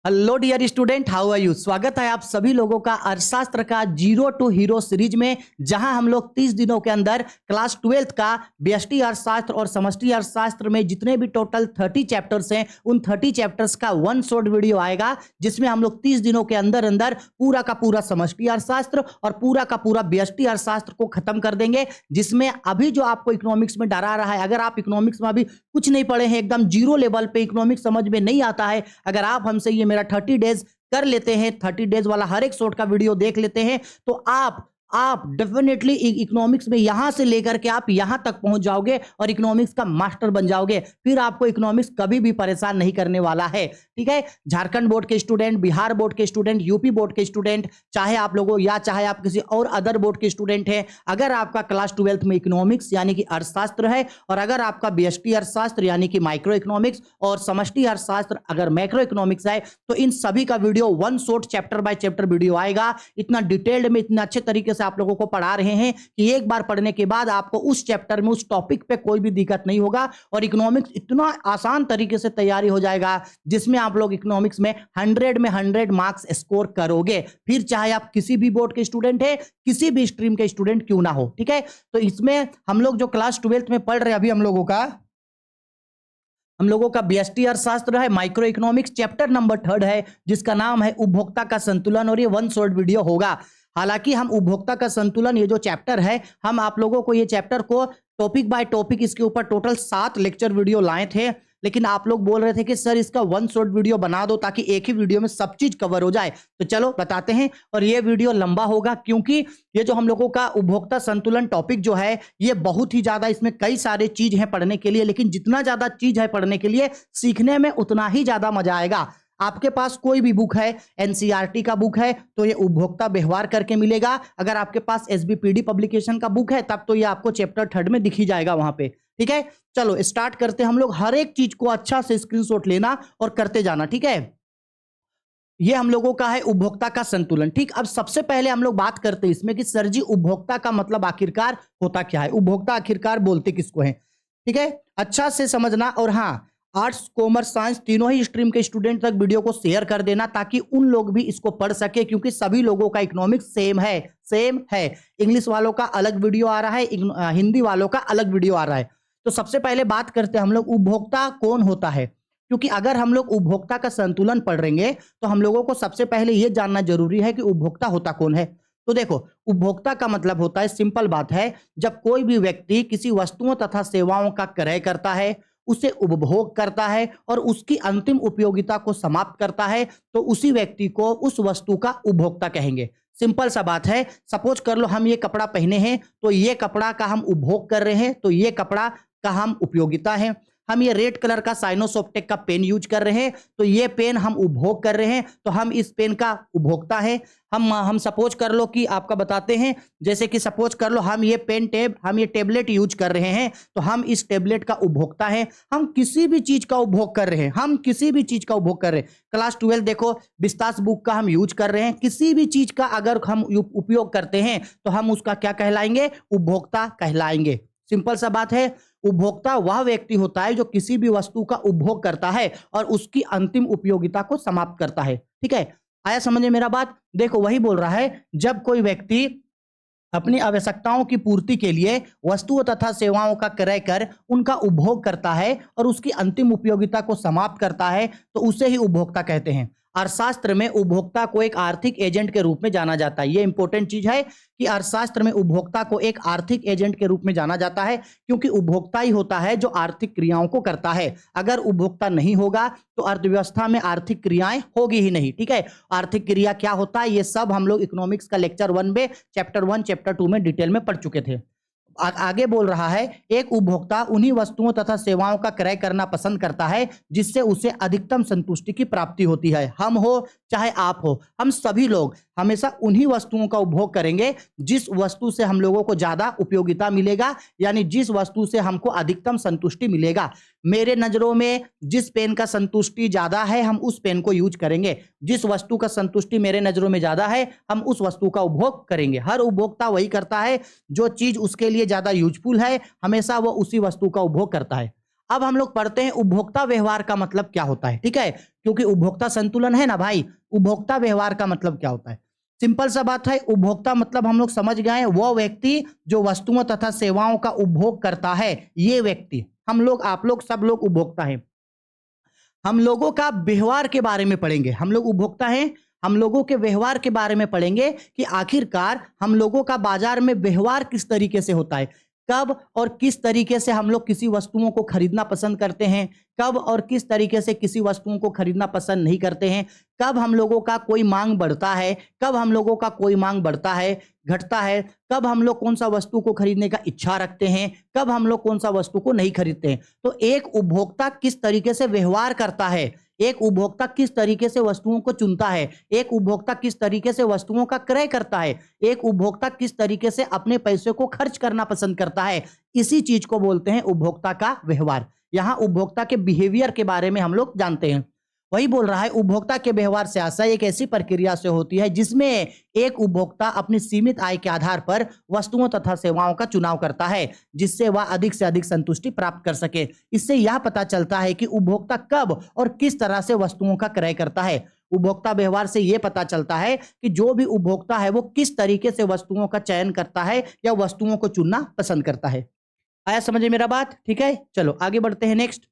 Hello dear student, how are you. स्वागत है आप सभी लोगों का अर्थशास्त्र का जीरो टू हीरो सीरीज में, जहां हम लोग 30 दिनों के अंदर क्लास 12th का व्यष्टि अर्थशास्त्र और समष्टि अर्थशास्त्र में जितने भी टोटल 30 चैप्टर्स हैं, उन 30 चैप्टर्स का वन शॉट वीडियो आएगा, जिसमें हम लोग 30 दिनों के अंदर अंदर पूरा का पूरा समष्टि अर्थशास्त्र और पूरा का पूरा व्यष्टि अर्थशास्त्र को खत्म कर देंगे। जिसमें अभी जो आपको इकोनॉमिक्स में डरा रहा है, अगर आप इकोनॉमिक्स में अभी कुछ नहीं पढ़े हैं, एकदम जीरो लेवल पे इकोनॉमिक्स समझ में नहीं आता है, अगर आप हमसे ये मेरा 30 डेज कर लेते हैं, 30 डेज वाला हर एक शॉर्ट का वीडियो देख लेते हैं, तो आप डेफिनेटली इकोनॉमिक्स में यहां से लेकर के आप यहां तक पहुंच जाओगे और इकोनॉमिक्स का मास्टर बन जाओगे। फिर आपको इकोनॉमिक्स कभी भी परेशान नहीं करने वाला है। ठीक है, झारखंड बोर्ड के स्टूडेंट, बिहार बोर्ड के स्टूडेंट, यूपी बोर्ड के स्टूडेंट, चाहे आप लोगों या चाहे आप किसी और अदर बोर्ड के स्टूडेंट हैं, अगर आपका क्लास 12th में इकोनॉमिक्स यानी कि अर्थशास्त्र है और अगर आपका व्यष्टि अर्थशास्त्र यानी कि माइक्रो इकोनॉमिक्स और समष्टि अर्थशास्त्र अगर मैक्रो इकोनॉमिक्स है, तो इन सभी का video one shot chapter by chapter video आएगा। इतना डिटेल्ड में, इतना अच्छे तरीके से आप लोगों को पढ़ा रहे हैं कि एक बार पढ़ने के बाद आपको उस चैप्टर में, उस टॉपिक पे कोई भी दिक्कत नहीं होगा और इकोनॉमिक्स इतना आसान तरीके से तैयारी हो जाएगा, जिसमें आप लोग इकोनॉमिक्स में 100 में 100 मार्क्स स्कोर करोगे। फिर चाहे आप किसी भी बोर्ड के स्टूडेंट है, किसी भी स्ट्रीम के स्टूडेंट क्यों ना हो। ठीक है, तो इसमें हम लोग जो क्लास 12th में पढ़ रहे हैं, अभी हम लोगों का व्यष्टि अर्थशास्त्र है, माइक्रो इकोनॉमिक्स चैप्टर नंबर 3 है, जिसका नाम है उपभोक्ता का संतुलन, और ये वन शॉट वीडियो होगा। हालांकि हम उपभोक्ता का संतुलन, ये जो चैप्टर है, हम आप लोगों को ये चैप्टर को टॉपिक बाय टॉपिक इसके ऊपर टोटल 7 लेक्चर वीडियो लाए थे, लेकिन आप लोग बोल रहे थे कि सर इसका वन शॉट वीडियो बना दो ताकि एक ही वीडियो में सब चीज कवर हो जाए। तो चलो बताते हैं, और ये वीडियो लंबा होगा क्योंकि ये जो हम लोगों का उपभोक्ता संतुलन टॉपिक जो है, ये बहुत ही ज्यादा, इसमें कई सारे चीज हैं पढ़ने के लिए, लेकिन जितना ज्यादा चीज है पढ़ने के लिए, सीखने में उतना ही ज्यादा मजा आएगा। आपके पास कोई भी बुक है, एनसीईआरटी का बुक है तो ये उपभोक्ता व्यवहार करके मिलेगा। अगर आपके पास एसबीपीडी पब्लिकेशन का बुक है तब तो ये आपको चैप्टर 3 में दिख ही जाएगा वहां पे। ठीक है, चलो स्टार्ट करते हैं। हम लोग हर एक चीज को अच्छा से स्क्रीनशॉट लेना और करते जाना। ठीक है, ये हम लोगों का है उपभोक्ता का संतुलन। ठीक, अब सबसे पहले हम लोग बात करते हैं इसमें कि सर जी उपभोक्ता का मतलब आखिरकार होता क्या है, उपभोक्ता आखिरकार बोलते किसको है। ठीक है, अच्छा से समझना, और हाँ, आर्ट्स कॉमर्स साइंस तीनों ही स्ट्रीम के स्टूडेंट तक वीडियो को शेयर कर देना ताकि उन लोग भी इसको पढ़ सके, क्योंकि सभी लोगों का इकोनॉमिक्स सेम है। इंग्लिश वालों का अलग वीडियो आ रहा है, हिंदी वालों का अलग वीडियो आ रहा है। तो सबसे पहले बात करते हैं हम लोग उपभोक्ता कौन होता है, क्योंकि अगर हम लोग उपभोक्ता का संतुलन पढ़ रहेंगे तो हम लोगों को सबसे पहले यह जानना जरूरी है कि उपभोक्ता होता कौन है। तो देखो, उपभोक्ता का मतलब होता है, सिंपल बात है, जब कोई भी व्यक्ति किसी वस्तुओं तथा सेवाओं का क्रय करता है, उसे उपभोग करता है और उसकी अंतिम उपयोगिता को समाप्त करता है, तो उसी व्यक्ति को उस वस्तु का उपभोक्ता कहेंगे। सिंपल सा बात है। सपोज कर लो हम ये कपड़ा पहने हैं, तो ये कपड़ा का हम उपभोग कर रहे हैं, तो ये कपड़ा का हम उपयोगिता है। हम ये रेड कलर का साइनोसॉफ्टेक का पेन यूज कर रहे हैं, तो ये पेन हम उपभोग कर रहे हैं, तो हम इस पेन का उपभोक्ता है। हम सपोज कर लो कि आपका बताते हैं, जैसे कि सपोज कर लो हम ये हम ये टेबलेट यूज कर रहे हैं, तो हम इस टेबलेट का उपभोक्ता है। हम किसी भी चीज का उपभोग कर रहे हैं, हम किसी भी चीज का उपभोग कर रहे हैं। क्लास 12 देखो, विस्तास बुक का हम यूज कर रहे हैं। किसी भी चीज का अगर हम उपयोग करते हैं तो हम उसका क्या कहलाएंगे, उपभोक्ता कहलाएंगे। सिंपल सा बात है। उपभोक्ता वह व्यक्ति होता है जो किसी भी वस्तु का उपभोग करता है और उसकी अंतिम उपयोगिता को समाप्त करता है। ठीक है, आया समझ में मेरा बात। देखो, वही बोल रहा है, जब कोई व्यक्ति अपनी आवश्यकताओं की पूर्ति के लिए वस्तुओं तथा सेवाओं का क्रय कर उनका उपभोग करता है और उसकी अंतिम उपयोगिता को समाप्त करता है, तो उसे ही उपभोक्ता कहते हैं। अर्थशास्त्र में उपभोक्ता को एक आर्थिक एजेंट के रूप में जाना जाता है। ये इंपॉर्टेंट चीज है कि अर्थशास्त्र में उपभोक्ता को एक आर्थिक एजेंट के रूप में जाना जाता है, क्योंकि उपभोक्ता ही होता है जो आर्थिक क्रियाओं को करता है। अगर उपभोक्ता नहीं होगा तो अर्थव्यवस्था में आर्थिक क्रियाएं होगी ही नहीं। ठीक है, आर्थिक क्रिया क्या होता है, ये सब हम लोग इकोनॉमिक्स का लेक्चर 1 में, चैप्टर 1 चैप्टर 2 में डिटेल में पढ़ चुके थे। आगे बोल रहा है, एक उपभोक्ता उन्हीं वस्तुओं तथा सेवाओं का क्रय करना पसंद करता है जिससे उसे अधिकतम संतुष्टि की प्राप्ति होती है। हम हो चाहे आप हो, हम सभी लोग हमेशा उन्हीं वस्तुओं का उपभोग करेंगे जिस वस्तु से हम लोगों को ज्यादा उपयोगिता मिलेगा, यानी जिस वस्तु से हमको अधिकतम संतुष्टि मिलेगा। मेरे नजरों में जिस पेन का संतुष्टि ज्यादा है, हम उस पेन को यूज करेंगे। जिस वस्तु का संतुष्टि मेरे नजरों में ज्यादा है, हम उस वस्तु का उपभोग करेंगे। हर उपभोक्ता वही करता है, जो चीज उसके लिए ज्यादा यूजफुल है, हमेशा वो उसी वस्तु का उपभोग करता है। अब हम लोग पढ़ते हैं उपभोक्ता व्यवहार का मतलब क्या होता है, ठीक है, क्योंकि उपभोक्ता संतुलन है ना भाई। उपभोक्ता व्यवहार का मतलब क्या होता है? सिंपल सा बात है, उपभोक्ता मतलब हम लोग समझ गए, वो व्यक्ति जो वस्तुओं तथा सेवाओं का उपभोग करता है, ये व्यक्ति, हम लोग, आप लोग, सब लोग उपभोक्ता हैं। हम लोगों का व्यवहार के बारे में पढ़ेंगे, हम लोग उपभोक्ता हैं, हम लोगों के व्यवहार के बारे में पढ़ेंगे कि आखिरकार हम लोगों का बाजार में व्यवहार किस तरीके से होता है, कब और किस तरीके से हम लोग किसी वस्तुओं को खरीदना पसंद करते हैं, कब और किस तरीके से किसी वस्तुओं को खरीदना पसंद नहीं करते हैं, कब हम लोगों का कोई मांग बढ़ता है, कब हम लोगों का कोई मांग बढ़ता है, घटता है, कब हम लोग कौन सा वस्तु को खरीदने का इच्छा रखते हैं, कब हम लोग कौन सा वस्तु को नहीं खरीदते हैं। तो एक उपभोक्ता किस तरीके से व्यवहार करता है, एक उपभोक्ता किस तरीके से वस्तुओं को चुनता है, एक उपभोक्ता किस तरीके से वस्तुओं का क्रय करता है, एक उपभोक्ता किस तरीके से अपने पैसे को खर्च करना पसंद करता है, इसी चीज को बोलते हैं उपभोक्ता का व्यवहार। यहां उपभोक्ता के बिहेवियर के बारे में हम लोग जानते हैं। वही बोल रहा है, उपभोक्ता के व्यवहार से आशय एक ऐसी प्रक्रिया से होती है जिसमें एक उपभोक्ता अपनी सीमित आय के आधार पर वस्तुओं तथा सेवाओं का चुनाव करता है जिससे वह अधिक से अधिक संतुष्टि प्राप्त कर सके। इससे यह पता चलता है कि उपभोक्ता कब और किस तरह से वस्तुओं का क्रय करता है। उपभोक्ता व्यवहार से यह पता चलता है कि जो भी उपभोक्ता है वो किस तरीके से वस्तुओं का चयन करता है या वस्तुओं को चुनना पसंद करता है। आया समझ में मेरा बात? ठीक है, चलो आगे बढ़ते हैं। नेक्स्ट,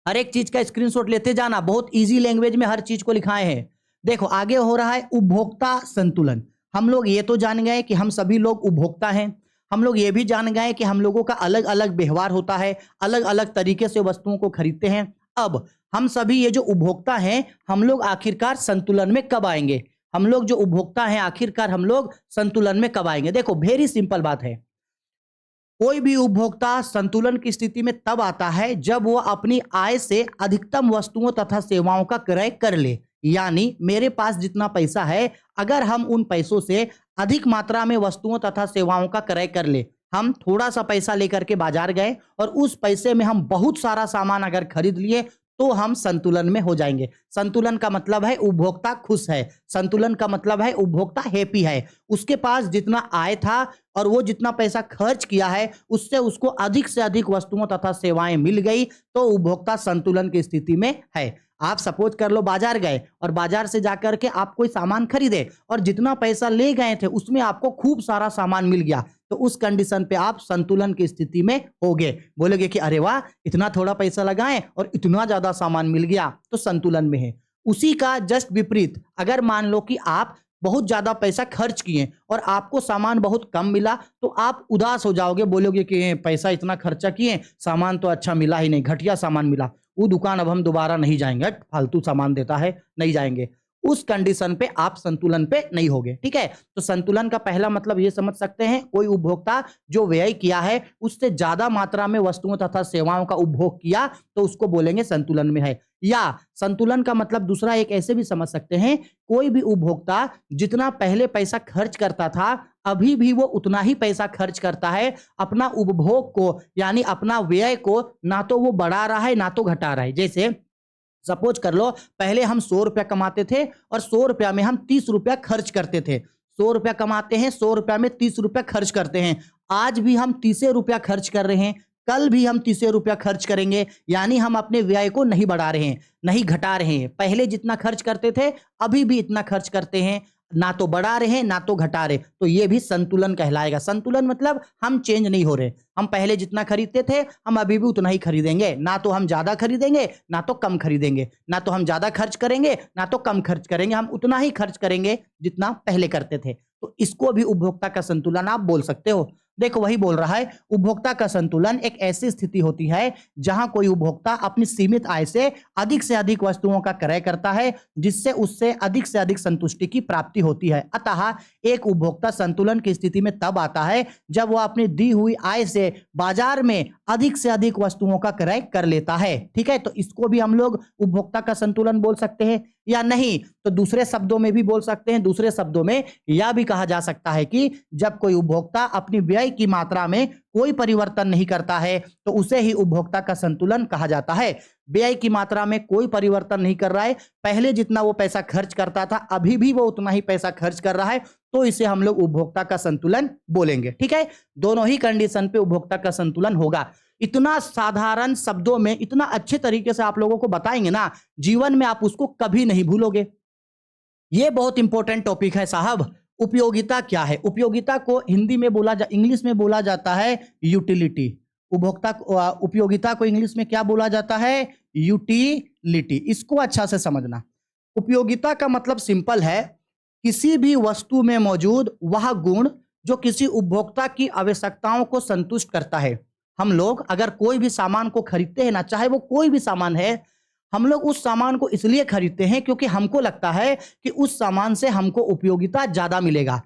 हर एक चीज का स्क्रीनशॉट लेते जाना, बहुत इजी लैंग्वेज में हर चीज को लिखाए हैं। देखो आगे हो रहा है उपभोक्ता संतुलन। हम लोग ये तो जान गए कि हम सभी लोग उपभोक्ता हैं, हम लोग ये भी जान गए कि हम लोगों का अलग अलग व्यवहार होता है, अलग अलग तरीके से वस्तुओं को खरीदते हैं। अब हम सभी ये जो उपभोक्ता हैं, हम लोग आखिरकार संतुलन में कब आएंगे? हम लोग जो उपभोक्ता हैं आखिरकार हम लोग संतुलन में कब आएंगे? देखो वेरी सिंपल बात है, कोई भी उपभोक्ता संतुलन की स्थिति में तब आता है जब वो अपनी आय से अधिकतम वस्तुओं तथा सेवाओं का क्रय कर ले। यानी मेरे पास जितना पैसा है, अगर हम उन पैसों से अधिक मात्रा में वस्तुओं तथा सेवाओं का क्रय कर ले, हम थोड़ा सा पैसा लेकर के बाजार गए और उस पैसे में हम बहुत सारा सामान अगर खरीद लिए तो हम संतुलन में हो जाएंगे। संतुलन का मतलब है उपभोक्ता खुश है, संतुलन का मतलब है उपभोक्ता हैप्पी है। उसके पास जितना आय था और वो जितना पैसा खर्च किया है उससे उसको अधिक से अधिक वस्तुओं तथा सेवाएं मिल गई, तो उपभोक्ता संतुलन की स्थिति में है। आप सपोज कर लो बाजार गए और बाजार से जाकर के आप कोई सामान खरीदे और जितना पैसा ले गए थे उसमें आपको खूब सारा सामान मिल गया, तो उस कंडीशन पे आप संतुलन की स्थिति में होगे। बोलोगे कि अरे वाह, इतना थोड़ा पैसा लगाएं और इतना ज्यादा सामान मिल गया, तो संतुलन में है। उसी का जस्ट विपरीत, अगर मान लो कि आप बहुत ज्यादा पैसा खर्च किए और आपको सामान बहुत कम मिला, तो आप उदास हो जाओगे, बोलोगे कि पैसा इतना खर्चा किए, सामान तो अच्छा मिला ही नहीं, घटिया सामान मिला, वो दुकान अब हम दोबारा नहीं जाएंगे, फालतू सामान देता है, नहीं जाएंगे। उस कंडीशन पे आप संतुलन पे नहीं होगे। ठीक है, तो संतुलन का पहला मतलब ये समझ सकते हैं, कोई उपभोक्ता जो व्यय किया है उससे ज्यादा मात्रा में वस्तुओं तथा सेवाओं का उपभोग किया तो उसको बोलेंगे संतुलन में है। या संतुलन का मतलब दूसरा एक ऐसे भी समझ सकते हैं, कोई भी उपभोक्ता जितना पहले पैसा खर्च करता था अभी भी वो उतना ही पैसा खर्च करता है, अपना उपभोग को यानी अपना व्यय को ना तो वो बढ़ा रहा है ना तो घटा रहा है। जैसे सपोज कर लो, पहले हम 100 रुपया कमाते थे और 100 रुपया में हम 30 रुपया खर्च करते थे। 100 रुपया कमाते हैं, 100 रुपया में 30 रुपया खर्च करते हैं। आज भी हम 30 रुपया खर्च कर रहे हैं, कल भी हम 30 रुपया खर्च करेंगे। यानी हम अपने व्यय को नहीं बढ़ा रहे हैं, नहीं घटा रहे हैं। पहले जितना खर्च करते थे अभी भी इतना खर्च करते हैं, ना तो बढ़ा रहे हैं ना तो घटा रहे, तो ये भी संतुलन कहलाएगा। संतुलन मतलब हम चेंज नहीं हो रहे, हम पहले जितना खरीदते थे हम अभी भी उतना ही खरीदेंगे, ना तो हम ज्यादा खरीदेंगे ना तो कम खरीदेंगे, ना तो हम ज्यादा खर्च करेंगे ना तो कम खर्च करेंगे, हम उतना ही खर्च करेंगे जितना पहले करते थे। तो इसको भी उपभोक्ता का संतुलन आप बोल सकते हो। देखो वही बोल रहा है, उपभोक्ता का संतुलन एक ऐसी स्थिति होती है जहां कोई उपभोक्ता अपनी सीमित आय से अधिक वस्तुओं का क्रय करता है जिससे उससे अधिक से अधिक संतुष्टि की प्राप्ति होती है। अतः एक उपभोक्ता संतुलन की स्थिति में तब आता है जब वह अपनी दी हुई आय से बाजार में अधिक से अधिक वस्तुओं का क्रय कर लेता है। ठीक है, तो इसको भी हम लोग उपभोक्ता का संतुलन बोल सकते हैं, या नहीं तो दूसरे शब्दों में भी बोल सकते हैं। दूसरे शब्दों में यह भी कहा जा सकता है कि जब कोई उपभोक्ता अपनी व्यय की मात्रा में कोई परिवर्तन नहीं करता है तो उसे ही उपभोक्ता का संतुलन कहा जाता है। व्यय की मात्रा में कोई परिवर्तन नहीं कर रहा है, पहले जितना वो पैसा खर्च करता था अभी भी वो उतना ही पैसा खर्च कर रहा है, तो इसे हम लोग उपभोक्ता का संतुलन बोलेंगे। ठीक है, दोनों ही कंडीशन पे उपभोक्ता का संतुलन होगा। इतना साधारण शब्दों में इतना अच्छे तरीके से आप लोगों को बताएंगे ना, जीवन में आप उसको कभी नहीं भूलोगे। ये बहुत इंपॉर्टेंट टॉपिक है साहब। उपयोगिता क्या है? उपयोगिता को हिंदी में इंग्लिश में बोला जाता है यूटिलिटी। उपयोगिता को इंग्लिश में क्या बोला जाता है? यूटिलिटी। इसको अच्छा से समझना। उपयोगिता का मतलब सिंपल है, किसी भी वस्तु में मौजूद वह गुण जो किसी उपभोक्ता की आवश्यकताओं को संतुष्ट करता है। हम लोग अगर कोई भी सामान को खरीदते हैं ना, चाहे वो कोई भी सामान है, हम लोग उस सामान को इसलिए खरीदते हैं क्योंकि हमको लगता है कि उस सामान से हमको उपयोगिता ज्यादा मिलेगा।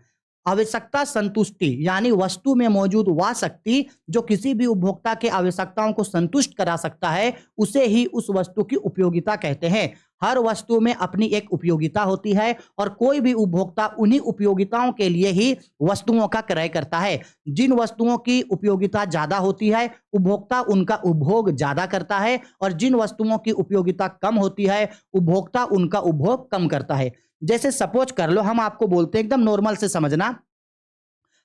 आवश्यकता संतुष्टि यानी वस्तु में मौजूद वह शक्ति जो किसी भी उपभोक्ता के आवश्यकताओं को संतुष्ट करा सकता है, उसे ही उस वस्तु की उपयोगिता कहते हैं। हर वस्तु में अपनी एक उपयोगिता होती है और कोई भी उपभोक्ता उन्हीं उपयोगिताओं के लिए ही वस्तुओं का क्रय करता है। जिन वस्तुओं की उपयोगिता ज्यादा होती है, उपभोक्ता उनका उपभोग ज्यादा करता है, और जिन वस्तुओं की उपयोगिता कम होती है, उपभोक्ता उनका उपभोग कम करता है। जैसे सपोज कर लो, हम आपको बोलते हैं, एकदम नॉर्मल से समझना,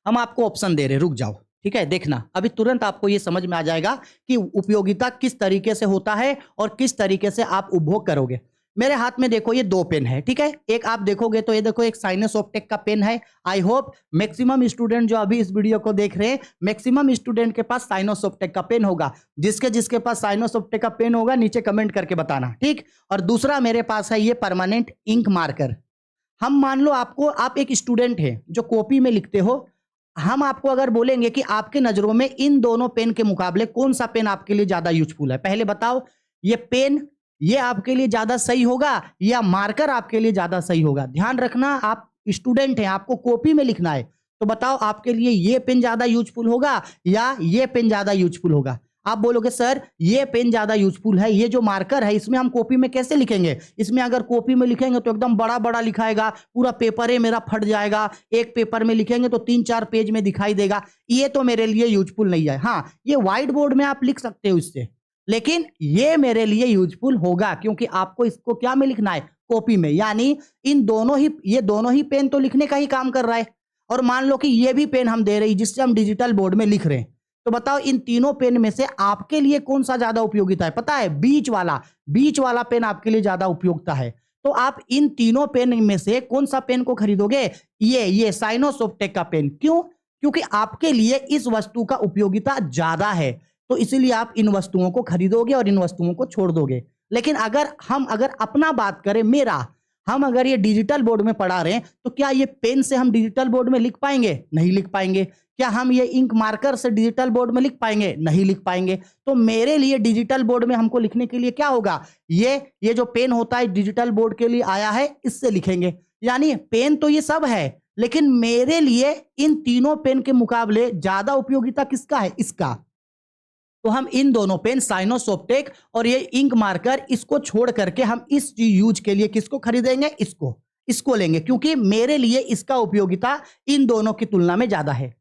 हम आपको ऑप्शन दे रहे, रुक जाओ, ठीक है, देखना, अभी तुरंत आपको यह समझ में आ जाएगा कि उपयोगिता किस तरीके से होता है और किस तरीके से आप उपभोग करोगे। मेरे हाथ में देखो ये दो पेन है, ठीक है, एक आप देखोगे तो ये देखो एक साइनस ऑप्टेक का पेन है। आई होप मैक्सिमम स्टूडेंट जो अभी इस वीडियो को देख रहे हैं, मैक्सिमम स्टूडेंट के पास साइनस ऑप्टेक का पेन होगा। जिसके पास साइनस ऑप्टेक का पेन होगा नीचे कमेंट करके बताना, ठीक। और दूसरा मेरे पास है ये परमानेंट इंक मार्कर। हम मान लो आप एक स्टूडेंट है जो कॉपी में लिखते हो, हम आपको अगर बोलेंगे कि आपके नजरों में इन दोनों पेन के मुकाबले कौन सा पेन आपके लिए ज्यादा यूजफुल है, पहले बताओ। ये पेन ये आपके लिए ज्यादा सही होगा या मार्कर आपके लिए ज्यादा सही होगा? ध्यान रखना, आप स्टूडेंट हैं, आपको कॉपी में लिखना है, तो बताओ आपके लिए ये पेन ज्यादा यूजफुल होगा या ये पेन ज्यादा यूजफुल होगा? आप बोलोगे सर ये पेन ज्यादा यूजफुल है, ये जो मार्कर है इसमें हम कॉपी में कैसे लिखेंगे, इसमें अगर कॉपी में लिखेंगे तो एकदम बड़ा बड़ा लिखाएगा, पूरा पेपर ही मेरा फट जाएगा, एक पेपर में लिखेंगे तो 3-4 पेज में दिखाई देगा, ये तो मेरे लिए यूजफुल नहीं है। हाँ, ये व्हाइट बोर्ड में आप लिख सकते हो इससे, लेकिन ये मेरे लिए यूजफुल होगा क्योंकि आपको इसको क्या में लिखना है? कॉपी में। यानी ये दोनों ही पेन तो लिखने का ही काम कर रहा है, और मान लो कि ये भी पेन हम दे रहे हैं जिससे हम डिजिटल बोर्ड में लिख रहे हैं, तो बताओ इन तीनों पेन में से आपके लिए कौन सा ज्यादा उपयोगिता है? पता है, बीच वाला पेन आपके लिए ज्यादा उपयोगिता है। तो आप इन तीनों पेन में से कौन सा पेन को खरीदोगे? ये साइनस ऑप्टेक का पेन। क्यों? क्योंकि आपके लिए इस वस्तु का उपयोगिता ज्यादा है, तो इसीलिए आप इन वस्तुओं को खरीदोगे और इन वस्तुओं को छोड़ दोगे। लेकिन अगर अपना बात करें, हम अगर ये डिजिटल बोर्ड में पढ़ा रहे हैं, तो क्या ये पेन से हम डिजिटल बोर्ड में लिख पाएंगे? नहीं लिख पाएंगे। क्या हम ये इंक मार्कर से डिजिटल बोर्ड में लिख पाएंगे? नहीं लिख पाएंगे। तो मेरे लिए डिजिटल बोर्ड में हमको लिखने के लिए क्या होगा? ये जो पेन होता है डिजिटल बोर्ड के लिए आया है, इससे लिखेंगे। यानी पेन तो ये सब है, लेकिन मेरे लिए इन तीनों पेन के मुकाबले ज्यादा उपयोगिता किसका है? इसका। तो हम इन दोनों पेन साइनस ऑप्टेक और ये इंक मार्कर, इसको छोड़ करके हम इस यूज के लिए किसको खरीदेंगे? इसको लेंगे, क्योंकि मेरे लिए इसका उपयोगिता इन दोनों की तुलना में ज्यादा है।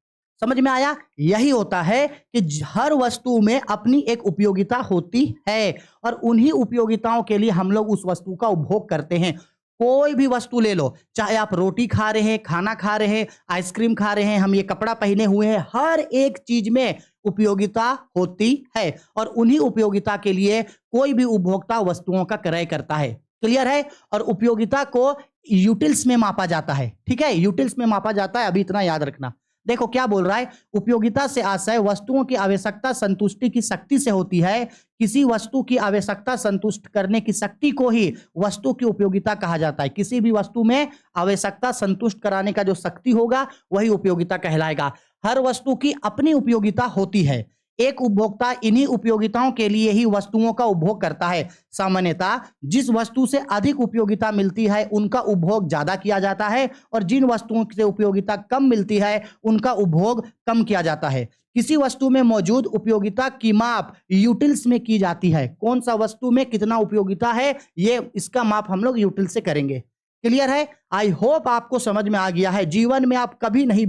समझ में आया? यही होता है कि हर वस्तु में अपनी एक उपयोगिता होती है और उन्हीं उपयोगिताओं के लिए हम लोग उस वस्तु का उपभोग करते हैं। कोई भी वस्तु ले लो, चाहे आप रोटी खा रहे हैं, खाना खा रहे हैं, आइसक्रीम खा रहे हैं, हम ये कपड़ा पहने हुए हैं, हर एक चीज में उपयोगिता होती है और उन्हीं उपयोगिता के लिए कोई भी उपभोक्ता वस्तुओं का क्रय करता है। क्लियर है? और उपयोगिता को यूटिल्स में मापा जाता है, ठीक है, यूटिल्स में मापा जाता है। अभी इतना याद रखना। देखो क्या बोल रहा है, उपयोगिता से आशय वस्तुओं की आवश्यकता संतुष्टि की शक्ति से होती है। किसी वस्तु की आवश्यकता संतुष्ट करने की शक्ति को ही वस्तु की उपयोगिता कहा जाता है। किसी भी वस्तु में आवश्यकता संतुष्ट कराने का जो शक्ति होगा वही उपयोगिता कहलाएगा। हर वस्तु की अपनी उपयोगिता होती है। एक उपभोक्ता इन्हीं उपयोगिताओं के लिए ही वस्तुओं का उपभोग करता है। सामान्यतः जिस वस्तु से अधिक उपयोगिता मिलती है उनका उपभोग ज्यादा किया जाता है और जिन वस्तुओं से उपयोगिता कम मिलती है उनका उपभोग कम किया जाता है। किसी वस्तु में मौजूद उपयोगिता की माप यूटिल्स में की जाती है। कौन सा वस्तु में कितना उपयोगिता है, ये इसका माप हम लोग यूटिल से करेंगे। क्लियर है? आई होप आपको समझ में आ गया है। जीवन में आप कभी नहीं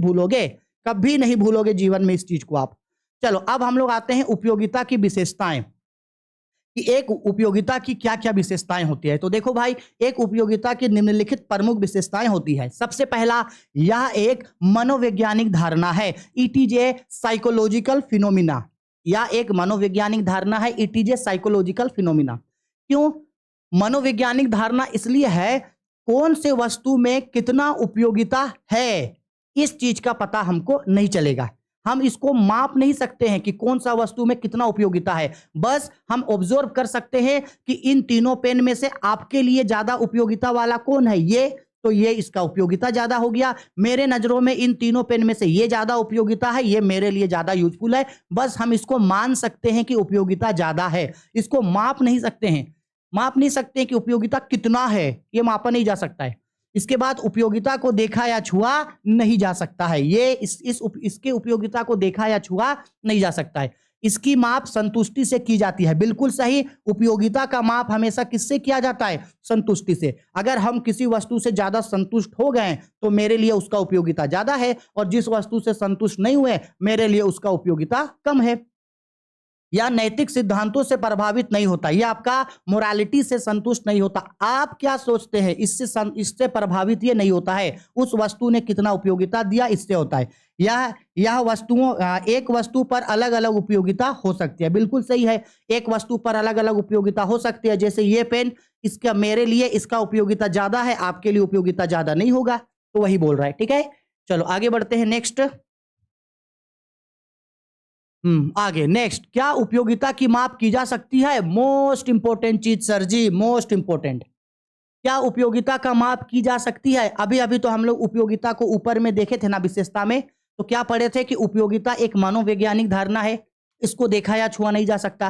भूलोगे जीवन में इस चीज को आप। चलो अब हम लोग आते हैं उपयोगिता की विशेषताएं, कि एक उपयोगिता की क्या क्या विशेषताएं होती है। तो देखो भाई, एक उपयोगिता की निम्नलिखित प्रमुख विशेषताएं होती है। सबसे पहला, यह एक मनोवैज्ञानिक धारणा है। It is a psychological phenomena. या एक मनोवैज्ञानिक धारणा है, it is a psychological phenomena. क्यों मनोवैज्ञानिक धारणा? इसलिए है कौन से वस्तु में कितना उपयोगिता है, इस चीज का पता हमको नहीं चलेगा। हम इसको माप नहीं सकते हैं कि कौन सा वस्तु में कितना उपयोगिता है, बस हम ऑब्जर्व कर सकते हैं कि इन तीनों पेन में से आपके लिए ज्यादा उपयोगिता वाला कौन है, ये, तो ये इसका उपयोगिता ज्यादा हो गया। मेरे नजरों में इन तीनों पेन में से ये ज्यादा उपयोगिता है, ये मेरे लिए ज्यादा यूजफुल है। बस हम इसको मान सकते हैं कि उपयोगिता ज्यादा है, इसको माप नहीं सकते हैं। माप नहीं सकते कि उपयोगिता कितना है, ये मापा नहीं जा सकता है। इसके बाद उपयोगिता को देखा या छुआ नहीं जा सकता है, ये इसके उपयोगिता को देखा या छुआ नहीं जा सकता है। इसकी माप संतुष्टि से की जाती है, बिल्कुल सही। उपयोगिता का माप हमेशा किससे किया जाता है? संतुष्टि से। अगर हम किसी वस्तु से ज्यादा संतुष्ट हो गए तो मेरे लिए उसका उपयोगिता ज्यादा है, और जिस वस्तु से संतुष्ट नहीं हुए मेरे लिए उसका उपयोगिता कम है। या नैतिक सिद्धांतों से प्रभावित नहीं होता, यह आपका मोरालिटी से संतुष्ट नहीं होता। आप क्या सोचते हैं, इससे प्रभावित ये नहीं होता है, उस वस्तु ने कितना उपयोगिता दिया इससे होता है। यह वस्तुओं एक वस्तु पर अलग अलग उपयोगिता हो सकती है, बिल्कुल सही है। एक वस्तु पर अलग अलग उपयोगिता हो सकती है, जैसे ये पेन, इसका मेरे लिए इसका उपयोगिता ज्यादा है, आपके लिए उपयोगिता ज्यादा नहीं होगा, तो वही बोल रहा है। ठीक है, चलो आगे बढ़ते हैं। नेक्स्ट आगे नेक्स्ट, क्या उपयोगिता की माप की जा सकती है? मोस्ट इंपोर्टेंट चीज सर जी, मोस्ट इंपोर्टेंट। क्या उपयोगिता का माप की जा सकती है? अभी अभी तो हम लोग उपयोगिता को ऊपर में देखे थे ना, विशेषता में, तो क्या पढ़े थे कि उपयोगिता एक मनोवैज्ञानिक धारणा है, इसको देखा या छुआ नहीं जा सकता।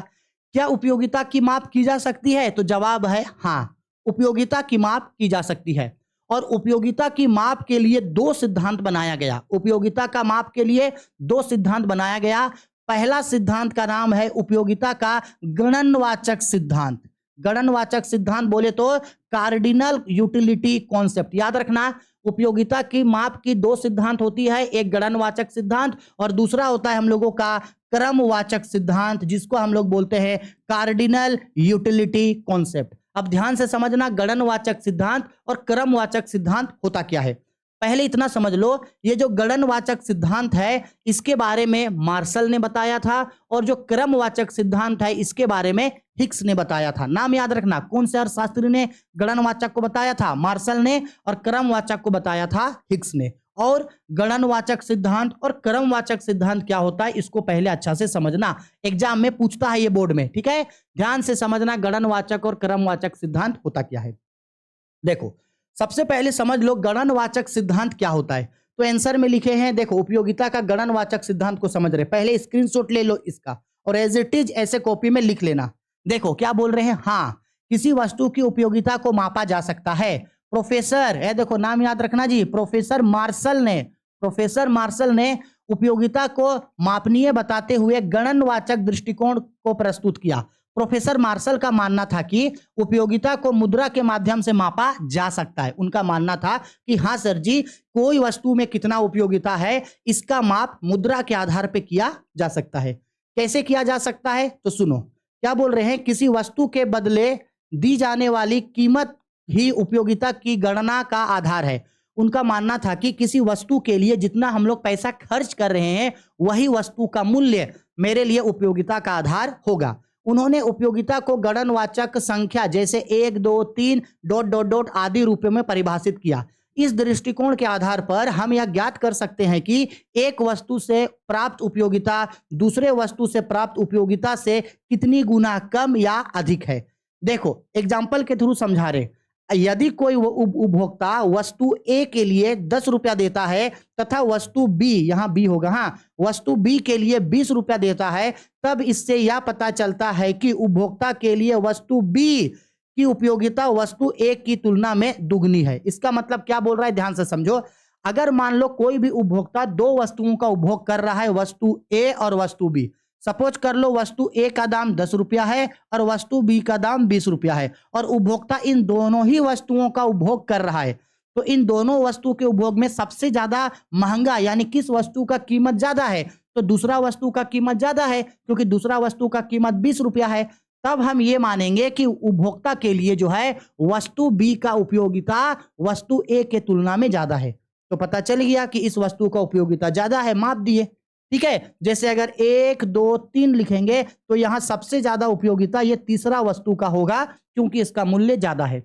क्या उपयोगिता की माप की जा सकती है? तो जवाब है हाँ, उपयोगिता की माप की जा सकती है। और उपयोगिता की माप के लिए दो सिद्धांत बनाया गया। उपयोगिता का माप के लिए दो सिद्धांत बनाया गया। पहला सिद्धांत का नाम है उपयोगिता का गणनवाचक सिद्धांत। गणनवाचक सिद्धांत बोले तो कार्डिनल यूटिलिटी कॉन्सेप्ट। याद रखना, उपयोगिता की माप की दो सिद्धांत होती है, एक गणनवाचक सिद्धांत और दूसरा होता है हम लोगों का क्रमवाचक सिद्धांत, जिसको हम लोग बोलते हैं कार्डिनल यूटिलिटी कॉन्सेप्ट। अब ध्यान से समझना, गणनवाचक सिद्धांत और क्रमवाचक सिद्धांत होता क्या है। पहले इतना समझ लो, ये जो गणनवाचक सिद्धांत है इसके बारे में मार्शल ने बताया था, और जो क्रमवाचक सिद्धांत है इसके बारे में हिक्स ने बताया था। नाम याद रखना, कौन से अर्थशास्त्री ने गणनवाचक को बताया था? मार्शल ने। और क्रमवाचक को बताया था हिक्स ने। और गणनवाचक सिद्धांत और क्रमवाचक सिद्धांत क्या होता है, इसको पहले अच्छा से समझना, एग्जाम में पूछता है ये बोर्ड में। ठीक है, ध्यान से समझना, गणनवाचक और क्रमवाचक सिद्धांत होता क्या है। देखो, सबसे पहले समझ लो गणनवाचक सिद्धांत क्या होता है। तो आंसर में लिखे हैं, देखो, उपयोगिता का गणनवाचक सिद्धांत को समझ रहे, पहले स्क्रीनशॉट ले लो इसका और एज इट इज ऐसे कॉपी में लिख लेना। देखो क्या बोल रहे हैं, हाँ, किसी वस्तु की उपयोगिता को मापा जा सकता है। प्रोफेसर है, देखो नाम याद रखना जी, प्रोफेसर मार्शल ने उपयोगिता को मापनीय बताते हुए गणनवाचक दृष्टिकोण को प्रस्तुत किया। प्रोफेसर मार्शल का मानना था कि उपयोगिता को मुद्रा के माध्यम से मापा जा सकता है। उनका मानना था कि हाँ सर जी, कोई वस्तु में कितना उपयोगिता है इसका माप मुद्रा के आधार पर किया जा सकता है। कैसे किया जा सकता है? तो सुनो क्या बोल रहे हैं, किसी वस्तु के बदले दी जाने वाली कीमत ही उपयोगिता की गणना का आधार है। उनका मानना था कि किसी वस्तु के लिए जितना हम लोग पैसा खर्च कर रहे हैं वही वस्तु का मूल्य मेरे लिए उपयोगिता का आधार होगा। उन्होंने उपयोगिता को गणनवाचक संख्या जैसे 1, 2, 3 ... आदि रूपों में परिभाषित किया। इस दृष्टिकोण के आधार पर हम यह ज्ञात कर सकते हैं कि एक वस्तु से प्राप्त उपयोगिता दूसरे वस्तु से प्राप्त उपयोगिता से कितनी गुना कम या अधिक है। देखो एग्जाम्पल के थ्रू समझा रहे, यदि कोई उपभोक्ता वस्तु ए के लिए 10 रुपया देता है तथा वस्तु बी, यहां बी होगा, हाँ, वस्तु बी के लिए 20 रुपया देता है, तब इससे यह पता चलता है कि उपभोक्ता के लिए वस्तु बी की उपयोगिता वस्तु ए की तुलना में दुगनी है। इसका मतलब क्या बोल रहा है, ध्यान से समझो। अगर मान लो कोई भी उपभोक्ता दो वस्तुओं का उपभोग कर रहा है, वस्तु ए और वस्तु बी, सपोज कर लो वस्तु ए का दाम 10 रुपया है और वस्तु बी का दाम 20 रुपया है, और उपभोक्ता इन दोनों ही वस्तुओं का उपभोग कर रहा है, तो इन दोनों वस्तु के उपभोग में सबसे ज्यादा महंगा यानी किस वस्तु का कीमत ज्यादा है? तो दूसरा वस्तु का कीमत ज्यादा है, क्योंकि दूसरा वस्तु का कीमत 20 रुपया है। तब हम ये मानेंगे कि उपभोक्ता के लिए जो है वस्तु बी का उपयोगिता वस्तु ए के तुलना में ज्यादा है। तो पता चल गया कि इस वस्तु का उपयोगिता ज्यादा है, माप दिए। ठीक है, जैसे अगर 1 2 3 लिखेंगे तो यहां सबसे ज्यादा उपयोगिता ये तीसरा वस्तु का होगा क्योंकि इसका मूल्य ज्यादा है।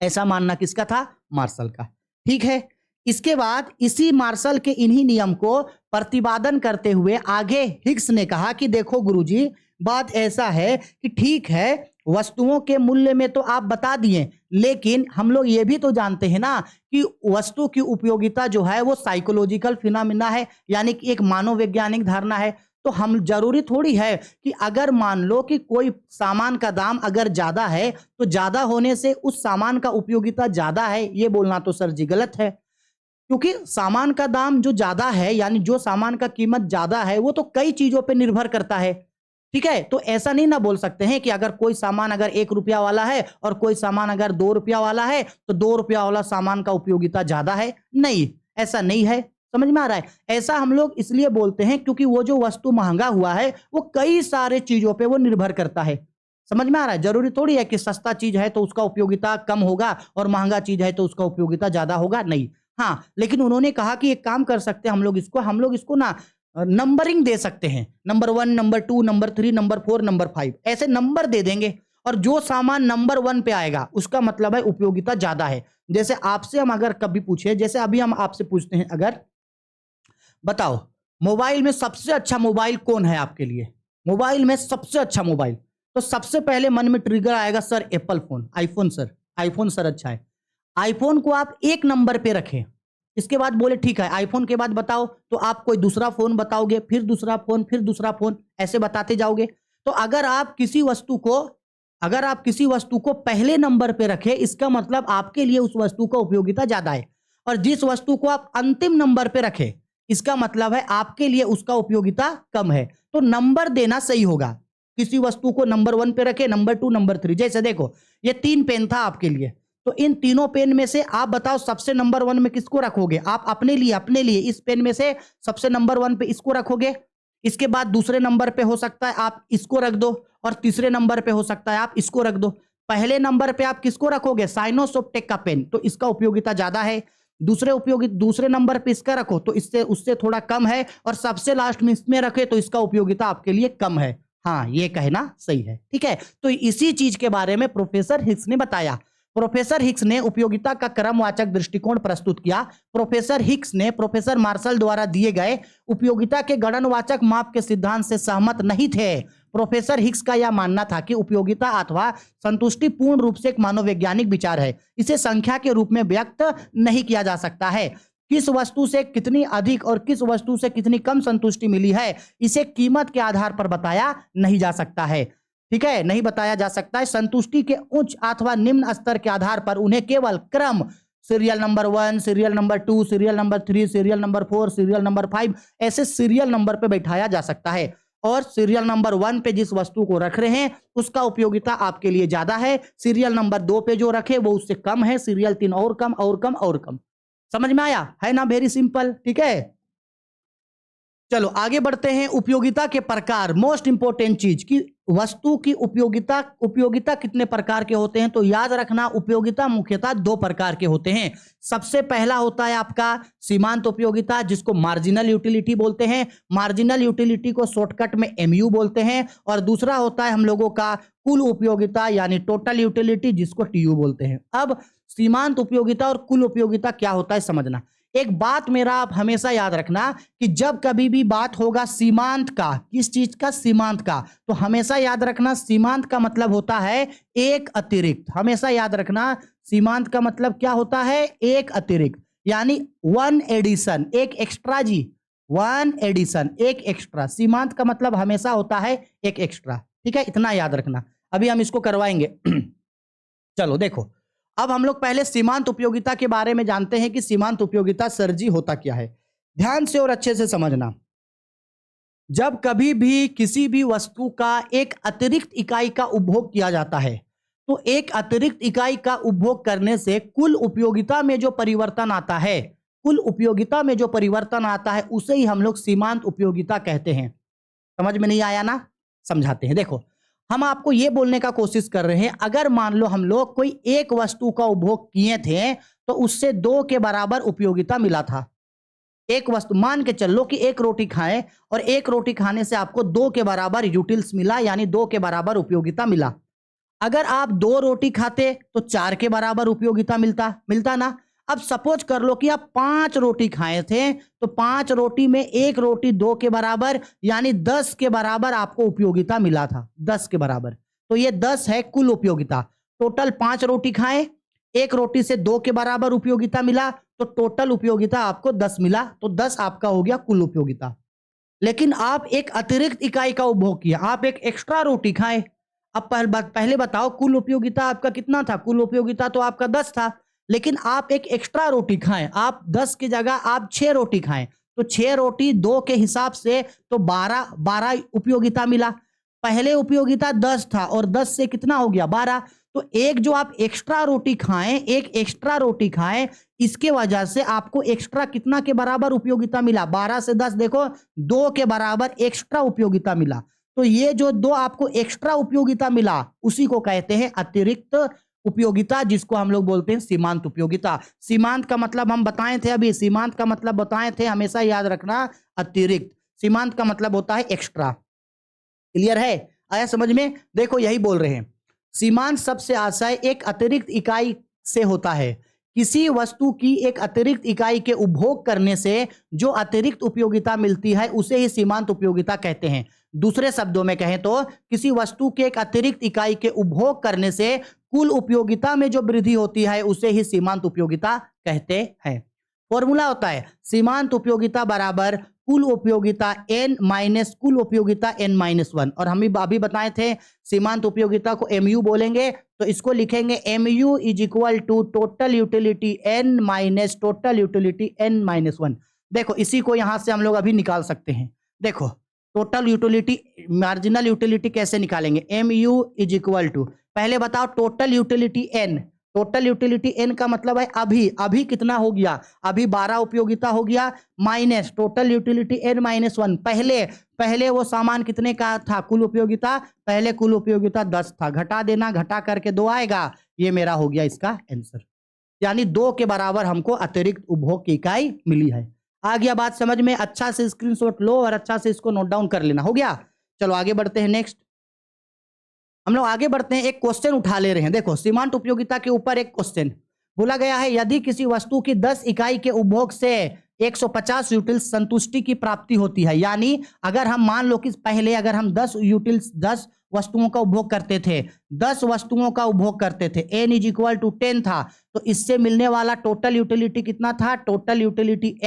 ऐसा मानना किसका था? मार्शल का। ठीक है, इसके बाद इसी मार्शल के इन्हीं नियम को प्रतिपादन करते हुए आगे हिग्स ने कहा कि देखो गुरुजी, बात ऐसा है कि ठीक है, वस्तुओं के मूल्य में तो आप बता दिए, लेकिन हम लोग ये भी तो जानते हैं ना कि वस्तु की उपयोगिता जो है वो साइकोलॉजिकल फिनोमिना है, यानी कि एक मानववैज्ञानिक धारणा है। तो हम जरूरी थोड़ी है कि अगर मान लो कि कोई सामान का दाम अगर ज्यादा है तो ज्यादा होने से उस सामान का उपयोगिता ज्यादा है, ये बोलना तो सर जी गलत है। क्योंकि सामान का दाम जो ज्यादा है, यानी जो सामान का कीमत ज्यादा है, वो तो कई चीजों पे निर्भर करता है। ठीक है, तो ऐसा नहीं ना बोल सकते हैं कि अगर कोई सामान अगर 1 रुपया वाला है और कोई सामान अगर 2 रुपया वाला है तो 2 रुपया वाला सामान का उपयोगिता ज्यादा है। नहीं, ऐसा नहीं है। समझ में आ रहा है? ऐसा हम लोग इसलिए बोलते हैं क्योंकि वो जो वस्तु महंगा हुआ है वो कई सारे चीजों पे वो निर्भर करता है। समझ में आ रहा है? जरूरी थोड़ी है कि सस्ता चीज है तो उसका उपयोगिता कम होगा और महंगा चीज है तो उसका उपयोगिता ज्यादा होगा, नहीं। हाँ, लेकिन उन्होंने कहा कि एक काम कर सकते हैं हम लोग इसको ना नंबरिंग दे सकते हैं। Number 1, number 2, number 3, number 4, number 5, ऐसे नंबर दे देंगे और जो सामान नंबर 1 पे आएगा उसका मतलब है उपयोगिता ज्यादा है। जैसे आपसे हम अगर कभी पूछे, जैसे अभी हम आपसे पूछते हैं, अगर बताओ मोबाइल में सबसे अच्छा मोबाइल कौन है आपके लिए? मोबाइल में सबसे अच्छा मोबाइल, तो सबसे पहले मन में ट्रिगर आएगा sir Apple phone, iPhone sir, iPhone sir अच्छा है। आईफोन को आप 1 नंबर पे रखें, इसके बाद बोले ठीक है आईफोन के बाद बताओ, तो आप कोई दूसरा फोन बताओगे, फिर दूसरा फोन, फिर दूसरा फोन, ऐसे बताते जाओगे। तो अगर आप किसी वस्तु को पहले नंबर पे रखें, इसका मतलब आपके लिए उस वस्तु का उपयोगिता ज्यादा है। और जिस वस्तु को आप अंतिम नंबर पे रखें, इसका मतलब है आपके लिए उसका उपयोगिता कम है। तो नंबर देना सही होगा। किसी वस्तु को नंबर 1 पे रखे, नंबर 2, नंबर 3। जैसे देखो ये 3 पेन था आपके लिए, तो इन तीनों पेन में से आप बताओ सबसे नंबर 1 में किसको रखोगे? आप अपने लिए इस पेन में से सबसे नंबर 1 पे इसको रखोगे। इसके बाद दूसरे नंबर पे हो सकता है आप इसको रख दो, और तीसरे नंबर पे हो सकता है आप इसको रख दो। पहले नंबर पे आप किसको रखोगे? साइनोसोप्टेक का पेन, तो इसका उपयोगिता ज्यादा है। दूसरे नंबर पे इसका रखो तो इससे उससे थोड़ा कम है, और सबसे लास्ट में इसमें रखे तो इसका उपयोगिता आपके लिए कम है। हाँ, ये कहना सही है। ठीक है, तो इसी चीज के बारे में प्रोफेसर हिग्स ने बताया। प्रोफेसर हिग्स ने उपयोगिता का क्रमवाचक दृष्टिकोण प्रस्तुत किया। प्रोफेसर हिग्स ने प्रोफेसर मार्शल द्वारा दिए गए उपयोगिता के गणनवाचक माप के सिद्धांत से सहमत नहीं थे। प्रोफेसर हिग्स का यह मानना था कि उपयोगिता अथवा संतुष्टि पूर्ण रूप से एक मानववैज्ञानिक विचार है। इसे संख्या के रूप में व्यक्त नहीं किया जा सकता है। किस वस्तु से कितनी अधिक और किस वस्तु से कितनी कम संतुष्टि मिली है, इसे कीमत के आधार पर बताया नहीं जा सकता है। ठीक है, नहीं बताया जा सकता है। संतुष्टि के उच्च अथवा निम्न स्तर के आधार पर उन्हें केवल क्रम, serial number 1, serial number 2, serial number 3, serial number 4, serial number 5, ऐसे सीरियल नंबर पे बैठाया जा सकता है। और सीरियल नंबर 1 पे जिस वस्तु को रख रहे हैं उसका उपयोगिता आपके लिए ज्यादा है। सीरियल नंबर 2 पे जो रखे वो उससे कम है। सीरियल 3 और कम और कम और कम। समझ में आया है ना? Very simple. ठीक है, चलो आगे बढ़ते हैं। उपयोगिता के प्रकार, मोस्ट इंपोर्टेंट चीज कि वस्तु की उपयोगिता कितने प्रकार के होते हैं? तो याद रखना, उपयोगिता मुख्यतः 2 प्रकार के होते हैं। सबसे पहला होता है आपका सीमांत उपयोगिता, जिसको मार्जिनल यूटिलिटी बोलते हैं। मार्जिनल यूटिलिटी को शॉर्टकट में एमयू बोलते हैं। और दूसरा होता है हम लोगों का कुल उपयोगिता यानी टोटल यूटिलिटी, जिसको टीयू बोलते हैं। अब सीमांत उपयोगिता और कुल उपयोगिता क्या होता है समझना। एक बात मेरा आप हमेशा याद रखना कि जब कभी भी बात होगा सीमांत का, किस चीज का? सीमांत का, तो हमेशा याद रखना सीमांत का मतलब होता है एक अतिरिक्त। हमेशा याद रखना सीमांत का मतलब क्या होता है? एक अतिरिक्त, यानी 1 एडिशन, एक एक्स्ट्रा जी। 1 एडिशन, एक एक्स्ट्रा। सीमांत का मतलब हमेशा होता है एक एक्स्ट्रा। ठीक है, इतना याद रखना। अभी हम इसको करवाएंगे। चलो देखो, अब हम लोग पहले सीमांत उपयोगिता के बारे में जानते हैं कि सीमांत उपयोगिता सर जी होता क्या है। ध्यान से और अच्छे से समझना। जब कभी भी किसी भी वस्तु का एक अतिरिक्त इकाई का उपभोग किया जाता है, तो एक अतिरिक्त इकाई का उपभोग करने से कुल उपयोगिता में जो परिवर्तन आता है, कुल उपयोगिता में जो परिवर्तन आता है उसे ही हम लोग सीमांत उपयोगिता कहते हैं। समझ में नहीं आया ना? समझाते हैं। देखो, हम आपको यह बोलने का कोशिश कर रहे हैं, अगर मान लो हम लोग कोई एक वस्तु का उपभोग किए थे तो उससे 2 के बराबर उपयोगिता मिला था। एक वस्तु मान के चलो कि एक रोटी खाएं और एक रोटी खाने से आपको 2 के बराबर यूटिल्स मिला, यानी 2 के बराबर उपयोगिता मिला। अगर आप 2 रोटी खाते तो 4 के बराबर उपयोगिता मिलता मिलता ना। अब सपोज कर लो कि आप 5 रोटी खाए थे, तो 5 रोटी में एक रोटी 2 के बराबर, यानी 10 के बराबर आपको उपयोगिता मिला था, 10 के बराबर। तो ये 10 है कुल उपयोगिता। टोटल 5 रोटी खाएं, एक रोटी से 2 के बराबर उपयोगिता मिला, तो टोटल उपयोगिता आपको 10 मिला, तो 10 आपका हो गया कुल उपयोगिता। लेकिन आप एक अतिरिक्त इकाई का उपभोग किया, आप एक एक्स्ट्रा रोटी खाए। अब पहले बताओ कुल उपयोगिता आपका कितना था? कुल उपयोगिता तो आपका 10 था, लेकिन आप एक एक्स्ट्रा रोटी खाएं, आप 10 की जगह आप 6 रोटी खाएं, तो 6 रोटी 2 के हिसाब से तो 12 उपयोगिता मिला। पहले उपयोगिता 10 था और 10 से कितना हो गया? 12। तो एक जो आप एक्स्ट्रा रोटी खाएं, एक एक्स्ट्रा रोटी खाएं, इसके वजह से आपको एक्स्ट्रा कितना के बराबर उपयोगिता मिला? 12 से 10 देखो 2 के बराबर एक्स्ट्रा उपयोगिता मिला। तो ये जो 2 आपको एक्स्ट्रा उपयोगिता मिला, उसी को कहते हैं अतिरिक्त उपयोगिता, जिसको हम लोग बोलते हैं सीमांत उपयोगिता। सीमांत का मतलब हम बताए थे अभी, सीमांत का मतलब बताए थे, हमेशा याद रखना अतिरिक्त। सीमांत का मतलब होता है एक्स्ट्रा। क्लियर है? आया समझ में? देखो यही बोल रहे हैं, सीमांत सबसे आशय एक अतिरिक्त इकाई से होता है। किसी वस्तु की एक अतिरिक्त इकाई के उपभोग करने से जो अतिरिक्त उपयोगिता मिलती है उसे ही सीमांत उपयोगिता कहते हैं। दूसरे शब्दों में कहें तो किसी वस्तु के एक अतिरिक्त इकाई के उपभोग करने से कुल उपयोगिता में जो वृद्धि होती है उसे ही सीमांत उपयोगिता कहते हैं। फॉर्मूला होता है सीमांत उपयोगिता बराबर कुल उपयोगिता n माइनस कुल उपयोगिता n माइनस 1। और हम अभी बताए थे सीमांत उपयोगिता को mu बोलेंगे, तो इसको लिखेंगे mu is equal to total utility n minus total utility n minus 1। देखो इसी को यहां से हम लोग अभी निकाल सकते हैं। देखो टोटल यूटिलिटी मार्जिनल यूटिलिटी कैसे निकालेंगे? mu इज इक्वल टू, पहले बताओ total utility n, total utility n का मतलब है अभी कितना हो गया? अभी 12 उपयोगिता हो गया, minus total utility n minus 1। पहले वो सामान कितने का था? कुल उपयोगिता, पहले कुल उपयोगिता 10 था, घटा देना, घटा करके 2 आएगा, ये मेरा हो गया इसका आंसर। यानी 2 के बराबर हमको अतिरिक्त उपभोग की इकाई मिली है। आ गया बात समझ में? अच्छा से स्क्रीनशॉट लो और अच्छा से इसको नोट डाउन कर लेना। हो गया? चलो आगे बढ़ते हैं। नेक्स्ट हम लोग आगे बढ़ते हैं, एक क्वेश्चन उठा ले रहे हैं। देखो सीमांत उपयोगिता के ऊपर एक क्वेश्चन बोला गया है, यदि किसी वस्तु की 10 इकाई के उपभोग से 150 यूटिल्स संतुष्टि की प्राप्ति होती है, यानी अगर हम मान लो कि पहले अगर हम 10 वस्तुओं का उपभोग करते थे, 10 वस्तुओं का उपभोग करते थे, n इज इक्वल टू 10 था, तो इससे मिलने वाला टोटल यूटिलिटी कितना था? टोटल यूटिलिटी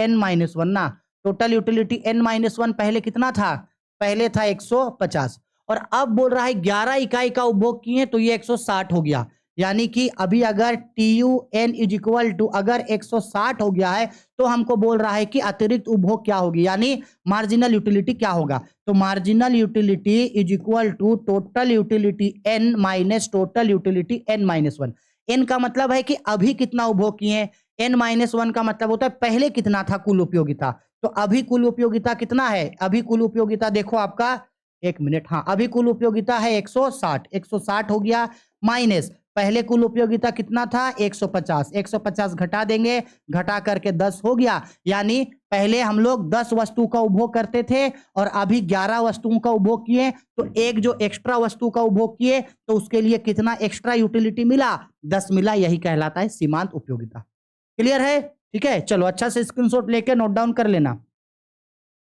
n माइनस 1 ना। टोटल यूटिलिटी n माइनस 1 पहले कितना था? पहले था 150, और अब बोल रहा है 11 इकाई का उपभोग किए तो ये 160 हो गया। यानी कि अभी अगर TUN इज इक्वल टू अगर 160 हो गया है तो हमको बोल रहा है कि अतिरिक्त उपभोग क्या होगी, यानी मार्जिनल यूटिलिटी क्या होगा? तो marginal utility is equal to total utility n minus total utility n minus 1। n का मतलब है कि अभी कितना उपभोग किए, n माइनस 1 का मतलब होता है पहले कितना था कुल उपयोगिता। तो अभी कुल उपयोगिता कितना है? अभी कुल उपयोगिता देखो आपका, एक मिनट, हाँ अभी कुल उपयोगिता है 160 हो गया, माइनस पहले कुल उपयोगिता कितना था? 150 घटा देंगे, घटा करके 10 हो गया। यानी पहले हम लोग 10 वस्तु का उपभोग करते थे और अभी 11 वस्तुओं का उपभोग किए, तो एक जो एक्स्ट्रा वस्तु का उपभोग किए तो उसके लिए कितना एक्स्ट्रा यूटिलिटी मिला? 10 मिला। यही कहलाता है सीमांत उपयोगिता। क्लियर है? ठीक है, चलो अच्छा से स्क्रीनशॉट लेके नोट डाउन कर लेना।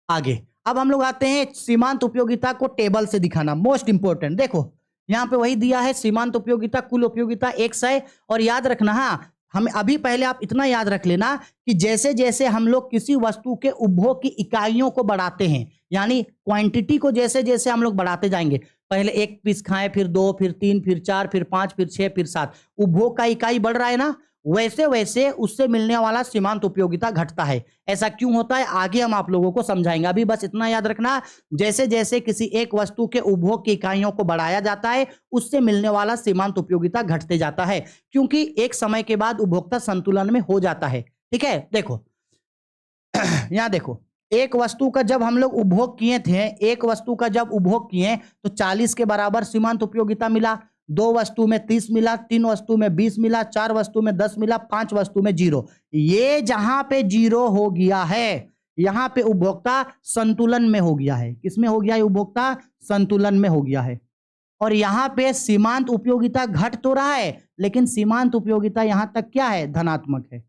आगे अब हम लोग आते हैं सीमांत उपयोगिता को टेबल से दिखाना, मोस्ट इंपोर्टेंट। देखो यहां पे वही दिया है, सीमांत उपयोगिता कुल उपयोगिता x है। और याद रखना, हाँ हम अभी पहले आप इतना याद रख लेना कि जैसे जैसे हम लोग किसी वस्तु के उपभोग की इकाइयों को बढ़ाते हैं, यानी क्वांटिटी को जैसे जैसे हम लोग बढ़ाते जाएंगे, पहले 1 पीस खाएं, फिर 2, फिर 3, फिर 4, फिर 5, फिर 6, फिर 7, उपभोग का इकाई बढ़ रहा है ना, वैसे वैसे उससे मिलने वाला सीमांत उपयोगिता घटता है। ऐसा क्यों होता है आगे हम आप लोगों को समझाएंगे। अभी बस इतना याद रखना, जैसे जैसे किसी एक वस्तु के उपभोग की इकाइयों को बढ़ाया जाता है उससे मिलने वाला सीमांत उपयोगिता घटते जाता है, क्योंकि एक समय के बाद उपभोक्ता संतुलन में हो जाता है। ठीक है, देखो यहां देखो, एक वस्तु का जब हम लोग उपभोग किए थे, एक वस्तु का जब उपभोग किए तो 40 के बराबर सीमांत उपयोगिता मिला। 2 वस्तु में 30 मिला, 3 वस्तु में 20 मिला, 4 वस्तु में 10 मिला, 5 वस्तु में 0। ये जहां पे 0 हो गया है, यहां पे उपभोक्ता संतुलन में हो गया है। किसमें हो गया है? उपभोक्ता संतुलन में हो गया है। और यहां पे सीमांत उपयोगिता घट तो रहा है, लेकिन सीमांत उपयोगिता यहां तक क्या है? धनात्मक है।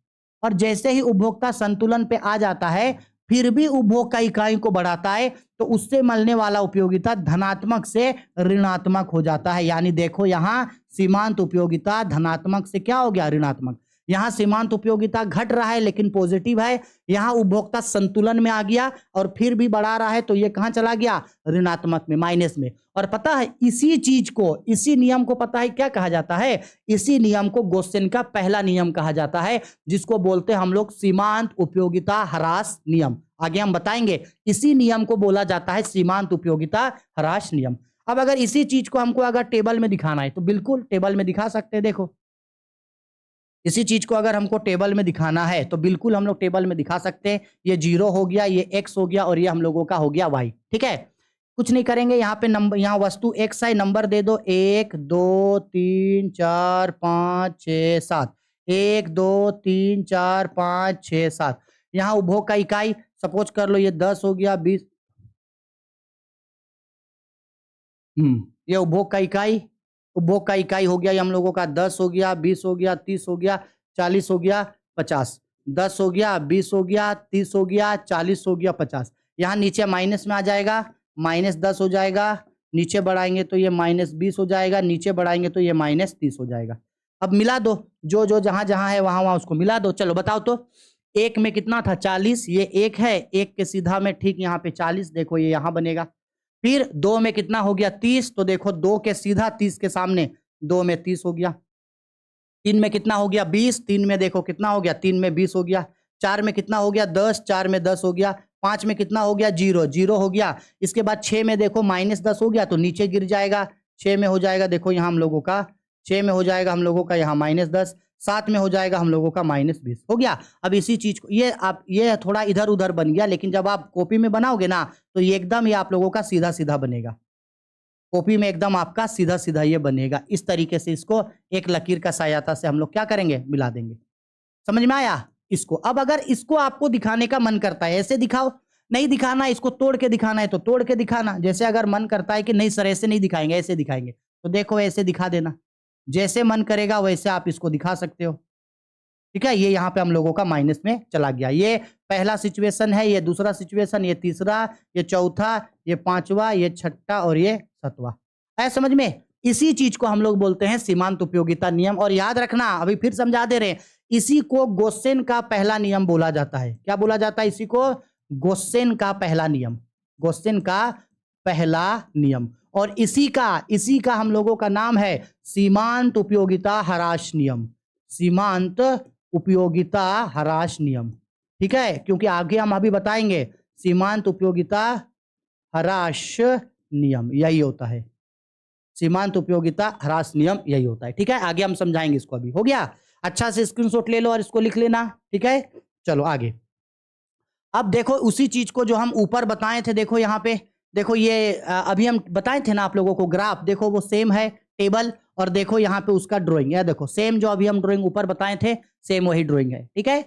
और जैसे ही उपभोक्ता संतुलन पे आ जाता है, फिर भी उपभोग का इकाई को बढ़ाता है, तो उससे मिलने वाला उपयोगिता धनात्मक से ऋणात्मक हो जाता है। यानी देखो यहां सीमांत उपयोगिता धनात्मक से क्या हो गया? ऋणात्मक। यहां सीमांत उपयोगिता घट रहा है लेकिन पॉजिटिव है, यहां उपभोक्ता संतुलन में आ गया और फिर भी बढ़ा रहा है, तो ये कहां चला गया? ऋणात्मक में, माइनस में। और पता है इसी चीज को, इसी नियम को पता है क्या कहा जाता है? इसी नियम को गोस्सेन का पहला नियम कहा जाता है, जिसको बोलते हैं हम लोग सीमांत उपयोगिता ह्रास नियम। आगे हम बताएंगे, इसी नियम को बोला जाता है सीमांत उपयोगिता ह्रास नियम। अब अगर इसी चीज को हमको अगर टेबल में दिखाना है तो बिल्कुल टेबल में दिखा सकते हैं। देखो इसी चीज को अगर हमको टेबल में दिखाना है तो बिल्कुल हम लोग टेबल में दिखा सकते हैं। ये 0 हो गया, ये x हो गया और ये हम लोगों का हो गया y। ठीक है, कुछ नहीं करेंगे। यहाँ पे नंबर, यहाँ वस्तु x है, नंबर दे दो 1 2 3 4 5 6 7। 1 2 3 4 5 6 7। यहाँ उपभोग का इकाई सपोज कर लो ये 10 हो गया, 20। ये उपभोग का इकाई हो गया, ये हम लोगों का 10 हो गया, 20 हो गया, 30 हो गया, 40 हो गया, 50। 10 हो गया, 20 हो गया, 30 हो गया, 40 हो गया, 50। यहाँ नीचे माइनस में आ जाएगा, -10 हो जाएगा। नीचे बढ़ाएंगे तो ये -20 हो जाएगा, नीचे बढ़ाएंगे तो ये -30 हो जाएगा। अब मिला दो, जो जो जहां जहां है वहां वहां उसको मिला दो। चलो बताओ तो, 1 में कितना था? 40। ये 1 है, 1 के सीधा में ठीक यहाँ पे 40, देखो ये यहाँ बनेगा। फिर 2 में कितना हो गया? 30, तो देखो 2 के सीधा 30 के सामने 2 में 30 हो गया। 3 में कितना हो गया? 20। 3 में देखो कितना हो गया? 3 में 20 हो गया। 4 में कितना हो गया? 10। 4 में 10 हो गया। 5 में कितना हो गया? 0। 0 हो गया। इसके बाद 6 में देखो -10 हो गया तो नीचे गिर जाएगा। 6 में हो जाएगा, देखो यहाँ हम लोगों का 6 में हो जाएगा हम लोगों का यहाँ -10। 7 में हो जाएगा हम लोगों का -20 हो गया। अब इसी चीज को ये थोड़ा इधर उधर बन गया, लेकिन जब आप कॉपी में बनाओगे ना तो ये एकदम ये आप लोगों का सीधा सीधा बनेगा। कॉपी में एकदम आपका सीधा सीधा ये बनेगा। इस तरीके से इसको एक लकीर का सहायता से हम लोग क्या करेंगे? मिला देंगे। समझ में आया इसको? अब अगर इसको आपको दिखाने का मन करता है ऐसे दिखाओ, नहीं दिखाना इसको तोड़ के दिखाना है तो तोड़ के दिखाना। जैसे अगर मन करता है कि नहीं सर ऐसे नहीं दिखाएंगे, ऐसे दिखाएंगे, तो देखो ऐसे दिखा देना। जैसे मन करेगा वैसे आप इसको दिखा सकते हो। ठीक है, ये यहाँ पे हम लोगों का माइनस में चला गया। ये पहला सिचुएशन है, ये दूसरा सिचुएशन, ये तीसरा, ये चौथा, ये पांचवा, ये छठा और ये सातवां। है समझ में? इसी चीज को हम लोग बोलते हैं सीमांत उपयोगिता नियम। और याद रखना, अभी फिर समझा दे रहे हैं, इसी को गोस्सेन का पहला नियम बोला जाता है। क्या बोला जाता है? इसी को गोस्सेन का पहला नियम। गोस्सेन का पहला नियम। और इसी का हम लोगों का नाम है सीमांत उपयोगिता ह्रास नियम। सीमांत उपयोगिता ह्रास नियम। ठीक है, क्योंकि आगे हम अभी बताएंगे सीमांत उपयोगिता ह्रास नियम यही होता है। सीमांत उपयोगिता ह्रास नियम यही होता है। ठीक है, आगे हम समझाएंगे इसको। अभी हो गया? अच्छा से स्क्रीनशॉट ले लो और इसको लिख लेना। ठीक है, चलो आगे। अब देखो उसी चीज को जो हम ऊपर बताए थे, देखो यहाँ पे देखो ये अभी हम बताए थे ना आप लोगों को ग्राफ, देखो वो सेम है टेबल, और देखो यहाँ पे उसका ड्राइंग है। देखो सेम जो अभी हम ड्राइंग ऊपर बताए थे सेम वही ड्राइंग है। ठीक है,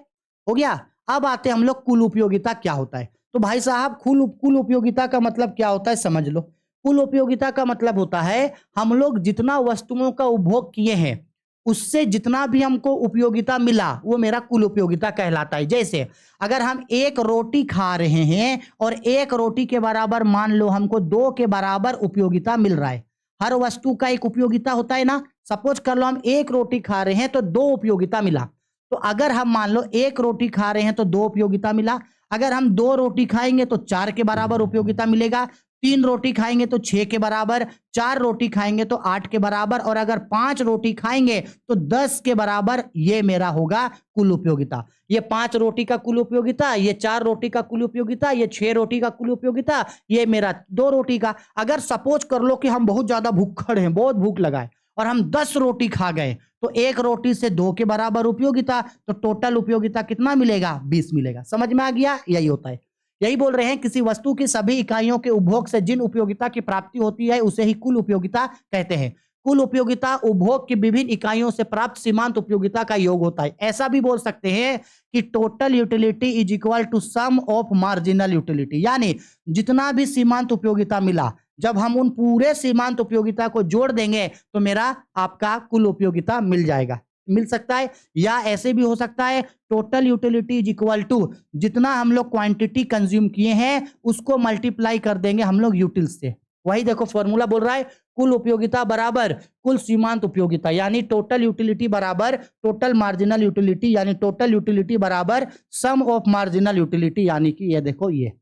हो गया। अब आते हम लोग कुल उपयोगिता क्या होता है। तो भाई साहब कुल उपयोगिता का मतलब क्या होता है समझ लो। कुल उपयोगिता का मतलब होता है हम लोग जितना वस्तुओं का उपभोग किए हैं उससे जितना भी हमको उपयोगिता मिला वो मेरा कुल उपयोगिता कहलाता है। जैसे अगर हम 1 रोटी खा रहे हैं और 1 रोटी के बराबर मान लो हमको 2 के बराबर उपयोगिता मिल रहा है। हर वस्तु का एक उपयोगिता होता है ना। सपोज कर लो हम 1 रोटी खा रहे हैं तो 2 उपयोगिता मिला। तो अगर हम मान लो 1 रोटी खा रहे हैं तो 2 उपयोगिता मिला। अगर हम 2 रोटी खाएंगे तो 4 के बराबर उपयोगिता मिलेगा। 3 रोटी खाएंगे तो 6 के बराबर, 4 रोटी खाएंगे तो 8 के बराबर, और अगर 5 रोटी खाएंगे तो 10 के बराबर। ये मेरा होगा कुल उपयोगिता। ये 5 रोटी का कुल उपयोगिता, ये 4 रोटी का कुल उपयोगिता, ये 6 रोटी का कुल उपयोगिता, ये मेरा 2 रोटी का। अगर सपोज कर लो कि हम बहुत ज्यादा भूखड़ हैं, बहुत भूख लगाए और हम 10 रोटी खा गए तो 1 रोटी से 2 के बराबर उपयोगिता, तो टोटल उपयोगिता कितना मिलेगा? 20 मिलेगा। समझ में आ गया? यही होता है। यही बोल रहे हैं किसी वस्तु की सभी इकाइयों के उपभोग से जिन उपयोगिता की प्राप्ति होती है उसे ही कुल उपयोगिता कहते हैं। कुल उपयोगिता उपभोग की विभिन्न इकाइयों से प्राप्त सीमांत उपयोगिता का योग होता है। ऐसा भी बोल सकते हैं कि total utility is equal to sum of marginal utility, यानी जितना भी सीमांत उपयोगिता मिला, जब हम उन पूरे सीमांत उपयोगिता को जोड़ देंगे तो मेरा आपका कुल उपयोगिता मिल जाएगा, मिल सकता है। या ऐसे भी हो सकता है total utility is equal to जितना हम लोग क्वांटिटी कंज्यूम किए हैं उसको मल्टीप्लाई कर देंगे हम लोग यूटिल से। वही देखो फॉर्मूला बोल रहा है कुल उपयोगिता बराबर कुल सीमांत उपयोगिता, यानी टोटल यूटिलिटी बराबर टोटल मार्जिनल यूटिलिटी, यानी टोटल यूटिलिटी बराबर सम ऑफ मार्जिनल यूटिलिटी, यानी कि ये देखो ये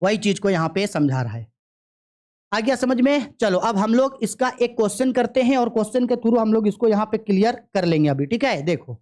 वही चीज को यहां पे समझा रहा है। आ गया समझ में? चलो अब हम लोग इसका एक क्वेश्चन करते हैं और क्वेश्चन के थ्रू हम लोग इसको यहां पे क्लियर कर लेंगे अभी, ठीक है। देखो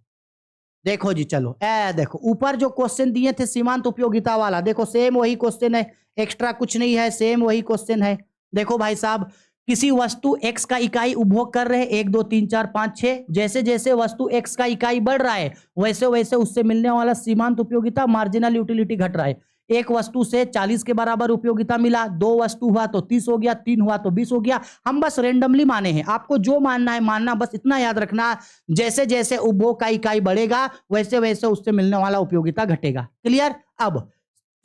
देखो जी, चलो देखो ऊपर जो क्वेश्चन दिए थे सीमांत उपयोगिता वाला, देखो सेम वही क्वेश्चन है, एक्स्ट्रा कुछ नहीं है, सेम वही क्वेश्चन है। देखो भाई साहब, किसी वस्तु x का इकाई उपभोग कर रहे हैं 1 2 3 4 5 6, जैसे जैसे वस्तु x का इकाई बढ़ रहा है वैसे वैसे उससे मिलने वाला सीमांत उपयोगिता मार्जिनल यूटिलिटी घट रहा है। एक वस्तु से 40 के बराबर उपयोगिता मिला, 2 वस्तु हुआ तो 30 हो गया, 3 हुआ तो 20 हो गया। हम बस रेंडमली माने हैं, आपको जो मानना है मानना, बस इतना याद रखना जैसे जैसे उपभोग का इकाई बढ़ेगा वैसे वैसे उससे मिलने वाला उपयोगिता घटेगा। क्लियर? अब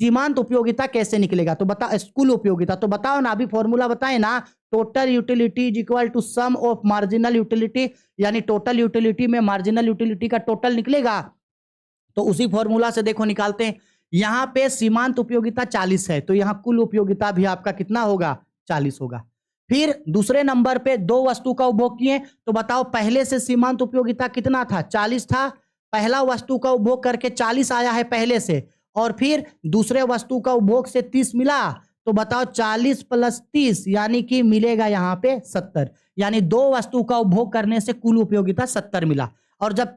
सीमांत उपयोगिता कैसे निकलेगा तो बता, कुल उपयोगिता तो बताओ ना, अभी फॉर्मूला बताए ना, total utility is equal to sum of marginal utility, यानी टोटल यूटिलिटी में मार्जिनल यूटिलिटी का टोटल निकलेगा। तो उसी फॉर्मूला से देखो निकालते हैं। यहां पे सीमांत उपयोगिता 40 है तो यहां कुल उपयोगिता भी आपका कितना होगा? 40 होगा। फिर दूसरे नंबर पे 2 वस्तु का उपभोग किए तो बताओ पहले से सीमांत उपयोगिता कितना था? 40 था। पहला वस्तु का उपभोग करके 40 आया है पहले से, और फिर दूसरे वस्तु का उपभोग से 30 मिला तो बताओ 40 प्लस 30 यानी कि मिलेगा यहां पे 70, यानी 2 वस्तु का उपभोग करने से कुल उपयोगिता 70 मिला। और जब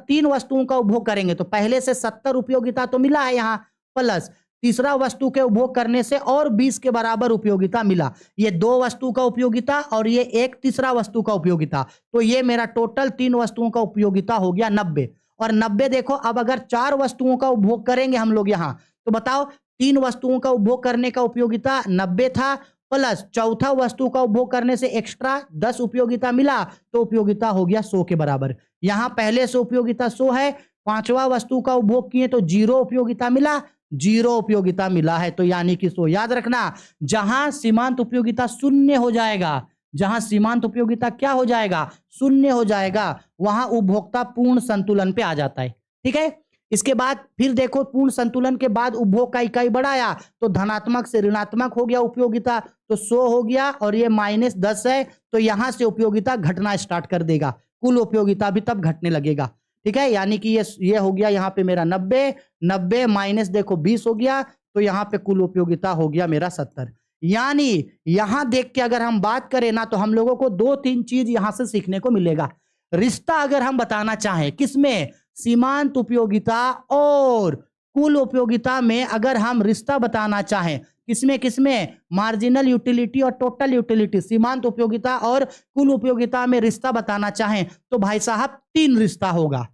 3 वस्तुओं का उपभोग करेंगे तो पहले से 70 उपयोगिता तो मिला है यहां, प्लस तीसरा वस्तु के उपभोग करने से और 20 के बराबर उपयोगिता मिला। ये 2 वस्तु का उपयोगिता और ये एक तीसरा वस्तु का उपयोगिता, तो ये मेरा टोटल 3 वस्तुओं का उपयोगिता हो गया 90। और 90 देखो, अब अगर 4 वस्तुओं का उपभोग करेंगे हम लोग यहां तो बताओ 3 वस्तुओं का उपभोग करने का उपयोगिता 90 था, प्लस चौथा वस्तु का उपभोग करने से एक्स्ट्रा 10 उपयोगिता मिला तो उपयोगिता हो गया 100 के बराबर। यहां पहले से उपयोगिता 100 है, पांचवा वस्तु का उपभोग किए तो 0 उपयोगिता मिला, 0 उपयोगिता मिला है तो यानी कि 100। याद रखना, जहां सीमांत उपयोगिता शून्य हो जाएगा, जहां सीमांत उपयोगिता क्या हो जाएगा? शून्य हो जाएगा, वहां उपभोक्ता पूर्ण संतुलन पे आ जाता है। ठीक है, इसके बाद फिर देखो पूर्ण संतुलन के बाद उपभोग का इकाई बढ़ाया तो धनात्मक से ऋणात्मक हो गया उपयोगिता, तो 100 हो गया और ये -10 है तो यहां से उपयोगिता घटना स्टार्ट कर देगा, कुल उपयोगिता भी तब घटने लगेगा। ठीक है, यानी कि ये हो गया यहाँ पे मेरा 90 माइनस देखो 20 हो गया तो यहाँ पे कुल उपयोगिता हो गया मेरा 70। यानी यहां देख के अगर हम बात करें ना तो हम लोगों को 2-3 चीज यहां से सीखने को मिलेगा। रिश्ता अगर हम बताना चाहें किसमें? सीमांत उपयोगिता और कुल उपयोगिता में अगर हम रिश्ता बताना चाहें किसमें किसमें? मार्जिनल यूटिलिटी और टोटल यूटिलिटी, सीमांत उपयोगिता और कुल उपयोगिता में रिश्ता बताना चाहें तो भाई साहब 3 रिश्ता होगा।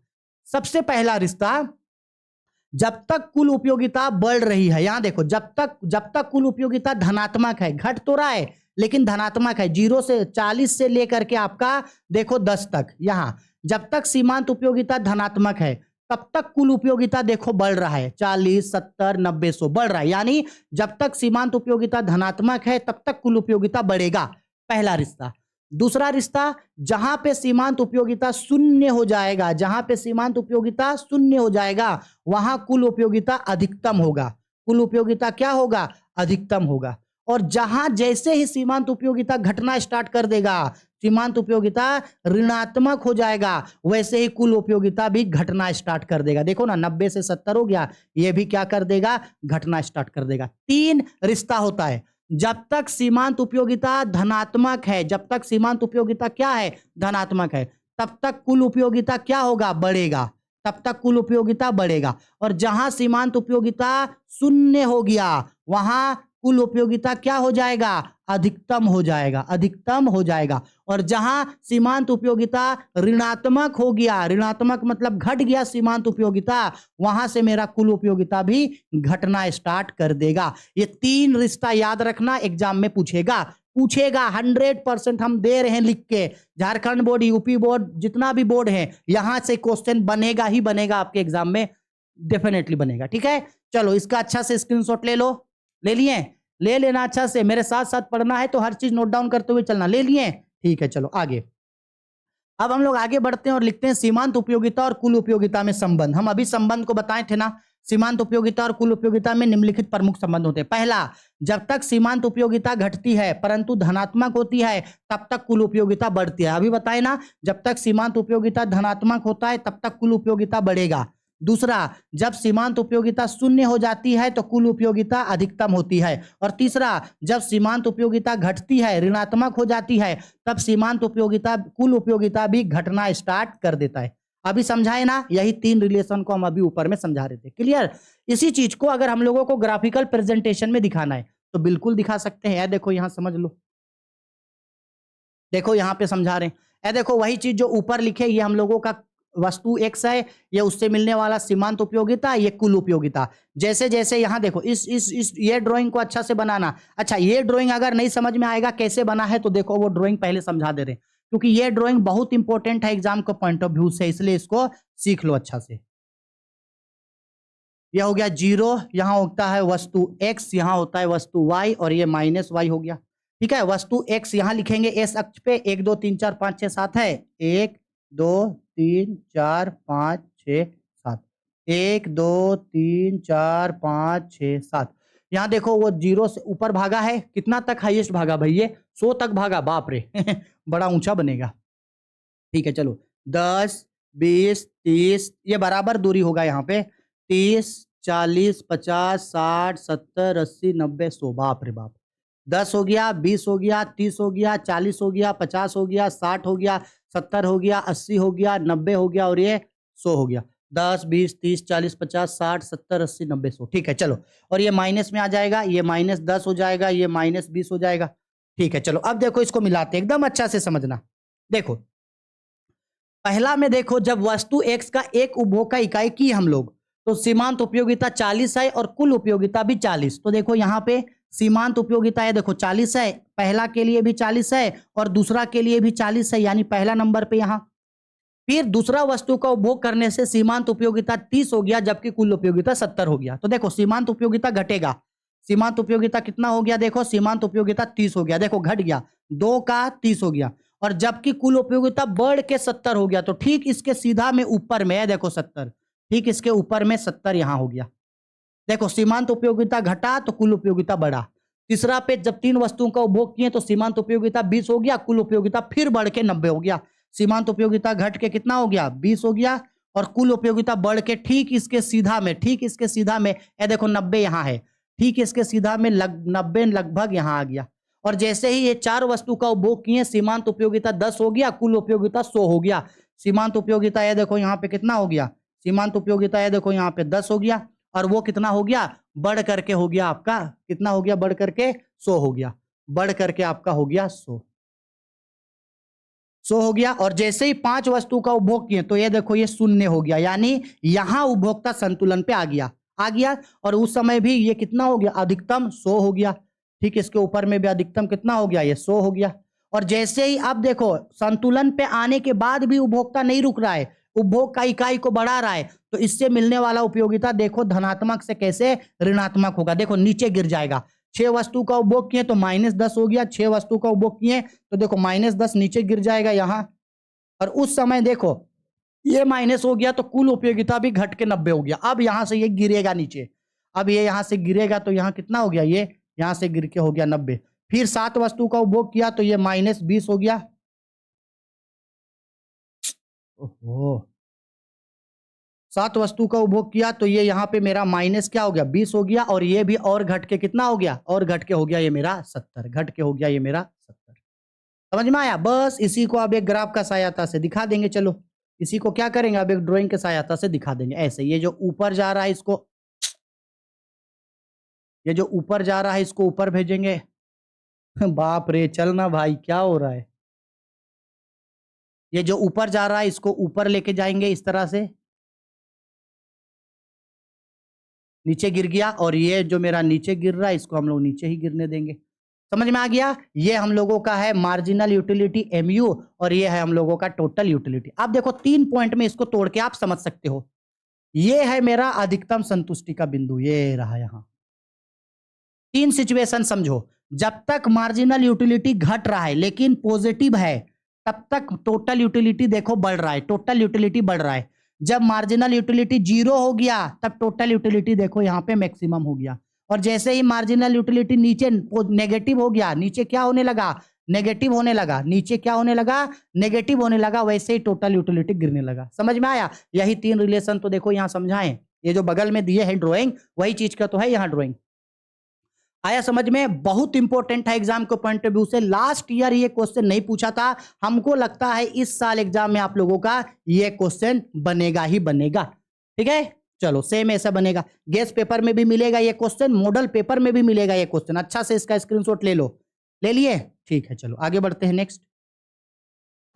सबसे पहला रिश्ता, जब तक कुल उपयोगिता बढ़ रही है, यहां देखो जब तक कुल उपयोगिता धनात्मक है, घट तो रहा है लेकिन धनात्मक है, 0 से 40 से लेकर के आपका देखो 10 तक, यहां जब तक सीमांत उपयोगिता धनात्मक है तब तक कुल उपयोगिता देखो बढ़ रहा है, 40 70 90 100 बढ़ रहा है। यानी जब तक सीमांत उपयोगिता धनात्मक है तब तक कुल उपयोगिता बढ़ेगा, पहला रिश्ता। दूसरा रिश्ता, जहां पे सीमांत उपयोगिता शून्य हो जाएगा, जहां पे सीमांत उपयोगिता शून्य हो जाएगा वहां कुल उपयोगिता अधिकतम होगा, कुल उपयोगिता क्या होगा? अधिकतम होगा। और जहां जैसे ही सीमांत उपयोगिता घटना स्टार्ट कर देगा, सीमांत उपयोगिता ऋणात्मक हो जाएगा, वैसे ही कुल उपयोगिता भी घटना स्टार्ट कर देगा। देखो ना 90 से 70 हो गया, ये भी क्या कर देगा? घटना स्टार्ट कर देगा। 3 रिश्ता होता है, जब तक सीमांत उपयोगिता धनात्मक है, जब तक सीमांत उपयोगिता क्या है? धनात्मक है, तब तक कुल उपयोगिता क्या होगा? बढ़ेगा, तब तक कुल उपयोगिता बढ़ेगा। और जहां सीमांत उपयोगिता शून्य हो गया वहां कुल उपयोगिता क्या हो जाएगा? अधिकतम हो जाएगा, अधिकतम हो जाएगा। और जहां सीमांत उपयोगिता ऋणात्मक हो गया, ऋणात्मक मतलब घट गया सीमांत उपयोगिता, वहां से मेरा कुल उपयोगिता भी घटना स्टार्ट कर देगा। ये 3 रिश्ता याद रखना, एग्जाम में पूछेगा। पूछेगा 100% हम दे रहे हैं लिख के। झारखंड बोर्ड, यूपी बोर्ड, जितना भी बोर्ड है, यहां से क्वेश्चन बनेगा ही बनेगा आपके एग्जाम में, डेफिनेटली बनेगा। ठीक है, चलो इसका अच्छा से स्क्रीनशॉट ले लो। ले लिए? ले लेना अच्छा से, मेरे साथ साथ पढ़ना है तो हर चीज नोट डाउन करते हुए चलना। ले लिए? ठीक है, चलो आगे। अब हम लोग आगे बढ़ते हैं और लिखते हैं सीमांत उपयोगिता और कुल उपयोगिता में संबंध। हम अभी संबंध को बताए थे ना, सीमांत उपयोगिता और कुल उपयोगिता में निम्नलिखित प्रमुख संबंध होते हैं। पहला, जब तक सीमांत उपयोगिता घटती है परंतु धनात्मक होती है तब तक कुल उपयोगिता बढ़ती है। अभी बताए ना, जब तक सीमांत उपयोगिता धनात्मक होता है तब तक कुल उपयोगिता बढ़ेगा। दूसरा, जब सीमांत उपयोगिता शून्य हो जाती है तो कुल उपयोगिता अधिकतम होती है। और तीसरा, जब सीमांत उपयोगिता घटती है, ऋणात्मक हो जाती है, तब सीमांत उपयोगिता, कुल उपयोगिता भी घटना स्टार्ट कर देता है। अभी समझाए ना, यही तीन रिलेशन को हम अभी ऊपर में समझा रहे थे। क्लियर? इसी चीज को अगर हम लोगों को ग्राफिकल प्रेजेंटेशन में दिखाना है तो बिल्कुल दिखा सकते हैं। देखो यहां समझ लो, देखो यहां पे समझा रहे हैं। देखो वही चीज जो ऊपर लिखे, ये हम लोगों का वस्तु एक्स है, ये उससे मिलने वाला सीमांत उपयोगिता, ये कुल उपयोगिता। जैसे जैसे यहां देखो, इस ये ड्राइंग को अच्छा से बनाना। अच्छा, ये ड्राइंग अगर नहीं समझ में आएगा कैसे बना है तो देखो वो ड्राइंग पहले समझा दे रहे हैं, क्योंकि ये ड्राइंग बहुत इंपॉर्टेंट है एग्जाम के पॉइंट ऑफ व्यू से, इसलिए इसको सीख लो अच्छा से। यह हो गया जीरो, यहां होता है वस्तु एक्स, यहां होता है वस्तु वाई, और ये माइनस वाई हो गया। ठीक है, वस्तु एक्स यहां लिखेंगे एस अक्ष पे, 1 2 3 4 5 6 7 है, 1 2 3 4 5 6 7, 1 2 3 4 5 6 7। यहां देखो वो जीरो से ऊपर भागा है, कितना तक हाईएस्ट भागा भाई? ये 100 तक भागा, बाप रे बड़ा ऊंचा बनेगा। ठीक है, चलो 10 20 30, ये बराबर दूरी होगा यहाँ पे, 30 40 50 60 70 80 90 100, बाप रे बाप। 10 हो गया, 20 हो गया, 30 हो गया, 40 हो गया, 50 हो गया, 60 हो गया, 70 हो गया, 80 हो गया, 90 हो गया, और ये 100 हो गया। 10 20 30 40 50 60 70 80 90 100। ठीक है, चलो, और ये माइनस में आ जाएगा, ये -10 हो जाएगा, ये -20 हो जाएगा। ठीक है, चलो अब देखो इसको मिलाते हैं, एकदम अच्छा से समझना। देखो पहला में देखो, जब वस्तु एक्स का एक उपभोग का इकाई की हम लोग, तो सीमांत उपयोगिता 40 है और कुल उपयोगिता भी 40। तो देखो यहां पे सीमांत उपयोगिता है, देखो 40 है, पहला के लिए भी 40 है और दूसरा के लिए भी 40 है, यानी पहला नंबर पे यहां। फिर दूसरा वस्तु का उपभोग करने से सीमांत उपयोगिता 30 हो गया, जबकि कुल उपयोगिता 70 हो गया। तो देखो सीमांत उपयोगिता घटेगा, सीमांत उपयोगिता कितना हो गया? देखो सीमांत उपयोगिता 30 हो गया, देखो घट गया, 2 का 30 हो गया, और जबकि कुल उपयोगिता बढ़ के 70 हो गया। तो ठीक इसके सीधा में ऊपर में है, देखो 70, ठीक इसके ऊपर में 70 यहां हो गया। देखो सीमांत उपयोगिता घटा तो कुल उपयोगिता बढ़ा। तीसरा पे जब तीन वस्तुओं का उपभोग किए तो सीमांत उपयोगिता 20 हो गया, कुल उपयोगिता फिर बढ़ के 90 हो गया। सीमांत उपयोगिता घट के कितना हो गया? 20 हो गया, और कुल उपयोगिता बढ़ के ठीक इसके सीधा में, ठीक इसके सीधा में, ये देखो 90 यहाँ है, ठीक इसके सीधा में 90 लगभग यहाँ आ गया। और जैसे ही ये चार वस्तु का उपभोग किए, सीमांत उपयोगिता 10 हो गया, कुल उपयोगिता 100 हो गया। सीमांत उपयोगिता ये देखो यहाँ पे कितना हो गया? सीमांत उपयोगिता ये देखो यहाँ पे 10 हो गया, और वो कितना हो गया? बढ़ करके हो गया आपका, कितना हो गया? बढ़ करके 100 हो गया, बढ़ करके आपका हो गया 100 हो गया। और जैसे ही पांच वस्तु का उपभोग किए तो ये देखो ये शून्य हो गया, यानी यहां उपभोक्ता संतुलन पे आ गया। और उस समय भी ये कितना हो गया? अधिकतम 100 हो गया। ठीक, इसके ऊपर में भी अधिकतम कितना हो गया? ये 100 हो गया। और जैसे ही अब देखो संतुलन पे आने के बाद भी उपभोक्ता नहीं रुक रहा है, उपभोग का इकाई को बढ़ा रहा है, तो इससे मिलने वाला उपयोगिता देखो धनात्मक से कैसे ऋणात्मक होगा, देखो नीचे गिर जाएगा। 6 वस्तु का उपभोग किए तो -10 हो गया, 6 वस्तु का उपभोग किए तो देखो -10 नीचे गिर जाएगा यहां। और उस समय देखो ये माइनस हो गया तो कुल उपयोगिता भी घट के 90 हो गया। अब यहां से ये गिरेगा नीचे, अब ये यहां से गिरेगा तो यहां कितना हो गया? ये यहां से गिर के हो गया 90। फिर 7 वस्तु का उपभोग किया तो ये -20 हो गया। ओहो, 7 वस्तु का उपभोग किया तो ये यहाँ पे मेरा माइनस क्या हो गया? 20 हो गया, और ये भी और घट के कितना हो गया? और घट के हो गया ये मेरा 70, घट के हो गया ये मेरा 70। समझ में आया? बस इसी को अब एक ग्राफ का सहायता से दिखा देंगे। चलो इसी को क्या करेंगे? अब एक ड्राइंग के सहायता से दिखा देंगे। ऐसे ये जो ऊपर जा रहा है इसको, ये जो ऊपर जा रहा है इसको ऊपर भेजेंगे। बाप रे, चलना भाई, क्या हो रहा है? ये जो ऊपर जा रहा है इसको ऊपर लेके जाएंगे इस तरह से, नीचे गिर गया, और ये जो मेरा नीचे गिर रहा है इसको हम लोग नीचे ही गिरने देंगे। समझ में आ गया? ये हम लोगों का है मार्जिनल यूटिलिटी MU और ये है हम लोगों का टोटल यूटिलिटी। अब देखो 3 पॉइंट में इसको तोड़ के आप समझ सकते हो। ये है मेरा अधिकतम संतुष्टि का बिंदु, ये रहा यहां। 3 सिचुएशन समझो। जब तक मार्जिनल यूटिलिटी घट रहा है लेकिन पॉजिटिव है, तब तक टोटल यूटिलिटी देखो बढ़ रहा है, टोटल यूटिलिटी बढ़ रहा है। जब मार्जिनल यूटिलिटी 0 हो गया तब टोटल यूटिलिटी देखो यहां पे मैक्सिमम हो गया। और जैसे ही मार्जिनल यूटिलिटी नीचे नेगेटिव हो गया, नीचे क्या होने लगा, नेगेटिव होने लगा, नीचे क्या होने लगा, नेगेटिव होने लगा, वैसे ही टोटल यूटिलिटी गिरने लगा। समझ में आया? यही 3 रिलेशन तो देखो यहां समझाएं। ये जो बगल में दिए हैं ड्राइंग, वही चीज का तो है यहां ड्राइंग। आया समझ में? बहुत इंपॉर्टेंट है एग्जाम के पॉइंट ऑफ व्यू से। लास्ट ईयर ये क्वेश्चन नहीं पूछा था, हमको लगता है इस साल एग्जाम में आप लोगों का ये क्वेश्चन बनेगा ही बनेगा। ठीक है, चलो सेम ऐसा बनेगा। गेस पेपर में भी मिलेगा ये क्वेश्चन, मॉडल पेपर में भी मिलेगा ये क्वेश्चन। अच्छा से इसका स्क्रीनशॉट ले लो। ले लिए? ठीक है, चलो आगे बढ़ते हैं नेक्स्ट।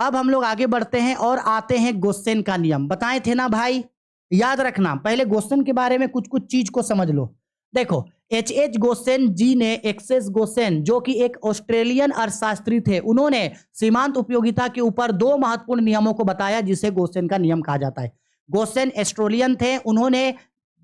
अब हम लोग आगे बढ़ते हैं और आते हैं गोसेन का नियम। बताए थे ना भाई, याद रखना। पहले गोसेन के बारे में कुछ कुछ चीज को समझ लो। देखो, H.H. गोसेन जी ने एक्सेस गोसेन, जो कि एक ऑस्ट्रेलियन अर्थशास्त्री थे, उन्होंने सीमांत उपयोगिता के ऊपर 2 महत्वपूर्ण नियमों को बताया जिसे गोसेन का नियम कहा जाता है। गोसेन ऑस्ट्रेलियन थे, उन्होंने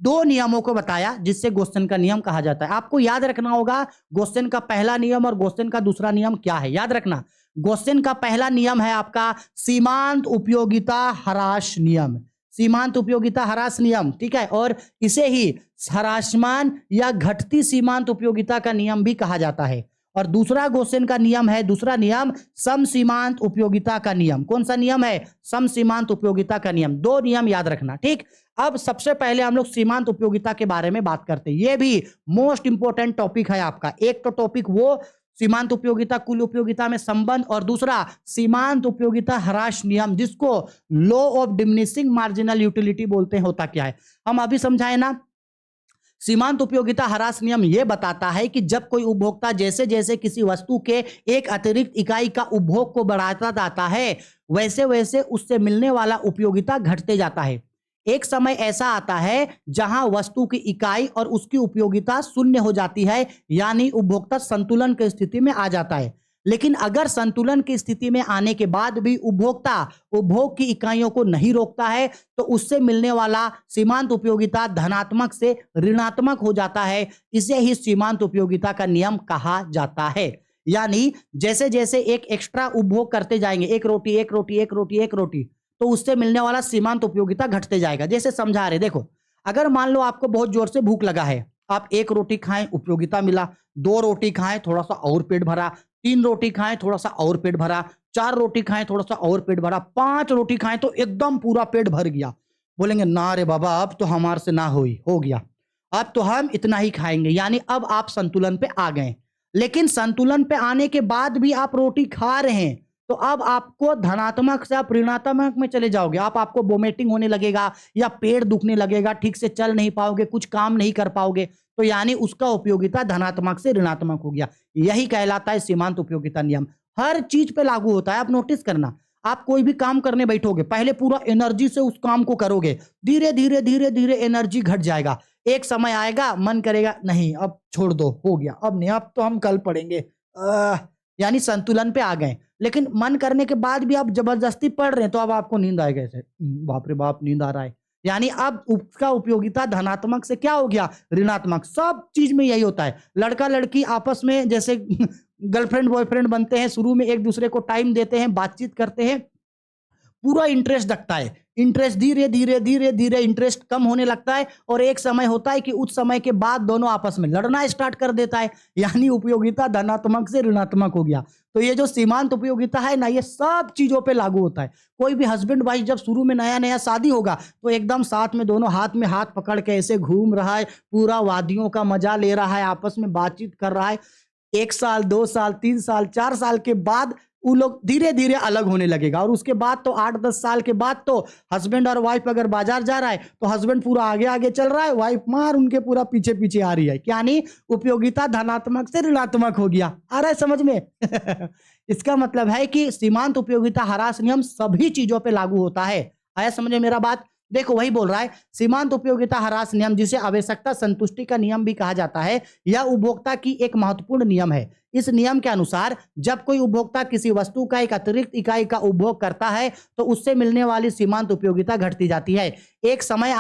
2 नियमों को बताया जिससे गोसेन का नियम कहा जाता है। आपको याद रखना होगा गोसेन का पहला नियम और गोसेन का दूसरा नियम क्या है। याद रखना, गोसेन का पहला नियम है आपका सीमांत उपयोगिता ह्रास नियम। सीमांत उपयोगिता ह्रास नियम, ठीक है, और इसे ही ह्रासमान या घटती सीमांत उपयोगिता का नियम भी कहा जाता है। और दूसरा गोसेन का नियम है, दूसरा नियम सम सीमांत उपयोगिता का नियम। कौन सा नियम है? सम सीमांत उपयोगिता का नियम। 2 नियम याद रखना, ठीक। अब सबसे पहले हम लोग सीमांत उपयोगिता के बारे में बात करते हैं। यह भी मोस्ट इंपोर्टेंट टॉपिक है आपका। एक तो टॉपिक वो सीमांत उपयोगिता कुल उपयोगिता में संबंध, और दूसरा सीमांत उपयोगिता ह्रास नियम, जिसको law of diminishing marginal utility बोलते हैं। होता क्या है हम अभी समझाए ना। सीमांत उपयोगिता ह्रास नियम यह बताता है कि जब कोई उपभोक्ता जैसे जैसे किसी वस्तु के एक अतिरिक्त इकाई का उपभोग को बढ़ाता जाता है, वैसे वैसे उससे मिलने वाला उपयोगिता घटते जाता है। एक समय ऐसा आता है जहां वस्तु की इकाई और उसकी उपयोगिता शून्य हो जाती है, यानी उपभोक्ता संतुलन की स्थिति में आ जाता है। लेकिन अगर संतुलन की स्थिति में आने के बाद भी उपभोक्ता उपभोग की इकाइयों को नहीं रोकता है, तो उससे मिलने वाला सीमांत उपयोगिता धनात्मक से ऋणात्मक हो जाता है। इसे ही सीमांत उपयोगिता का नियम कहा जाता है। यानी जैसे जैसे एक एक्स्ट्रा उपभोग करते जाएंगे, एक रोटी एक रोटी एक रोटी एक रोटी, तो उससे मिलने वाला सीमांत उपयोगिता घटते जाएगा। जैसे समझा रहे, देखो, अगर मान लो आपको बहुत जोर से भूख लगा है, आप 1 रोटी खाएं, उपयोगिता मिला। 2 रोटी खाएं, थोड़ा सा और पेट भरा। 3 रोटी खाएं, थोड़ा सा और पेट भरा। 4 रोटी खाएं, थोड़ा सा और पेट भरा। 5 रोटी खाएं तो एकदम पूरा पेट भर गया। बोलेंगे ना रे बाबा, अब तो हमारे से ना हो गया, अब तो हम इतना ही खाएंगे। यानी अब आप संतुलन पे आ गए। लेकिन संतुलन पे आने के बाद भी आप रोटी खा रहे हैं, तो अब आपको धनात्मक से आप ऋणात्मक में चले जाओगे। आपको वोमिटिंग होने लगेगा या पेट दुखने लगेगा, ठीक से चल नहीं पाओगे, कुछ काम नहीं कर पाओगे। तो यानी उसका उपयोगिता धनात्मक से ऋणात्मक हो गया। यही कहलाता है सीमांत उपयोगिता नियम। हर चीज पे लागू होता है। आप नोटिस करना, आप कोई भी काम करने बैठोगे, पहले पूरा एनर्जी से उस काम को करोगे, धीरे धीरे धीरे धीरे एनर्जी घट जाएगा। एक समय आएगा मन करेगा नहीं अब छोड़ दो, हो गया, अब नहीं, अब तो हम कल पढ़ेंगे, यानी संतुलन पे आ गए। लेकिन मन करने के बाद भी आप जबरदस्ती पढ़ रहे हैं, तो अब आपको नींद आएगा, ऐसे बाप रे बाप नींद आ रहा है। यानी अब उसका उपयोगिता धनात्मक से क्या हो गया, ऋणात्मक। सब चीज में यही होता है। लड़का लड़की आपस में जैसे गर्लफ्रेंड बॉयफ्रेंड बनते हैं, शुरू में एक दूसरे को टाइम देते हैं, बातचीत करते हैं, पूरा इंटरेस्ट दिखता है। इंटरेस्ट धीरे धीरे धीरे धीरे इंटरेस्ट कम होने लगता है, और एक समय होता है कि उस समय के बाद दोनों आपस में लड़ना स्टार्ट कर देता है। यानी उपयोगिता धनात्मक से ऋणात्मक हो गया। तो ये जो सीमांत उपयोगिता है ना, ये सब चीजों पे लागू होता है। कोई भी हस्बैंड वाइफ जब शुरू में नया नया शादी होगा, तो एकदम साथ में दोनों हाथ में हाथ पकड़ के ऐसे घूम रहा है, पूरा वादियों का मजा ले रहा है, आपस में बातचीत कर रहा है। 1 साल 2 साल 3 साल 4 साल के बाद वो लोग धीरे धीरे अलग होने लगेगा। और उसके बाद तो 8-10 साल के बाद तो हस्बैंड और वाइफ अगर बाजार जा रहा है, तो हस्बैंड पूरा आगे आगे चल रहा है, वाइफ मार उनके पूरा पीछे पीछे आ रही है। यानी उपयोगिता धनात्मक से ऋणात्मक हो गया। आ रहा है समझ में? इसका मतलब है कि सीमांत उपयोगिता ह्रास नियम सभी चीजों पे लागू होता है। आया समझ में मेरा बात? देखो वही बोल रहा है, सीमांत उपयोगिता ह्रास नियम, जिसे आवश्यकता संतुष्टि का नियम भी कहा जाता है, यह उपभोक्ता की एक महत्वपूर्ण नियम है। इस नियम के अनुसार जब कोई उपभोक्ता किसी वस्तु का एक अतिरिक्त इकाई का उपभोग करता है तो उससे मिलने वाली सीमांत उपयोगिता घटती जाती है। एक समय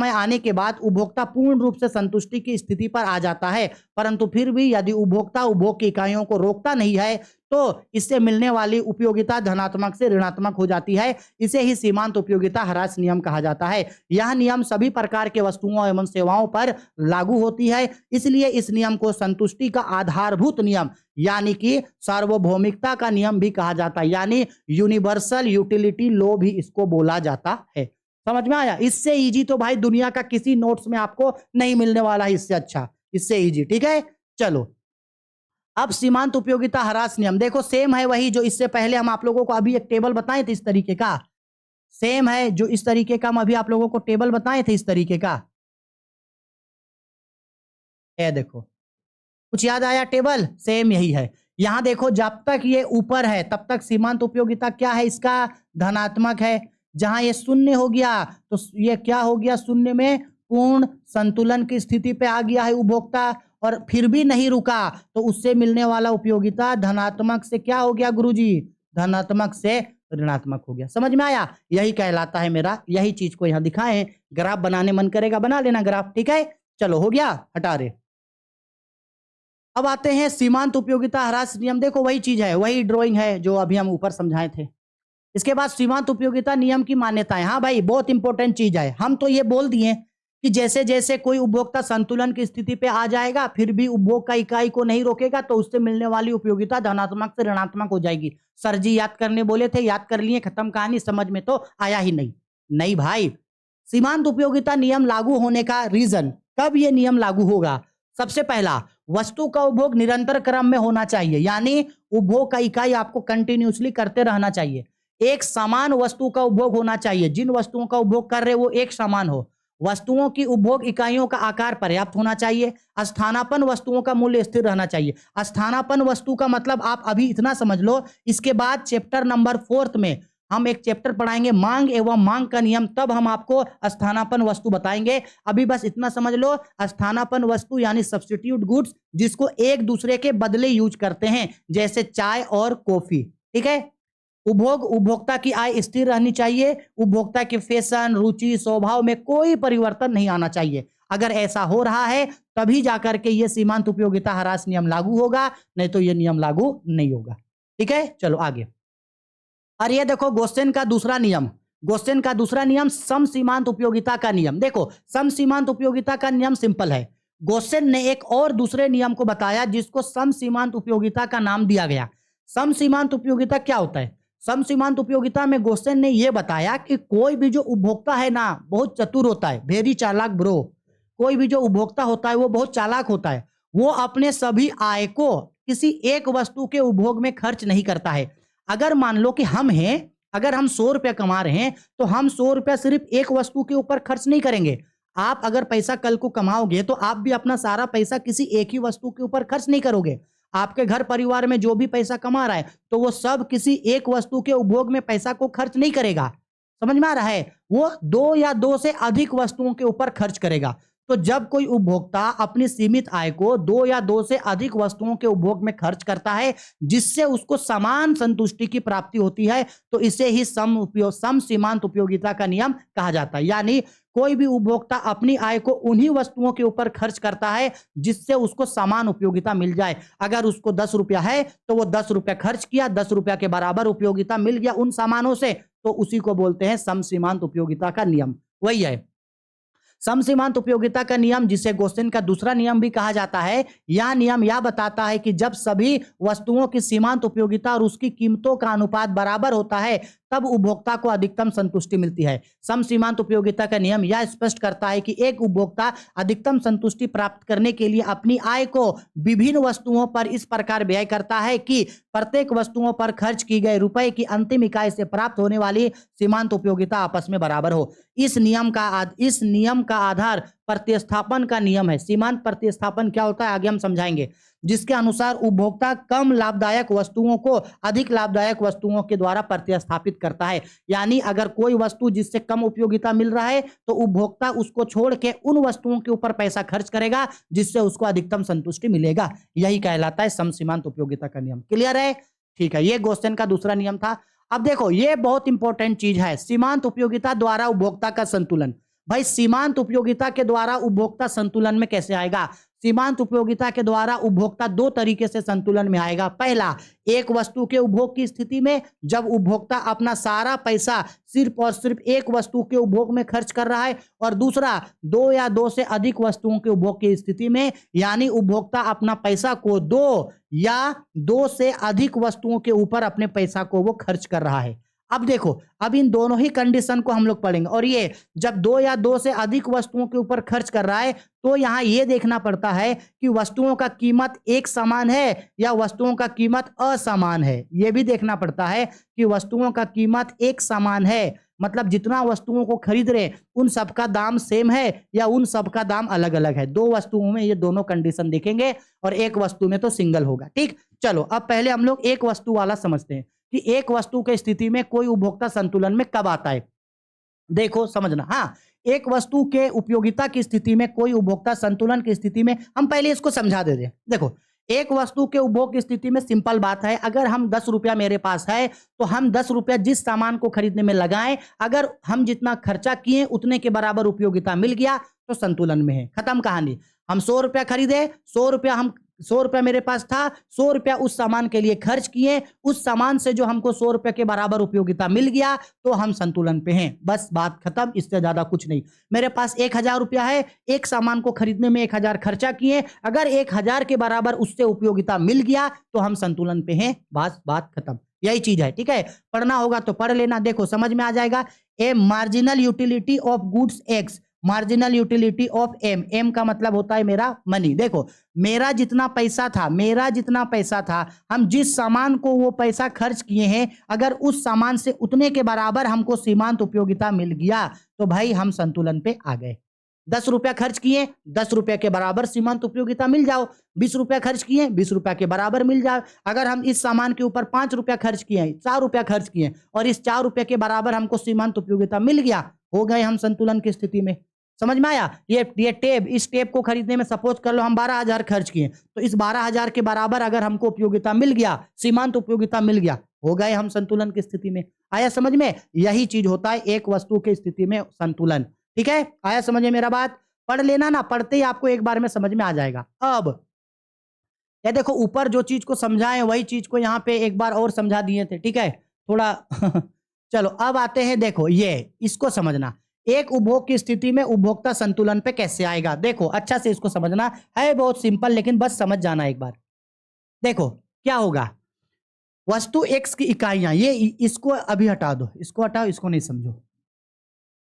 आने के बाद उपभोक्ता पूर्ण रूप से संतुष्टि की स्थिति पर आ जाता है, परंतु फिर भी यदि उपभोक्ता उपभोग की इकाइयों को रोकता नहीं है तो इससे मिलने वाली उपयोगिता धनात्मक से ऋणात्मक हो जाती है। इसे ही सीमांत उपयोगिता ह्रास नियम कहा जाता है। यह नियम सभी प्रकार के वस्तुओं एवं सेवाओं पर लागू होती है, इसलिए इस नियम को संतुष्टि का आधारभूत नियम यानी कि सार्वभौमिकता का नियम भी कहा जाता है, यानी यूनिवर्सल यूटिलिटी लॉ भी इसको बोला जाता है। समझ में आया? इससे इजी तो भाई दुनिया का किसी नोट्स में आपको नहीं मिलने वाला है, इससे अच्छा, इससे इजी। ठीक है, चलो अब सीमांत उपयोगिता ह्रास नियम देखो, सेम है वही जो इससे पहले हम आप लोगों को अभी एक टेबल बताए थे इस तरीके का, सेम है जो इस तरीके का हम अभी आप लोगों को टेबल बताए थे इस तरीके का। ये देखो, कुछ याद आया? टेबल सेम यही है। यहां देखो, जब तक ये ऊपर है तब तक सीमांत उपयोगिता क्या है इसका? धनात्मक है। जहां ये शून्य हो गया तो ये क्या हो गया? शून्य में पूर्ण संतुलन की स्थिति पे आ गया है उपभोक्ता, और फिर भी नहीं रुका तो उससे मिलने वाला उपयोगिता धनात्मक से क्या हो गया गुरुजी? धनात्मक से ऋणात्मक हो गया। समझ में आया? यही कहलाता है मेरा, यही चीज को यहां दिखाएं। ग्राफ बनाने मन करेगा बना लेना ग्राफ। ठीक है, चलो हो गया, हटा रहे। अब आते हैं सीमांत उपयोगिता ह्रास नियम। देखो वही चीज है, वही ड्राइंग है जो अभी हम ऊपर समझाए थे। इसके बाद सीमांत उपयोगिता नियम की मान्यताएं। हाँ भाई, बहुत इंपॉर्टेंट चीज है। हम तो ये बोल दिए कि जैसे जैसे कोई उपभोक्ता संतुलन की स्थिति पे आ जाएगा फिर भी उपभोग का इकाई को नहीं रोकेगा तो उससे मिलने वाली उपयोगिता धनात्मक से ऋणात्मक हो जाएगी। सर जी याद करने बोले थे, याद कर लिए, खत्म कहानी। समझ में तो आया ही नहीं? नहीं भाई, सीमांत उपयोगिता नियम लागू होने का रीजन, कब ये नियम लागू होगा? सबसे पहला, वस्तु का उपभोग निरंतर क्रम में होना चाहिए, यानी उपभोग का इकाई आपको कंटिन्यूसली करते रहना चाहिए। एक समान वस्तु का उपभोग होना चाहिए, जिन वस्तुओं का उपभोग कर रहे वो एक समान हो। वस्तुओं की उपभोग इकाइयों का आकार पर्याप्त होना चाहिए। स्थानापन्न वस्तुओं का मूल्य स्थिर रहना चाहिए। स्थानापन्न वस्तु का मतलब आप अभी इतना समझ लो, इसके बाद चैप्टर नंबर 4 में हम एक चैप्टर पढ़ाएंगे मांग एवं मांग का नियम, तब हम आपको स्थानापन्न वस्तु बताएंगे। अभी बस इतना समझ लो, स्थानापन्न वस्तु यानी सब्स्टिट्यूट गुड्स, जिसको एक दूसरे के बदले यूज करते हैं, जैसे चाय और कॉफी। ठीक है, उपभोग, उपभोक्ता की आय स्थिर रहनी चाहिए। उपभोक्ता के फैशन, रुचि, स्वभाव में कोई परिवर्तन नहीं आना चाहिए। अगर ऐसा हो रहा है तभी जाकर के ये सीमांत उपयोगिता ह्रास नियम लागू होगा, नहीं तो ये नियम लागू नहीं होगा। ठीक है, चलो आगे। और ये देखो गोस्टेन का दूसरा नियम, गोस्टेन का दूसरा नियम सम सीमांत उपयोगिता का नियम। देखो सम सीमांत उपयोगिता का नियम सिंपल है। गोस्टेन ने एक और दूसरे नियम को बताया जिसको सम सीमांत उपयोगिता का नाम दिया गया। सम सीमांत उपयोगिता क्या होता है? सम सीमांत उपयोगिता में गोस्टेन ने यह बताया कि कोई भी जो उपभोक्ता है ना, बहुत चतुर होता है, वेरी चालाक ब्रो। कोई भी जो उपभोक्ता होता है वो बहुत चालाक होता है। वो अपने सभी आय को किसी एक वस्तु के उपभोग में खर्च नहीं करता है। अगर मान लो कि हम हैं, अगर हम 100 रुपया कमा रहे हैं तो हम 100 रुपया सिर्फ एक वस्तु के ऊपर खर्च नहीं करेंगे। आप अगर पैसा कल को कमाओगे तो आप भी अपना सारा पैसा किसी एक ही वस्तु के ऊपर खर्च नहीं करोगे। आपके घर परिवार में जो भी पैसा कमा रहा है तो वो सब किसी एक वस्तु के उपभोग में पैसा को खर्च नहीं करेगा। समझ में आ रहा है? वो 2 या 2 से अधिक वस्तुओं के ऊपर खर्च करेगा। तो जब कोई उपभोक्ता अपनी सीमित आय को 2 या 2 से अधिक वस्तुओं के उपभोग में खर्च करता है जिससे उसको समान संतुष्टि की प्राप्ति होती है, तो इसे ही सम सीमांत उपयोगिता का नियम कहा जाता है। यानी कोई भी उपभोक्ता अपनी आय को उन्हीं वस्तुओं के ऊपर खर्च करता है जिससे उसको समान उपयोगिता मिल जाए। अगर उसको 10 रुपया है तो वो 10 रुपया खर्च किया, 10 रुपया के बराबर उपयोगिता मिल गया उन सामानों से, तो उसी को बोलते हैं सम सीमांत उपयोगिता का नियम। वही है सम सीमांत उपयोगिता का नियम, जिसे गोस्टेन का दूसरा नियम भी कहा जाता है। यह नियम यह बताता है कि जब सभी वस्तुओं की सीमांत उपयोगिता और उसकी कीमतों का अनुपात बराबर होता है तब उपभोक्ता को अधिकतम संतुष्टि मिलती है। सम सीमांत उपयोगिता का नियम यह स्पष्ट करता है कि एक उपभोक्ता अधिकतम संतुष्टि प्राप्त करने के लिए अपनी आय को विभिन्न वस्तुओं पर इस प्रकार व्यय करता है कि प्रत्येक वस्तुओं पर खर्च की गए रुपए की अंतिम इकाई से प्राप्त होने वाली सीमांत उपयोगिता आपस में बराबर हो। इस नियम का का आधार प्रतिस्थापन का नियम है। सीमांत प्रतिस्थापन क्या होता है आगे हम समझाएंगे, जिसके अनुसार उपभोक्ता कम लाभदायक वस्तुओं को अधिक लाभदायक वस्तुओं के द्वारा प्रतिस्थापित करता है। यानी अगर कोई वस्तु जिससे कम उपयोगिता मिल रहा है तो उपभोक्ता उसको छोड़ के उन वस्तुओं के ऊपर पैसा खर्च करेगा जिससे उसको अधिकतम संतुष्टि मिलेगा। यही कहलाता है समसीमांत उपयोगिता का नियम। क्लियर है? ठीक है, ये क्वेश्चन का दूसरा नियम था। अब देखो ये बहुत इंपॉर्टेंट चीज है, सीमांत उपयोगिता द्वारा उपभोक्ता का संतुलन। भाई सीमांत उपयोगिता के द्वारा उपभोक्ता संतुलन में कैसे आएगा? सीमांत उपयोगिता के द्वारा उपभोक्ता दो तरीके से संतुलन में आएगा। पहला, एक वस्तु के उपभोग की स्थिति में जब उपभोक्ता अपना सारा पैसा सिर्फ और सिर्फ एक वस्तु के उपभोग में खर्च कर रहा है, और दूसरा दो या दो से अधिक वस्तुओं के उपभोग की स्थिति में, यानी उपभोक्ता अपना पैसा को दो या दो से अधिक वस्तुओं के ऊपर अपने पैसा को वो खर्च कर रहा है। अब देखो, अब इन दोनों ही कंडीशन को हम लोग पढ़ेंगे, और ये जब दो या दो से अधिक वस्तुओं के ऊपर खर्च कर रहा है तो यहां ये देखना पड़ता है कि वस्तुओं का कीमत एक समान है या वस्तुओं का कीमत असमान है। ये भी देखना पड़ता है कि वस्तुओं का कीमत एक समान है, मतलब जितना वस्तुओं को खरीद रहे उन सबका दाम सेम है या उन सबका दाम अलग अलग है। दो वस्तुओं में ये दोनों कंडीशन देखेंगे और एक वस्तु में तो सिंगल होगा। ठीक, चलो अब पहले हम लोग एक वस्तु वाला समझते हैं कि एक वस्तु के स्थिति में कोई उपभोक्ता संतुलन में कब आता है। देखो समझना, हाँ, एक वस्तु के उपयोगिता की स्थिति में कोई उपभोक्ता संतुलन की स्थिति में, हम पहले इसको समझा देते हैं। देखो एक वस्तु के उपभोग की स्थिति में सिंपल बात है, अगर हम 10 रुपया मेरे पास है तो हम 10 रुपया जिस सामान को खरीदने में लगाएं, अगर हम जितना खर्चा किए उतने के बराबर उपयोगिता मिल गया तो संतुलन में है। खत्म कहानी। हम 100 रुपया खरीदे, 100 रुपया मेरे पास था, 100 रुपया उस सामान के लिए खर्च किए, उस सामान से जो हमको 100 रुपये के बराबर उपयोगिता मिल गया तो हम संतुलन पे हैं। बस बात खत्म, इससे ज्यादा कुछ नहीं। मेरे पास 1000 रुपया है, एक सामान को खरीदने में 1000 खर्चा किए, अगर 1000 के बराबर उससे उपयोगिता मिल गया तो हम संतुलन पे हैं। बस बात खत्म, यही चीज है। ठीक है, पढ़ना होगा तो पढ़ लेना, देखो समझ में आ जाएगा। A marginal utility of goods X, marginal utility of M, M का मतलब होता है मेरा मनी। देखो मेरा जितना पैसा था, हम जिस सामान को वो पैसा खर्च किए हैं, अगर उस सामान से उतने के बराबर हमको सीमांत उपयोगिता मिल गया तो भाई हम संतुलन पे आ गए। 10 रुपया खर्च किए, 10 रुपये के बराबर सीमांत उपयोगिता मिल जाओ। 20 रुपया खर्च किए, 20 रुपया के बराबर मिल जाओ। अगर हम इस सामान के ऊपर 5 रुपया खर्च किए, 4 रुपया खर्च किए और इस 4 रुपये के बराबर हमको सीमांत उपयोगिता मिल गया, हो गए हम संतुलन की स्थिति में। समझ में आया? ये टेप, इस टेप को खरीदने में सपोज कर लो हम 12,000 खर्च किए, तो इस 12,000 के बराबर अगर हमको उपयोगिता मिल गया, सीमांत उपयोगिता मिल गया, हो गए हम संतुलन की स्थिति में। आया समझ में? यही चीज होता है एक वस्तु की स्थिति में संतुलन। ठीक है, आया समझ में मेरा बात? पढ़ लेना ना, पढ़ते ही आपको एक बार में समझ में आ जाएगा। अब ये देखो ऊपर जो चीज को समझाएं वही चीज को यहाँ पे एक बार और समझा दिए थे। ठीक है, थोड़ा चलो अब आते हैं, देखो ये इसको समझना, एक उपभोग की स्थिति में उपभोक्ता संतुलन पे कैसे आएगा। देखो अच्छा से इसको समझना है, बहुत सिंपल, लेकिन बस समझ जाना एक बार। देखो क्या होगा, वस्तु एक्स की इकाइयां, ये इसको अभी हटा दो, इसको हटाओ, इसको नहीं समझो।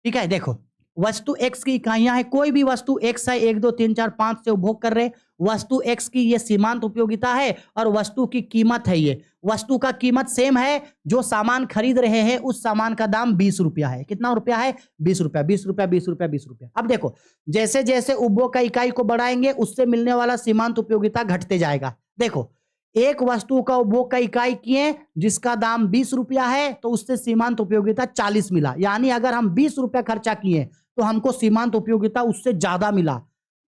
ठीक है, देखो वस्तु एक्स की इकाइयां है, कोई भी वस्तु एक्स है, 1 2 3 4 5 से उपभोग कर रहे, वस्तु एक्स की ये सीमांत उपयोगिता है और वस्तु की कीमत है, ये वस्तु का कीमत सेम है, जो सामान खरीद रहे हैं उस सामान का दाम 20 रुपया है। कितना रुपया है? 20 रुपया, 20 रुपया, 20 रुपया, 20 रुपया। अब देखो जैसे जैसे उपभोग का इकाई को बढ़ाएंगे उससे मिलने वाला सीमांत उपयोगिता घटते जाएगा। देखो एक वस्तु का उपभोग का इकाई किए जिसका दाम 20 रुपया है तो उससे सीमांत उपयोगिता 40 मिला, यानी अगर हम 20 रुपया खर्चा किए तो हमको सीमांत उपयोगिता उससे ज्यादा मिला,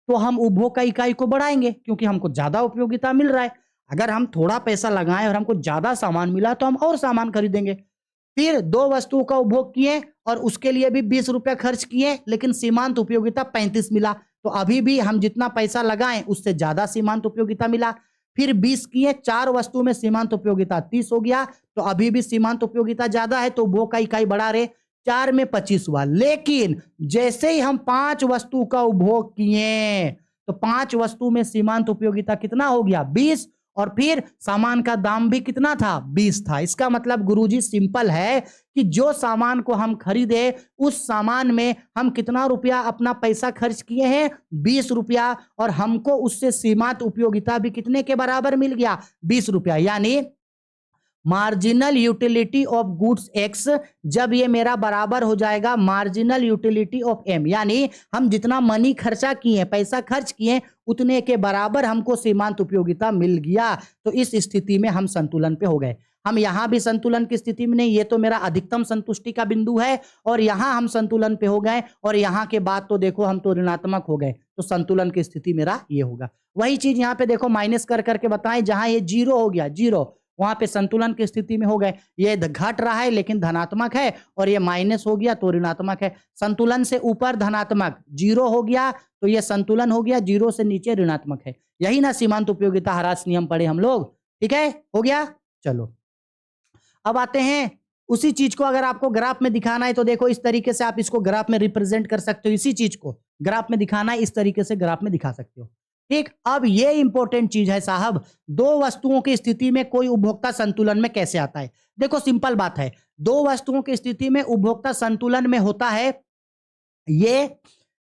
तो हम उपभोग का इकाई को बढ़ाएंगे क्योंकि हमको ज्यादा उपयोगिता मिल रहा है। अगर हम थोड़ा पैसा लगाएं और हमको ज्यादा सामान मिला तो हम और सामान खरीदेंगे। फिर 2 वस्तुओं का उपभोग किए और उसके लिए भी 20 रुपया खर्च किए, लेकिन सीमांत उपयोगिता 35 मिला, तो अभी भी हम जितना पैसा लगाएं उससे ज्यादा सीमांत उपयोगिता मिला। फिर 20 किए, 4 वस्तु में सीमांत उपयोगिता 30 हो गया, तो अभी भी सीमांत उपयोगिता ज्यादा है, तो उपभोग का इकाई बढ़ा रहे, 4 में 25 हुआ। लेकिन जैसे ही हम 5 वस्तु का उपभोग किए तो 5 वस्तु में सीमांत उपयोगिता कितना हो गया? 20, और फिर सामान का दाम भी कितना था? 20 था। इसका मतलब गुरुजी सिंपल है कि जो सामान को हम खरीदे उस सामान में हम कितना रुपया अपना पैसा खर्च किए हैं? 20 रुपया, और हमको उससे सीमांत उपयोगिता भी कितने के बराबर मिल गया? 20 रुपया। यानी marginal utility of goods x, जब ये मेरा बराबर हो जाएगा मार्जिनल यूटिलिटी ऑफ एम, यानी हम जितना मनी खर्चा किए, पैसा खर्च किए, उतने के बराबर हमको सीमांत उपयोगिता मिल गया। तो इस स्थिति में हम संतुलन पे हो गए। हम यहां भी संतुलन की स्थिति में नहीं, ये तो मेरा अधिकतम संतुष्टि का बिंदु है, और यहां हम संतुलन पे हो गए, और यहां के बाद तो देखो हम तो ऋणात्मक हो गए, तो संतुलन की स्थिति मेरा ये होगा। वही चीज यहां पे देखो माइनस कर करके बताएं, जहां ये जीरो हो गया, जीरो, वहां पे संतुलन की स्थिति में हो गए। ये घट रहा है लेकिन धनात्मक है, और ये माइनस हो गया तो ऋणात्मक है। संतुलन से ऊपर धनात्मक, जीरो हो गया तो ये संतुलन हो गया, जीरो से नीचे ऋणात्मक है। यही ना सीमांत उपयोगिता ह्रास नियम पढ़े हम लोग, ठीक है, हो गया। चलो अब आते हैं उसी चीज को अगर आपको ग्राफ में दिखाना है तो देखो इस तरीके से आप इसको ग्राफ में रिप्रेजेंट कर सकते हो। इसी चीज को ग्राफ में दिखाना है, इस तरीके से ग्राफ में दिखा सकते हो, ठीक। अब ये इंपॉर्टेंट चीज है साहब, दो वस्तुओं की स्थिति में कोई उपभोक्ता संतुलन में कैसे आता है। देखो सिंपल बात है, दो वस्तुओं की स्थिति में उपभोक्ता संतुलन में होता है, ये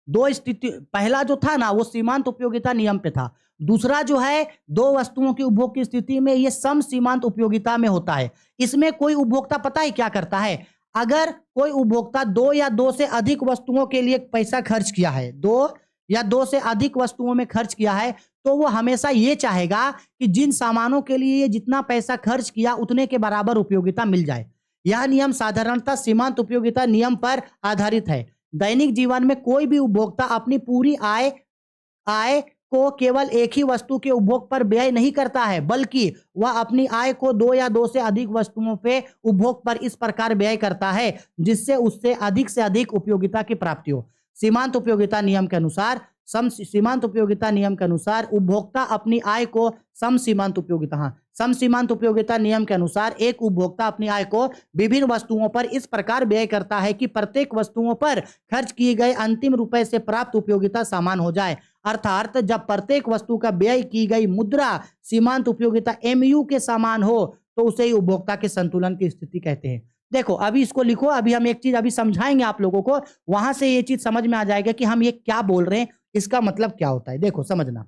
दो स्थिति, पहला जो था ना वो सीमांत उपयोगिता नियम पे था, दूसरा जो है दो वस्तुओं की उपभोग की स्थिति में ये सम सीमांत उपयोगिता में होता है। इसमें कोई उपभोक्ता पता है क्या करता है, अगर कोई उपभोक्ता दो या दो से अधिक वस्तुओं के लिए पैसा खर्च किया है, दो या दो से अधिक वस्तुओं में खर्च किया है, तो वो हमेशा ये चाहेगा कि जिन सामानों के लिए ये जितना पैसा खर्च किया उतने के बराबर उपयोगिता मिल जाए। यह नियम साधारणतः सीमांत उपयोगिता नियम पर आधारित है। दैनिक जीवन में कोई भी उपभोक्ता अपनी पूरी आय को केवल एक ही वस्तु के उपभोग पर व्यय नहीं करता है, बल्कि वह अपनी आय को दो या दो से अधिक वस्तुओं पे उपभोग पर इस प्रकार व्यय करता है जिससे उससे अधिक से अधिक उपयोगिता की प्राप्ति हो। सीमांत उपयोगिता नियम के अनुसार सीमांत उपयोगिता नियम के अनुसार उपभोक्ता अपनी आय को सम सीमांत उपयोगिता नियम के अनुसार एक उपभोक्ता अपनी आय को विभिन्न वस्तुओं पर इस प्रकार व्यय करता है कि प्रत्येक वस्तुओं पर खर्च किए गए अंतिम रुपए से प्राप्त उपयोगिता समान हो जाए। अर्थात जब प्रत्येक वस्तु का व्यय की गई मुद्रा सीमांत उपयोगिता MU के समान हो तो उसे ही उपभोक्ता के संतुलन की स्थिति कहते हैं। देखो अभी इसको लिखो, अभी हम एक चीज अभी समझाएंगे आप लोगों को, वहां से ये चीज समझ में आ जाएगा कि हम ये क्या बोल रहे हैं, इसका मतलब क्या होता है। देखो समझना,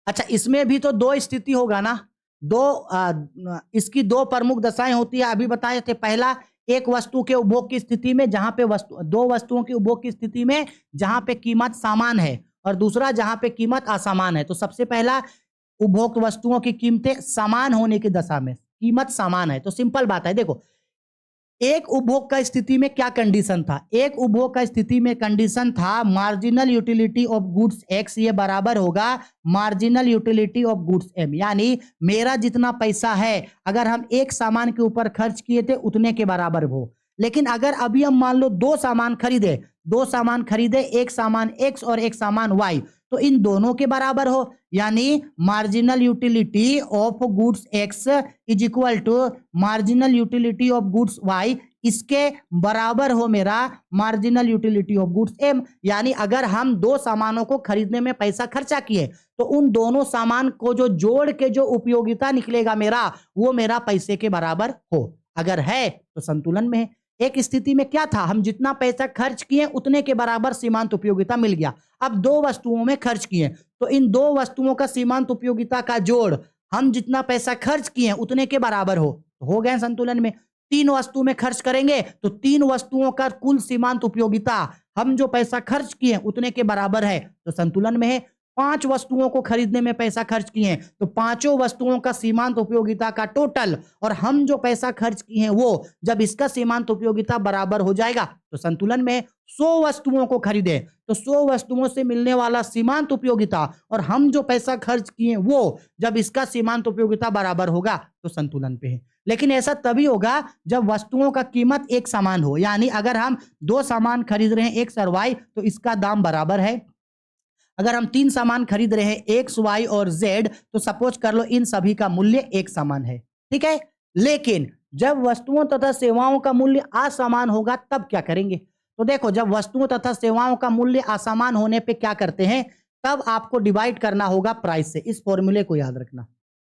अच्छा इसमें भी तो दो स्थिति होगा ना, इसकी दो प्रमुख दशाएं होती है, अभी बताए थे। पहला एक वस्तु के उपभोग की स्थिति में जहां पे दो वस्तुओं की उपभोग की स्थिति में जहां पे कीमत समान है, और दूसरा जहां पे कीमत असमान है। तो सबसे पहला उपभोक्त वस्तुओं की कीमतें समान होने की दशा में कीमत समान है, तो सिंपल बात है। देखो एक उपभोग का स्थिति में क्या कंडीशन था, एक उपभोग का स्थिति में कंडीशन था marginal utility of goods X ये बराबर होगा marginal utility of goods M, यानी मेरा जितना पैसा है अगर हम एक सामान के ऊपर खर्च किए थे उतने के बराबर हो। लेकिन अगर अभी हम मान लो दो सामान खरीदे, एक सामान एक्स और एक सामान वाई, तो इन दोनों के बराबर हो, यानी marginal utility of goods X is equal to marginal utility of goods Y, इसके बराबर हो मेरा marginal utility of goods M. यानी अगर हम दो सामानों को खरीदने में पैसा खर्चा किए तो उन दोनों सामान को जो जोड़ के जो उपयोगिता निकलेगा मेरा, वो मेरा पैसे के बराबर हो। अगर है तो संतुलन में है। एक स्थिति में क्या था, हम जितना पैसा खर्च किए उतने के बराबर सीमांत उपयोगिता मिल गया। अब दो वस्तुओं में खर्च किए तो इन दो वस्तुओं का सीमांत उपयोगिता का जोड़ हम जितना पैसा खर्च किए उतने के बराबर हो गए संतुलन में। तीन वस्तु में खर्च करेंगे तो तीन वस्तुओं का कुल सीमांत उपयोगिता हम जो पैसा खर्च किए उतने के बराबर है, तो संतुलन में है। पांच वस्तुओं को खरीदने में पैसा खर्च किए तो पांचों वस्तुओं का सीमांत उपयोगिता का टोटल और हम जो पैसा खर्च किए हैं वो जब इसका सीमांत उपयोगिता बराबर हो जाएगा तो संतुलन में। 100 वस्तुओं को खरीदे तो 100 वस्तुओं से मिलने वाला सीमांत उपयोगिता और हम जो पैसा खर्च किए वो जब इसका सीमांत उपयोगिता बराबर होगा तो संतुलन पे है। लेकिन ऐसा तभी होगा जब वस्तुओं का कीमत एक समान हो, यानी अगर हम दो सामान खरीद रहे हैं एक्स और वाई तो इसका दाम बराबर है। अगर हम तीन सामान खरीद रहे हैं एक्स वाई और जेड तो सपोज कर लो इन सभी का मूल्य एक समान है, ठीक है। लेकिन जब वस्तुओं तथा सेवाओं का मूल्य असमान होगा तब क्या करेंगे, तो देखो जब वस्तुओं तथा सेवाओं का मूल्य असमान होने पे क्या करते हैं, तब आपको डिवाइड करना होगा प्राइस से। इस फॉर्मूले को याद रखना,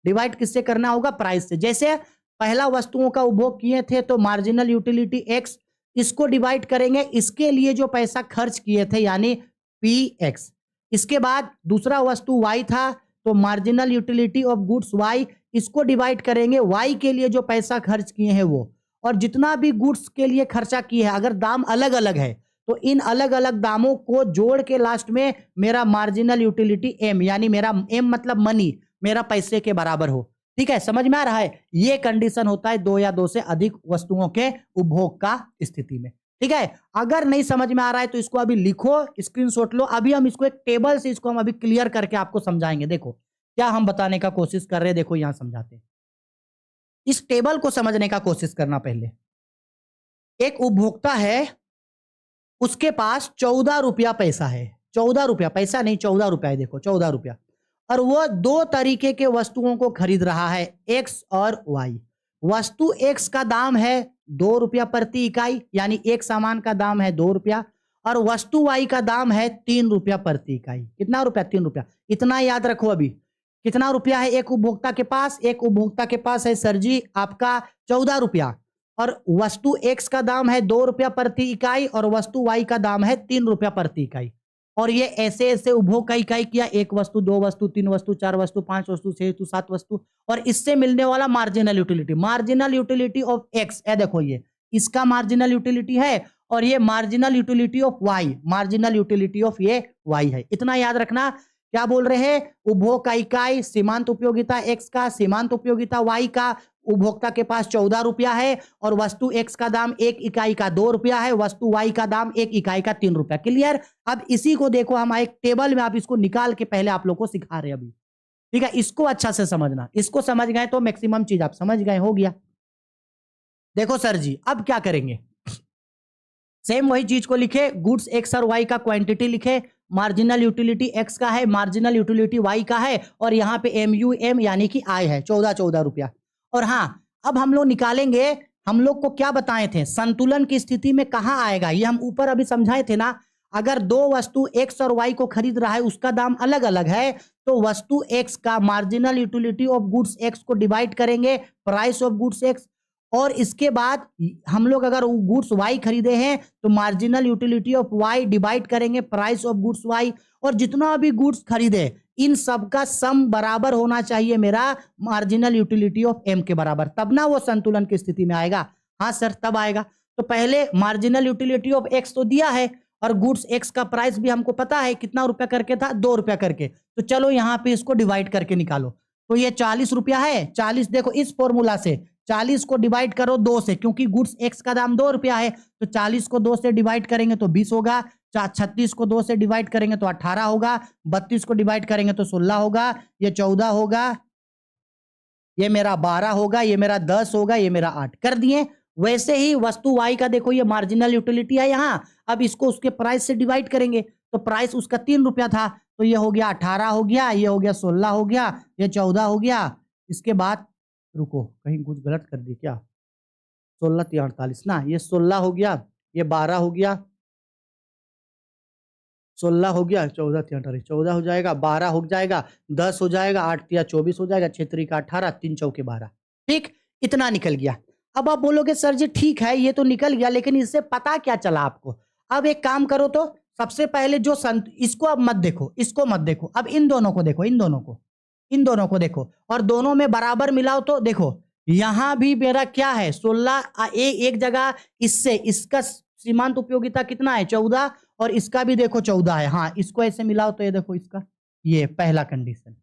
डिवाइड किससे करना होगा, प्राइस से। जैसे पहला वस्तुओं का उपभोग किए थे तो मार्जिनल यूटिलिटी एक्स, इसको डिवाइड करेंगे इसके लिए जो पैसा खर्च किए थे यानी पी एक्स। इसके बाद दूसरा वस्तु y था तो marginal utility of goods y, इसको डिवाइड करेंगे वाई के लिए जो पैसा खर्च किए हैं वो, और जितना भी गुड्स के लिए खर्चा किए हैं, अगर दाम अलग अलग है तो इन अलग अलग दामों को जोड़ के लास्ट में मेरा मार्जिनल यूटिलिटी एम, यानी मेरा एम मतलब मनी, मेरा पैसे के बराबर हो। ठीक है, समझ में आ रहा है? ये कंडीशन होता है दो या दो से अधिक वस्तुओं के उपभोग का स्थिति में। ठीक है, अगर नहीं समझ में आ रहा है तो इसको अभी लिखो, स्क्रीनशॉट लो। अभी हम इसको एक टेबल से इसको हम अभी क्लियर करके आपको समझाएंगे। देखो क्या हम बताने का कोशिश कर रहे हैं, देखो यहां समझाते हैं। इस टेबल को समझने का कोशिश करना। पहले एक उपभोक्ता है, उसके पास 14 रुपया पैसा है। 14 रुपया पैसा नहीं, 14 रुपया है। देखो 14 रुपया, और वो दो तरीके के वस्तुओं को खरीद रहा है, एक्स और वाई। वस्तु एक्स का दाम है 2 रुपया प्रति इकाई, यानी एक सामान का दाम है 2 रुपया, और वस्तु वाई का दाम है 3 रुपया प्रति इकाई। कितना रुपया? 3 रुपया। इतना याद रखो। अभी कितना रुपया है एक उपभोक्ता के पास? एक उपभोक्ता के पास है सर जी आपका 14 रुपया, और वस्तु एक्स का दाम है 2 रुपया प्रति इकाई, और वस्तु वाई का दाम है 3 रुपया प्रति इकाई। और ये ऐसे ऐसे उपभोग का इकाई किया, एक वस्तु, दो वस्तु, तीन वस्तु, चार वस्तु, पांच वस्तु, छह वस्तु, सात वस्तु, और इससे मिलने वाला marginal utility, marginal utility of X. ये देखो ये इसका मार्जिनल यूटिलिटी है, और ये marginal utility of Y, marginal utility of ये वाई है। इतना याद रखना। क्या बोल रहे हैं? उपभोग का इकाई सीमांत उपयोगिता एक्स का, सीमांत उपयोगिता वाई का। उपभोक्ता के पास 14 रुपया है, और वस्तु एक्स का दाम एक इकाई का 2 रुपया है, वस्तु वाई का दाम एक इकाई का 3 रुपया। क्लियर? अब इसी को देखो हम एक टेबल में, आप इसको निकाल के पहले आप लोग को सिखा रहे हैं अभी। ठीक है, इसको अच्छा से समझना। इसको समझ गए तो मैक्सिमम चीज आप समझ गए, हो गया। देखो सर जी अब क्या करेंगे, सेम वही चीज को लिखे, गुड्स एक्स और वाई का क्वांटिटी लिखे, मार्जिनल यूटिलिटी एक्स का है, मार्जिनल यूटिलिटी वाई का है, और यहां पे एम यानी कि आय है 14 रुपया। और हाँ, अब हम लोग निकालेंगे, हम लोग को क्या बताए थे, संतुलन की स्थिति में कहां आएगा, ये हम ऊपर अभी समझाए थे ना। अगर दो वस्तु एक्स और वाई को खरीद रहा है, उसका दाम अलग अलग है, तो वस्तु एक्स का marginal utility of goods x को डिवाइड करेंगे प्राइस ऑफ गुड्स एक्स, और इसके बाद हम लोग अगर गुड्स वाई खरीदे हैं तो marginal utility of Y divide करेंगे प्राइस ऑफ गुड्स वाई, और जितना भी गुड्स खरीदे इन सब का सम बराबर होना चाहिए मेरा मार्जिनल यूटिलिटी ऑफ एम के बराबर, तब ना वो संतुलन की स्थिति में आएगा। हाँ सर तब आएगा। तो पहले मार्जिनल यूटिलिटी ऑफ एक्स तो दिया है, और गुड्स एक्स का प्राइस भी हमको पता है कितना रुपया करके था, 2 रुपया करके। तो चलो यहाँ पे इसको डिवाइड करके निकालो। तो ये 40 रुपया है, 40 देखो इस फॉर्मूला से 40 को डिवाइड करो 2 से, क्योंकि गुड्स एक्स का दाम 2 रुपया है, तो 40 को 2 से डिवाइड करेंगे तो 20 होगा, 36 को 2 से डिवाइड करेंगे तो 18 होगा, 32 को डिवाइड करेंगे तो 16 होगा, ये 14 होगा, ये मेरा 12 होगा, ये मेरा 10 होगा, ये मेरा 8 कर दिए। वैसे ही वस्तु वाई का देखो ये मार्जिनल यूटिलिटी है यहां, अब इसको उसके प्राइस से डिवाइड करेंगे, तो प्राइस उसका 3 रुपया था, तो ये हो गया 18 हो गया, ये हो गया 16 हो गया, ये 14 हो गया। इसके बाद रुको कहीं कुछ गलत कर दी क्या, 16 3 48 ना, ये 16 हो गया, ये 12 हो गया, 16 हो गया, 14 3 18 14 हो जाएगा, 12 हो जाएगा, 10 हो जाएगा, 8 3 24 हो जाएगा, 6 3 18, 3 चौके 12। ठीक, इतना निकल गया। अब आप बोलोगे सर जी ठीक है ये तो निकल गया, लेकिन इससे पता क्या चला आपको। अब एक काम करो, तो सबसे पहले जो इसको अब मत देखो, इसको मत देखो, अब इन दोनों को देखो, इन दोनों को देखो, और दोनों में बराबर मिलाओ। तो देखो यहां भी मेरा क्या है 16, एक जगह इससे इसका सीमांत उपयोगिता कितना है 14, और इसका भी देखो 14 है। हाँ इसको ऐसे मिलाओ तो ये देखो इसका, ये पहला कंडीशन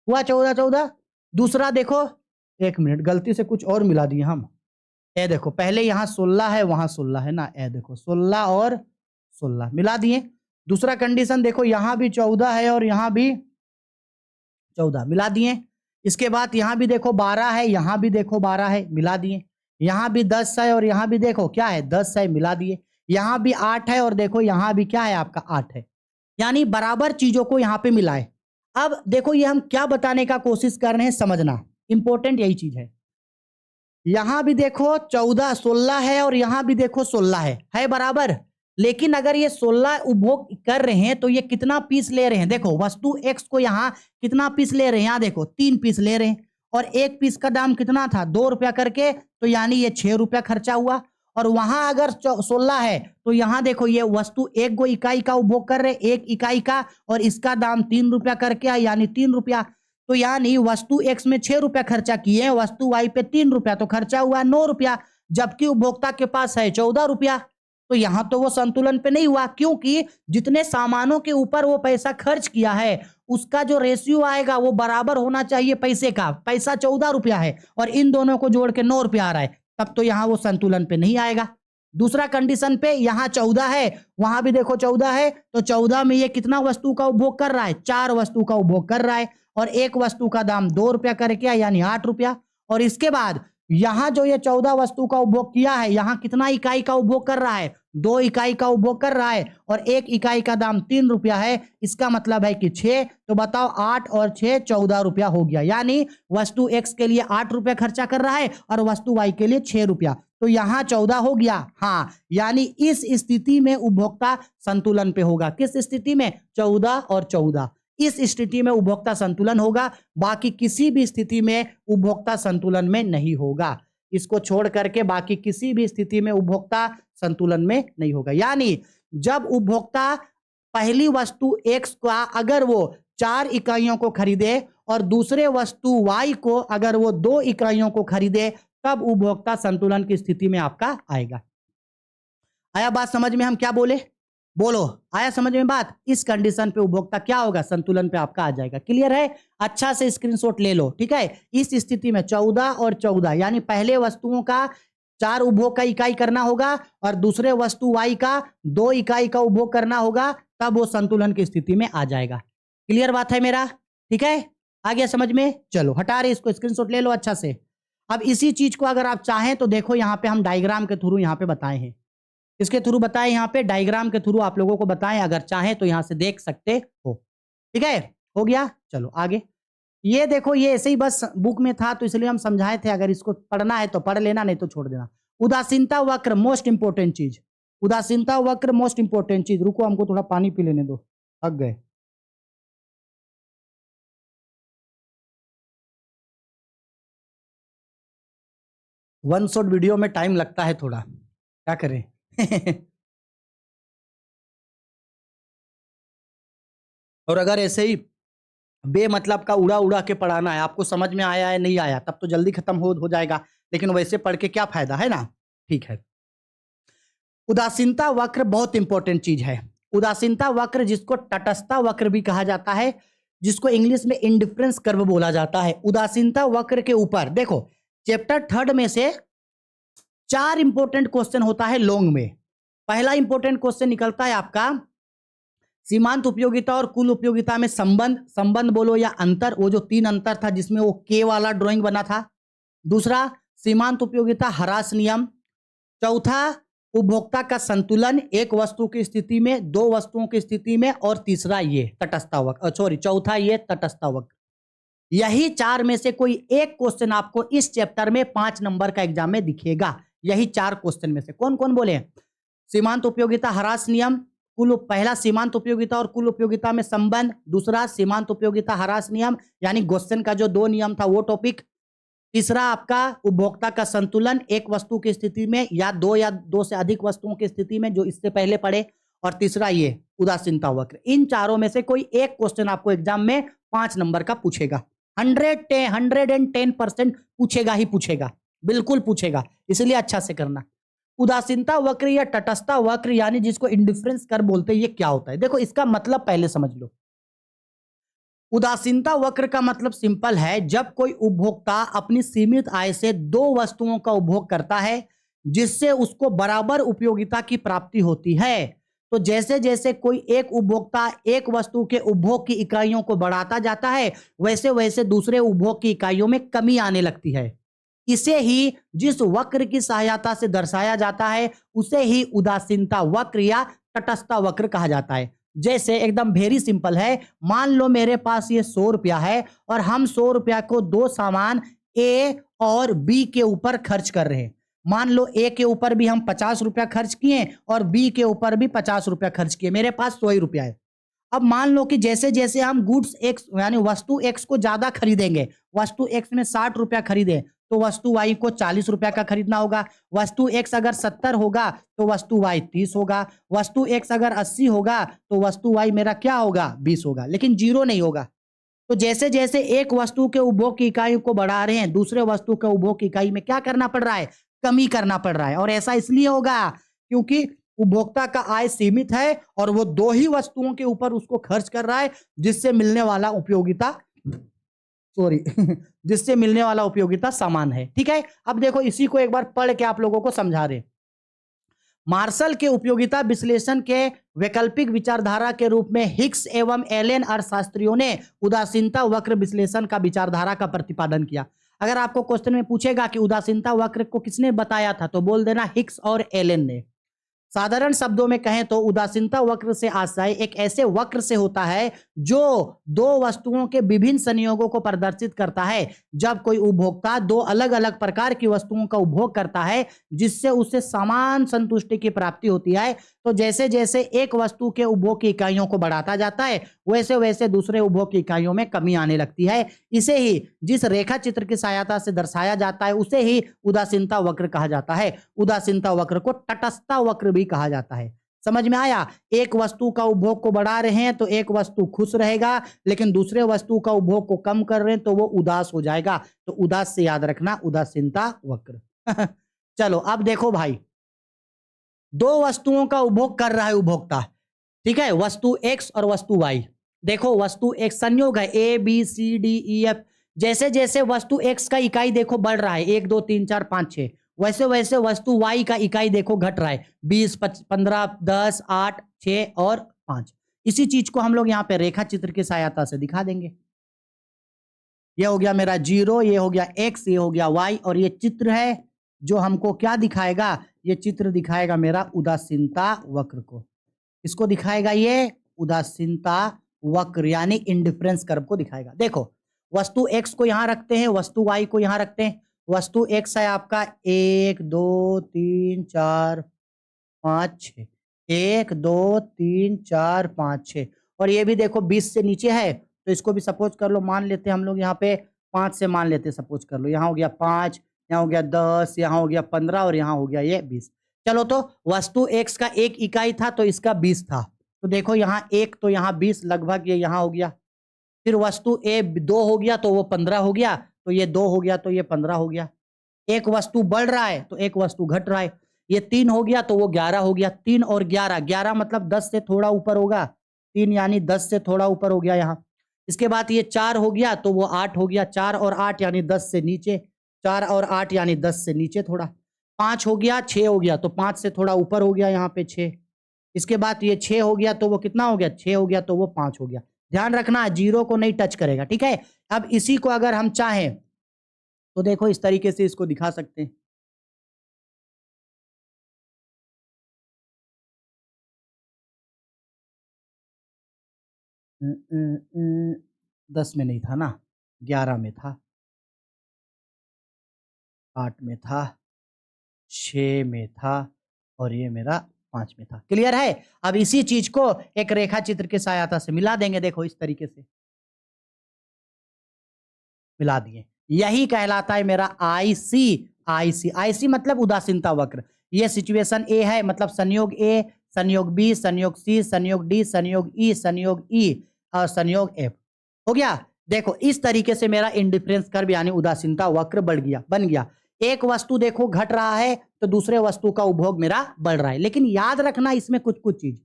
हुआ 14 14। दूसरा देखो, एक मिनट गलती से कुछ और मिला दिए हम, ये देखो पहले यहाँ 16 है वहां 16 है ना, ये देखो 16 और 16 मिला दिए। दूसरा कंडीशन देखो, यहां भी 14 है और यहां भी 14 मिला दिए। इसके बाद यहां भी देखो 12 है, यहां भी देखो 12 है, मिला दिए। यहां भी 10 है और यहां भी देखो क्या है 10 है, मिला दिए। यहां भी 8 है और देखो यहां भी क्या है आपका 8 है, यानी बराबर चीजों को यहां पे मिलाए। अब देखो ये हम क्या बताने का कोशिश कर रहे हैं, समझना इंपॉर्टेंट यही चीज है। यहां भी देखो 14 16 है और यहां भी देखो 16 है बराबर। लेकिन अगर ये 16 उपभोग कर रहे हैं तो ये कितना पीस ले रहे हैं, देखो वस्तु एक्स को यहाँ कितना पीस ले रहे हैं, यहाँ देखो 3 पीस ले रहे हैं, और एक पीस का दाम कितना था 2 रुपया करके, तो यानी ये 6 रुपया खर्चा हुआ। और वहां अगर 16 है तो यहाँ देखो ये वस्तु एक गो इकाई का उपभोग कर रहे, एक इकाई का, और इसका दाम 3 रुपया करके यानी 3 रुपया। तो यानी वस्तु एक्स में 6 रुपया खर्चा किए, वस्तु वाई पे 3 रुपया, तो खर्चा हुआ 9 रुपया, जबकि उपभोक्ता के पास है 14 रुपया। तो यहां तो वो संतुलन पे नहीं हुआ, क्योंकि जितने सामानों के ऊपर वो पैसा खर्च किया है उसका जो रेशियो आएगा वो बराबर होना चाहिए पैसे का। पैसा 14 रुपया है और इन दोनों को जोड़ के 9 रुपया आ रहा है, तब तो यहां वो संतुलन पे नहीं आएगा। दूसरा कंडीशन पे यहां 14 है, वहां भी देखो 14 है, तो 14 में ये कितना वस्तु का उपभोग कर रहा है? 4 वस्तु का उपभोग कर रहा है, और एक वस्तु का दाम 2 रुपया करके यानी 8 रुपया। और इसके बाद यहां जो ये 14 वस्तु का उपभोग किया है, यहां कितना इकाई का उपभोग कर रहा है? 2 इकाई का उपभोग कर रहा है, और एक इकाई का दाम 3 रुपया है। इसका मतलब है कि 6, तो बताओ 8 और 6 14 रुपया हो गया, यानी वस्तु एक्स के लिए 8 रुपया खर्चा कर रहा है और वस्तु वाई के लिए 6 रुपया, तो यहां 14 हो गया। हाँ, यानी इस स्थिति में उपभोक्ता संतुलन पे होगा। किस स्थिति में? 14 और 14, इस स्थिति में उपभोक्ता संतुलन होगा, बाकी किसी भी स्थिति में उपभोक्ता संतुलन में नहीं होगा। इसको छोड़ करके बाकी किसी भी स्थिति में उपभोक्ता संतुलन में नहीं होगा। यानी जब उपभोक्ता पहली वस्तु एक्स का अगर वो 4 इकाइयों को खरीदे और दूसरे वस्तु वाई को अगर वो 2 इकाइयों को खरीदे, तब उपभोक्ता संतुलन की स्थिति में आपका आएगा। आया बात समझ में? हम क्या बोले? बोलो, आया समझ में बात? इस कंडीशन पे उपभोक्ता क्या होगा? संतुलन पे आपका आ जाएगा। क्लियर है? अच्छा से स्क्रीनशॉट ले लो, ठीक है। इस स्थिति में 14 और 14 यानी पहले वस्तुओं का 4 उपभोग का इकाई करना होगा और दूसरे वस्तु वाई का 2 इकाई का उपभोग करना होगा, तब वो संतुलन की स्थिति में आ जाएगा। क्लियर बात है मेरा? ठीक है, आ गया समझ में? चलो हटा रहे इसको, स्क्रीनशॉट ले लो अच्छा से। अब इसी चीज को अगर आप चाहें तो देखो यहाँ पे हम डायग्राम के थ्रू यहाँ पे बताए हैं। इसके थ्रू बताएं, यहाँ पे डायग्राम के थ्रू आप लोगों को बताएं, अगर चाहें तो यहाँ से देख सकते हो। ठीक है, हो गया। चलो आगे। ये देखो, ये ऐसे ही बस बुक में था तो इसलिए हम समझाए थे, अगर इसको पढ़ना है तो पढ़ लेना, नहीं तो छोड़ देना। उदासीनता वक्र मोस्ट इंपोर्टेंट चीज, उदासीनता वक्र मोस्ट इंपोर्टेंट चीज। रुको, हमको थोड़ा पानी पी लेने दो, थक गए। वन शॉट वीडियो में टाइम लगता है थोड़ा, क्या करें। और अगर ऐसे ही बेमतलब का उड़ा उड़ा के पढ़ाना है, आपको समझ में आया है नहीं आया, तब तो जल्दी खत्म हो जाएगा, लेकिन वैसे पढ़ के क्या फायदा है ना। ठीक है, उदासीनता वक्र बहुत इंपॉर्टेंट चीज है। उदासीनता वक्र जिसको तटस्थता वक्र भी कहा जाता है, जिसको इंग्लिश में इंडिफरेंस कर्व बोला जाता है। उदासीनता वक्र के ऊपर देखो, चैप्टर 3 में से 4 इंपॉर्टेंट क्वेश्चन होता है लॉन्ग में। पहला इंपॉर्टेंट क्वेश्चन निकलता है आपका सीमांत उपयोगिता और कुल उपयोगिता में संबंध, संबंध बोलो या अंतर, वो जो 3 अंतर था जिसमें वो के वाला ड्राइंग बना था। दूसरा, सीमांत उपयोगिता ह्रास नियम। चौथा, उपभोक्ता का संतुलन एक वस्तु की स्थिति में, 2 वस्तुओं की स्थिति में, और तीसरा ये तटस्थता वक्र, सॉरी चौथा ये तटस्थता वक्र। यही 4 में से कोई एक क्वेश्चन आपको इस चैप्टर में 5 नंबर का एग्जाम में दिखेगा। यही 4 क्वेश्चन में से कौन कौन बोले? सीमांत उपयोगिता ह्रास नियम, कुल, पहला सीमांत उपयोगिता और कुल उपयोगिता में संबंध, दूसरा सीमांत उपयोगिता ह्रास नियम यानी गोस्सेन का जो 2 नियम था वो टॉपिक, तीसरा आपका उपभोक्ता का संतुलन एक वस्तु की स्थिति में या 2 से अधिक वस्तुओं की स्थिति में जो इससे पहले पढ़े, और तीसरा ये उदासीनता वक्र। इन चारों में से कोई एक क्वेश्चन आपको एग्जाम में 5 नंबर का पूछेगा। 110% पूछेगा ही पूछेगा, बिल्कुल पूछेगा, इसलिए अच्छा से करना। उदासीनता वक्र या तटस्थता वक्र यानी जिसको इंडिफरेंस कर्व बोलते हैं, ये क्या होता है? देखो इसका मतलब पहले समझ लो। उदासीनता वक्र का मतलब सिंपल है, जब कोई उपभोक्ता अपनी सीमित आय से 2 वस्तुओं का उपभोग करता है जिससे उसको बराबर उपयोगिता की प्राप्ति होती है, तो जैसे जैसे कोई एक उपभोक्ता एक वस्तु के उपभोग की इकाइयों को बढ़ाता जाता है, वैसे वैसे दूसरे उपभोग की इकाइयों में कमी आने लगती है। इसे ही जिस वक्र की सहायता से दर्शाया जाता है उसे ही उदासीनता वक्र या तटस्थता वक्र कहा जाता है। जैसे एकदम वेरी सिंपल है, मान लो मेरे पास ये 100 रुपया है और हम 100 रुपया को 2 सामान ए और बी के ऊपर खर्च कर रहे हैं। मान लो ए के ऊपर भी हम 50 रुपया खर्च किए और बी के ऊपर भी 50 रुपया खर्च किए, मेरे पास 100 ही रुपया है। अब मान लो कि जैसे जैसे हम गुड्स एक्स यानी वस्तु एक्स को ज्यादा खरीदेंगे, वस्तु एक्स में 60 रुपया खरीदे तो वस्तु वाई को 40 रुपया का खरीदना होगा। वस्तु एक्स अगर 70 होगा तो वस्तु वाई 30 होगा। वस्तु एक्स अगर 80 होगा तो वस्तु वाई मेरा क्या होगा? 20 होगा, लेकिन 0 नहीं होगा। तो जैसे जैसे एक वस्तु के उपभोग की इकाई को बढ़ा रहे हैं, दूसरे वस्तु के उपभोग की इकाई में क्या करना पड़ रहा है, कमी करना पड़ रहा है। और ऐसा इसलिए होगा क्योंकि उपभोक्ता का आय सीमित है और वो दो ही वस्तुओं के ऊपर उसको खर्च कर रहा है, जिससे मिलने वाला उपयोगिता सॉरी जिससे मिलने वाला उपयोगिता समान है। ठीक है, अब देखो इसी को एक बार पढ़ के आप लोगों को समझा रहे। मार्शल के उपयोगिता विश्लेषण के वैकल्पिक विचारधारा के रूप में हिक्स एवं एलेन अर्थशास्त्रियों ने उदासीनता वक्र विश्लेषण का विचारधारा का प्रतिपादन किया। अगर आपको क्वेश्चन में पूछेगा कि उदासीनता वक्र को किसने बताया था, तो बोल देना हिक्स और एलेन ने। साधारण शब्दों में कहें तो उदासीनता वक्र से आशय एक ऐसे वक्र से होता है जो दो वस्तुओं के विभिन्न संयोगों को प्रदर्शित करता है। जब कोई उपभोक्ता दो अलग अलग प्रकार की वस्तुओं का उपभोग करता है जिससे उसे समान संतुष्टि की प्राप्ति होती है, तो जैसे जैसे एक वस्तु के उपभोग की इकाइयों को बढ़ाता जाता है वैसे वैसे दूसरे उपभोग की इकाइयों में कमी आने लगती है। इसे ही जिस रेखा चित्र की सहायता से दर्शाया जाता है उसे ही उदासीनता वक्र कहा जाता है। उदासीनता वक्र को तटस्थता वक्र भी कहा जाता है। समझ में आया? एक वस्तु का उपभोग को बढ़ा रहे हैं तो एक वस्तु खुश रहेगा, लेकिन दूसरे वस्तु का उपभोग को कम कर रहे हैं तो वो उदास हो जाएगा। तो उदास से याद रखना उदासीनता वक्र। चलो अब देखो भाई, दो वस्तुओं का उपभोग कर रहा है उपभोक्ता, ठीक है, वस्तु एक्स और वस्तु वाई। देखो वस्तु एक संयोग है A B C D E F. जैसे जैसे वस्तु एक्स का इकाई देखो बढ़ रहा है 1 2 3 4 5 6, वैसे वैसे वस्तु वाई का इकाई देखो घट रहा है 20 15 10 8 6 और 5। इसी चीज को हम लोग यहाँ पे रेखा चित्र की सहायता से दिखा देंगे। ये हो गया मेरा 0, ये हो गया एक्स, ये हो गया वाई, और ये चित्र है जो हमको क्या दिखाएगा, ये चित्र दिखाएगा मेरा उदासीनता वक्र को। इसको दिखाएगा ये उदासीनता वक्र यानी इंडिफरेंस कर्व को दिखाएगा। देखो वस्तु x को यहां रखते हैं, वस्तु y को यहां रखते हैं। वस्तु x है आपका 1 2 3 4 5 6, 1 2 3 4 5 6, और ये भी देखो 20 से नीचे है तो इसको भी सपोज कर लो, मान लेते हैं हम लोग यहाँ पे 5 से मान लेते हैं, सपोज कर लो। यहाँ हो गया 5, यहाँ हो गया 10, यहाँ हो गया 15 और यहाँ हो गया ये 20। चलो तो वस्तु x का एक इकाई था तो इसका 20 था, तो देखो यहाँ 1 तो यहाँ 20 लगभग ये यहाँ हो गया। फिर वस्तु ए 2 हो गया तो वो 15 हो गया, तो ये 2 हो गया तो ये 15 हो गया। एक वस्तु बढ़ रहा है तो एक वस्तु घट रहा है। ये 3 हो गया तो वो 11 हो गया। 3 और 11, 11 मतलब 10 से थोड़ा ऊपर होगा, 3 यानी 10 से थोड़ा ऊपर हो गया यहाँ। इसके बाद ये 4 हो गया तो वो 8 हो गया। 4 और 8 यानी 10 से नीचे, 4 और 8 यानी 10 से नीचे थोड़ा। 5 हो गया, 6 हो गया तो 5 से थोड़ा ऊपर हो गया यहाँ पे 6। इसके बाद ये 6 हो गया तो वो कितना हो गया, 6 हो गया तो वो 5 हो गया। ध्यान रखना 0 को नहीं टच करेगा, ठीक है। अब इसी को अगर हम चाहें तो देखो इस तरीके से इसको दिखा सकते हैं। अ, अ, अ, 10 में नहीं था ना, 11 में था, 8 में था, 6 में था और ये मेरा 5 में था। क्लियर है? अब इसी चीज को एक रेखा चित्र की सहायता से मिला देंगे। देखो इस तरीके से मिला दिए। यही कहलाता है मेरा आईसी। आईसी आईसी मतलब उदासीनता वक्र। ये सिचुएशन ए है, मतलब संयोग ए, संयोग बी, संयोग सी, संयोग डी, संयोग ई और संयोग एफ। हो गया। देखो इस तरीके से मेरा इंडिफरेंस कर्व यानी उदासीनता वक्र बन गया। एक वस्तु देखो घट रहा है तो दूसरे वस्तु का उपभोग मेरा बढ़ रहा है। लेकिन याद रखना इसमें कुछ कुछ चीज,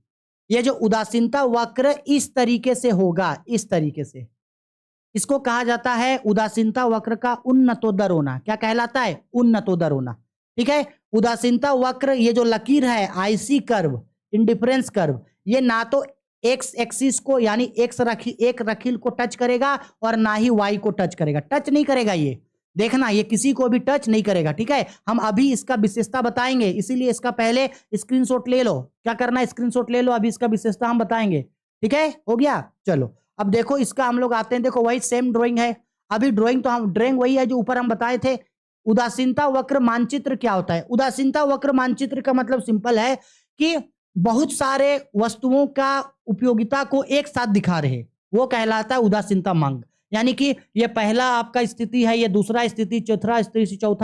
ये जो उदासीनता वक्र इस तरीके से होगा, इस तरीके से, इसको कहा जाता है उदासीनता वक्र का उन्नतोदर होना। क्या कहलाता है? उन्नतोदर होना। ठीक है। उदासीनता वक्र ये जो लकीर है, आईसी कर्व, इंडिफरेंस कर्व, ये ना तो एक्स एक्सिस को यानी एक रखील को टच करेगा और ना ही वाई को टच करेगा। टच नहीं करेगा, ये देखना, ये किसी को भी टच नहीं करेगा। ठीक है। हम अभी इसका विशेषता बताएंगे, इसीलिए इसका पहले स्क्रीनशॉट ले लो। क्या करना है, स्क्रीनशॉट ले लो, अभी इसका विशेषता हम बताएंगे। ठीक है, हो गया। चलो अब देखो इसका हम लोग आते हैं। देखो वही सेम ड्राइंग है, अभी ड्राइंग वही है जो ऊपर हम बताए थे। उदासीनता वक्र मानचित्र क्या होता है? उदासीनता वक्र मानचित्र का मतलब सिंपल है कि बहुत सारे वस्तुओं का उपयोगिता को एक साथ दिखा रहे, वो कहलाता है उदासीनता मांग। यानी कि ये पहला आपका स्थिति है, ये दूसरा स्थिति, चौथा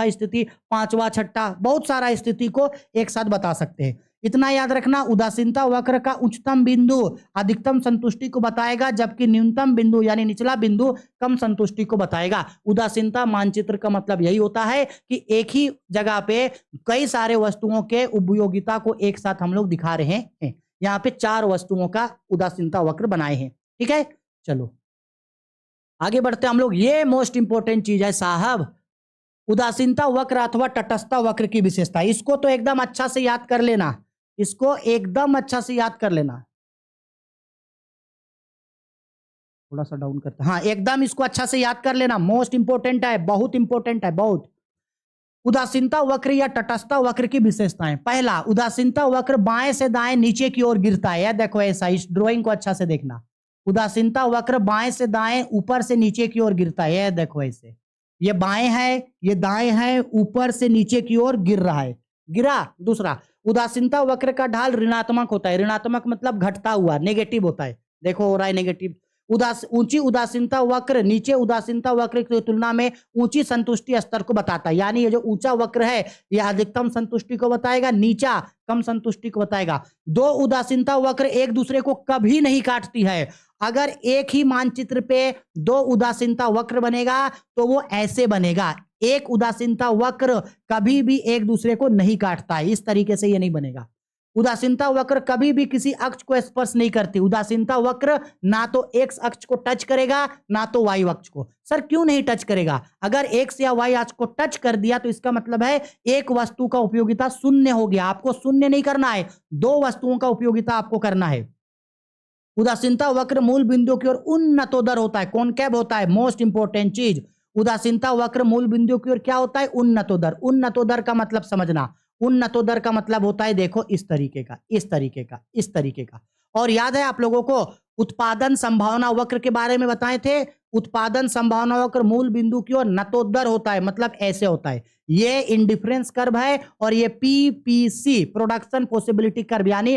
स्थिति, पांचवा, छठा, बहुत सारा स्थिति को एक साथ बता सकते हैं। इतना याद रखना, उदासीनता वक्र का उच्चतम बिंदु अधिकतम संतुष्टि को बताएगा, जबकि न्यूनतम बिंदु यानी निचला बिंदु कम संतुष्टि को बताएगा। उदासीनता मानचित्र का मतलब यही होता है कि एक ही जगह पे कई सारे वस्तुओं के उपयोगिता को एक साथ हम लोग दिखा रहे हैं। यहाँ पे 4 वस्तुओं का उदासीनता वक्र बनाए हैं। ठीक है, चलो आगे बढ़ते हम लोग। ये मोस्ट इंपोर्टेंट चीज है साहब, उदासीनता वक्र अथवा तटस्थता वक्र की विशेषता। इसको तो एकदम अच्छा से याद कर लेना, इसको एकदम अच्छा से याद कर लेना। थोड़ा सा डाउन करते, हाँ एकदम इसको अच्छा से याद कर लेना, मोस्ट इंपोर्टेंट है, बहुत इंपोर्टेंट है, बहुत। उदासीनता वक्र या तटस्थता वक्र की विशेषताएं। पहला, उदासीनता वक्र बाएं से दाएं नीचे की ओर गिरता है। देखो ऐसा, इस ड्राइंग को अच्छा से देखना। उदासीनता वक्र बाएं से दाएं ऊपर से नीचे की ओर गिरता है। देखो ऐसे, ये बाएं है, ये दाएं है, ऊपर से नीचे की ओर गिर रहा है, गिरा। दूसरा, उदासीनता वक्र का ढाल ऋणात्मक होता है। ऋणात्मक मतलब घटता हुआ, नेगेटिव होता है। देखो हो रहा है नेगेटिव। ऊंची उदासीनता वक्र नीचे उदासीनता वक्र की तुलना में ऊंची संतुष्टि स्तर को बताता है। यानी ये जो ऊंचा वक्र है यह अधिकतम संतुष्टि को बताएगा, नीचा कम संतुष्टि को बताएगा। 2 उदासीनता वक्र एक दूसरे को कभी नहीं काटती है। अगर एक ही मानचित्र पे 2 उदासीनता वक्र बनेगा तो वो ऐसे बनेगा। एक उदासीनता वक्र कभी भी एक दूसरे को नहीं काटता है, इस तरीके से ये नहीं बनेगा। उदासीनता वक्र कभी भी किसी अक्ष को स्पर्श नहीं करती। उदासीनता वक्र ना तो एक्स अक्ष को टच करेगा ना तो वाई अक्ष को। सर क्यों नहीं टच करेगा? अगर एक्स या वाई अक्ष को टच कर दिया तो इसका मतलब है एक वस्तु का उपयोगिता शून्य हो गया। आपको शून्य नहीं करना है, 2 वस्तुओं का उपयोगिता आपको करना है। उदासीनता वक्र मूल बिंदु की ओर उन्नतोदर होता है, कॉनकेव होता है। मोस्ट इंपोर्टेंट चीज, उदासीनता वक्र मूल बिंदु की ओर क्या होता है? उन्नतोदर। उन्नतोदर का मतलब समझना, उन्नतोदर का मतलब होता है देखो इस तरीके का, इस तरीके का, इस तरीके का। और याद है आप लोगों को उत्पादन संभावना वक्र के बारे में बताए थे। उत्पादन संभावना वक्र मूल बिंदु की ओर नतोदर होता है, मतलब ऐसे होता है। ये इंडिफरेंस कर्व है और ये पीपीसी प्रोडक्शन पॉसिबिलिटी कर्व, यानी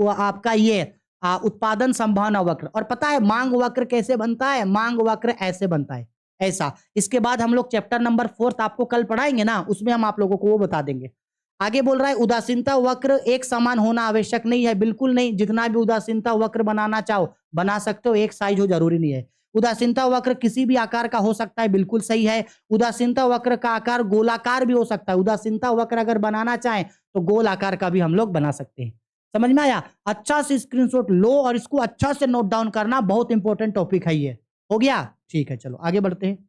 आपका ये उत्पादन संभावना वक्र। और पता है मांग वक्र कैसे बनता है? मांग वक्र ऐसे बनता है, ऐसा। इसके बाद हम लोग चैप्टर नंबर 4 आपको कल पढ़ाएंगे ना, उसमें हम आप लोगों को वो बता देंगे। आगे बोल रहा है उदासीनता वक्र एक समान होना आवश्यक नहीं है। बिल्कुल नहीं, जितना भी उदासीनता वक्र बनाना चाहो बना सकते हो, एक साइज हो जरूरी नहीं है। उदासीनता वक्र किसी भी आकार का हो सकता है, बिल्कुल सही है। उदासीनता वक्र का आकार गोलाकार भी हो सकता है। उदासीनता वक्र अगर बनाना चाहें तो गोल आकार का भी हम लोग बना सकते हैं। समझ में आया? अच्छा से स्क्रीनशॉट लो और इसको अच्छा से नोट डाउन करना, बहुत इंपॉर्टेंट टॉपिक है ये। हो गया? ठीक है, चलो आगे बढ़ते हैं।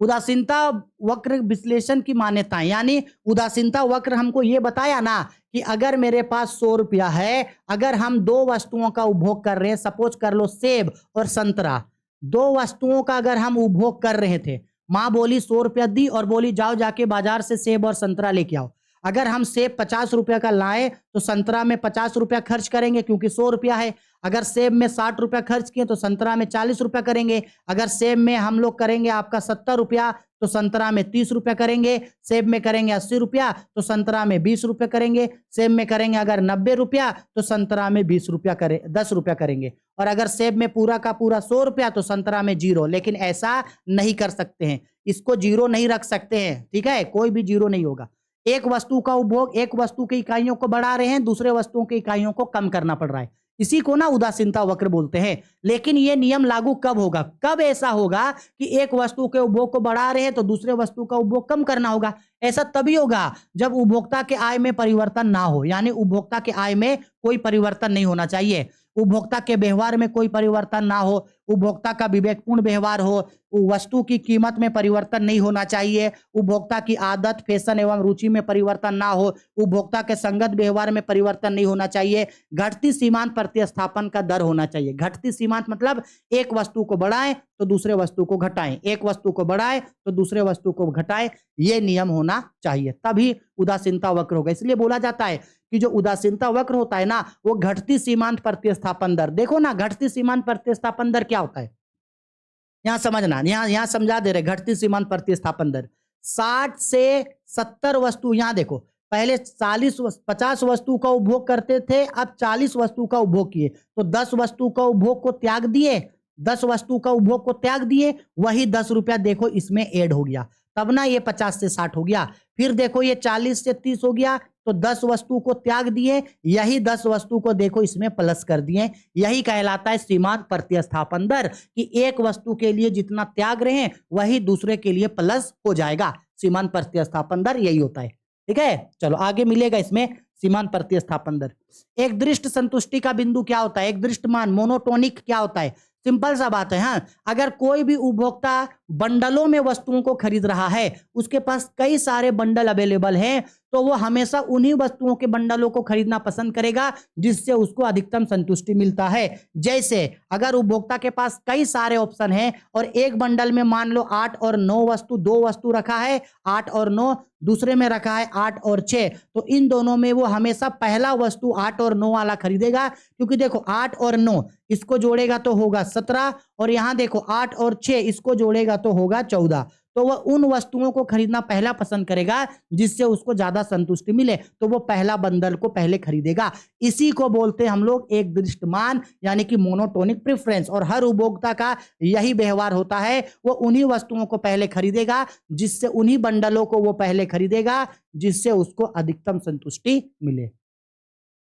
उदासीनता वक्र विश्लेषण की मान्यताएं, यानी उदासीनता वक्र हमको ये बताया ना कि अगर मेरे पास 100 रुपया है, अगर हम 2 वस्तुओं का उपभोग कर रहे हैं, सपोज कर लो सेब और संतरा, 2 वस्तुओं का अगर हम उपभोग कर रहे थे, माँ बोली 100 रुपया दी और बोली जाओ जाके बाजार से सेब और संतरा लेके आओ। अगर हम सेब 50 रुपया का लाए तो संतरा में 50 रुपया खर्च करेंगे क्योंकि 100 रुपया है। अगर सेब में 60 रुपया खर्च किए तो संतरा में 40 रुपया करेंगे। अगर सेब में हम लोग करेंगे आपका 70 रुपया तो संतरा में 30 रुपया करेंगे। सेब में करेंगे 80 रुपया तो संतरा में 20 रुपया करेंगे। सेब में करेंगे अगर 90 रुपया तो संतरा में 20 रुपया 10 रुपया करेंगे। और अगर सेब में पूरा का पूरा 100 रुपया तो संतरा में 0। लेकिन ऐसा नहीं कर सकते हैं, इसको 0 नहीं रख सकते हैं, ठीक है? कोई भी 0 नहीं होगा। एक वस्तु का उपभोग, एक वस्तु की इकाइयों को बढ़ा रहे हैं, दूसरे वस्तुओं की इकाइयों को कम करना पड़ रहा है, इसी को ना उदासीनता वक्र बोलते हैं। लेकिन यह नियम लागू कब होगा? कब ऐसा होगा कि एक वस्तु के उपभोग को बढ़ा रहे हैं तो दूसरे वस्तु का उपभोग कम करना होगा। ऐसा तभी होगा जब उपभोक्ता के आय में परिवर्तन ना हो, यानी उपभोक्ता के आय में कोई परिवर्तन नहीं होना चाहिए, उपभोक्ता के व्यवहार में कोई परिवर्तन ना हो, उपभोक्ता का विवेकपूर्ण व्यवहार हो, वस्तु की कीमत में परिवर्तन नहीं होना चाहिए, उपभोक्ता की आदत, फैशन एवं रुचि में परिवर्तन ना हो, उपभोक्ता के संगत व्यवहार में परिवर्तन नहीं होना चाहिए, घटती सीमांत प्रतिस्थापन का दर होना चाहिए। घटती सीमांत मतलब एक वस्तु को बढ़ाएं तो दूसरे वस्तु को घटाएं, एक वस्तु को बढ़ाएं तो दूसरे वस्तु को घटाएं, ये नियम होना चाहिए, तभी उदासीनता वक्र होगा। इसलिए बोला जाता है कि जो उदासीनता वक्र होता है ना वो घटती सीमांत प्रतिस्थापन दर। देखो ना घटती सीमांत प्रतिस्थापन दर क्या होता है, यहां समझना, यहां समझा दे रहे। घटती सीमांत प्रतिस्थापन दर 60 से 70 वस्तु, यहां देखो पहले 50 वस्तु का उपभोग करते थे, अब 40 वस्तु का उपभोग किए तो 10 वस्तु का उपभोग को त्याग दिए, 10 वस्तु का उपभोग को त्याग दिए, वही 10 रुपया देखो इसमें ऐड हो गया, तब ना ये 50 से 60 हो गया। फिर देखो ये 40 से 30 हो गया, तो 10 वस्तु को त्याग दिए, यही 10 वस्तु को देखो इसमें प्लस कर दिए। यही कहलाता है सीमांत प्रतिस्थापन दर कि एक वस्तु के लिए जितना त्याग रहे हैं वही दूसरे के लिए प्लस हो जाएगा। सीमांत प्रतिस्थापन दर यही होता है। ठीक है, चलो आगे मिलेगा इसमें सीमांत प्रतिस्थापन दर। एक दृष्ट संतुष्टि का बिंदु क्या होता है? एक दृष्ट मान मोनोटोनिक क्या होता है? सिंपल सा बात है। हाँ, अगर कोई भी उपभोक्ता बंडलों में वस्तुओं को खरीद रहा है, उसके पास कई सारे बंडल अवेलेबल हैं, तो वो हमेशा उन्हीं वस्तुओं के बंडलों को खरीदना पसंद करेगा जिससे उसको अधिकतम संतुष्टि मिलता है। जैसे अगर उपभोक्ता के पास कई सारे ऑप्शन हैं और एक बंडल में मान लो 8 और 9 वस्तु, 2 वस्तु रखा है 8 और 9, दूसरे में रखा है 8 और 6, तो इन दोनों में वो हमेशा पहला वस्तु 8 और 9 वाला खरीदेगा, क्योंकि देखो 8 और 9 इसको जोड़ेगा तो होगा 17, और यहां देखो 8 और 6 इसको जोड़ेगा तो होगा 14। तो वह उन वस्तुओं को खरीदना पहला पसंद करेगा जिससे उसको ज्यादा संतुष्टि मिले, तो वो पहला बंडल को पहले खरीदेगा। इसी को बोलते हैं हम लोग एक दृष्ट मान, यानी कि मोनोटोनिक प्रेफरेंस। और हर उपभोक्ता का यही व्यवहार होता है, वो उन्हीं वस्तुओं को पहले खरीदेगा जिससे, उन्हीं बंडलों को वो पहले खरीदेगा जिससे उसको अधिकतम संतुष्टि मिले।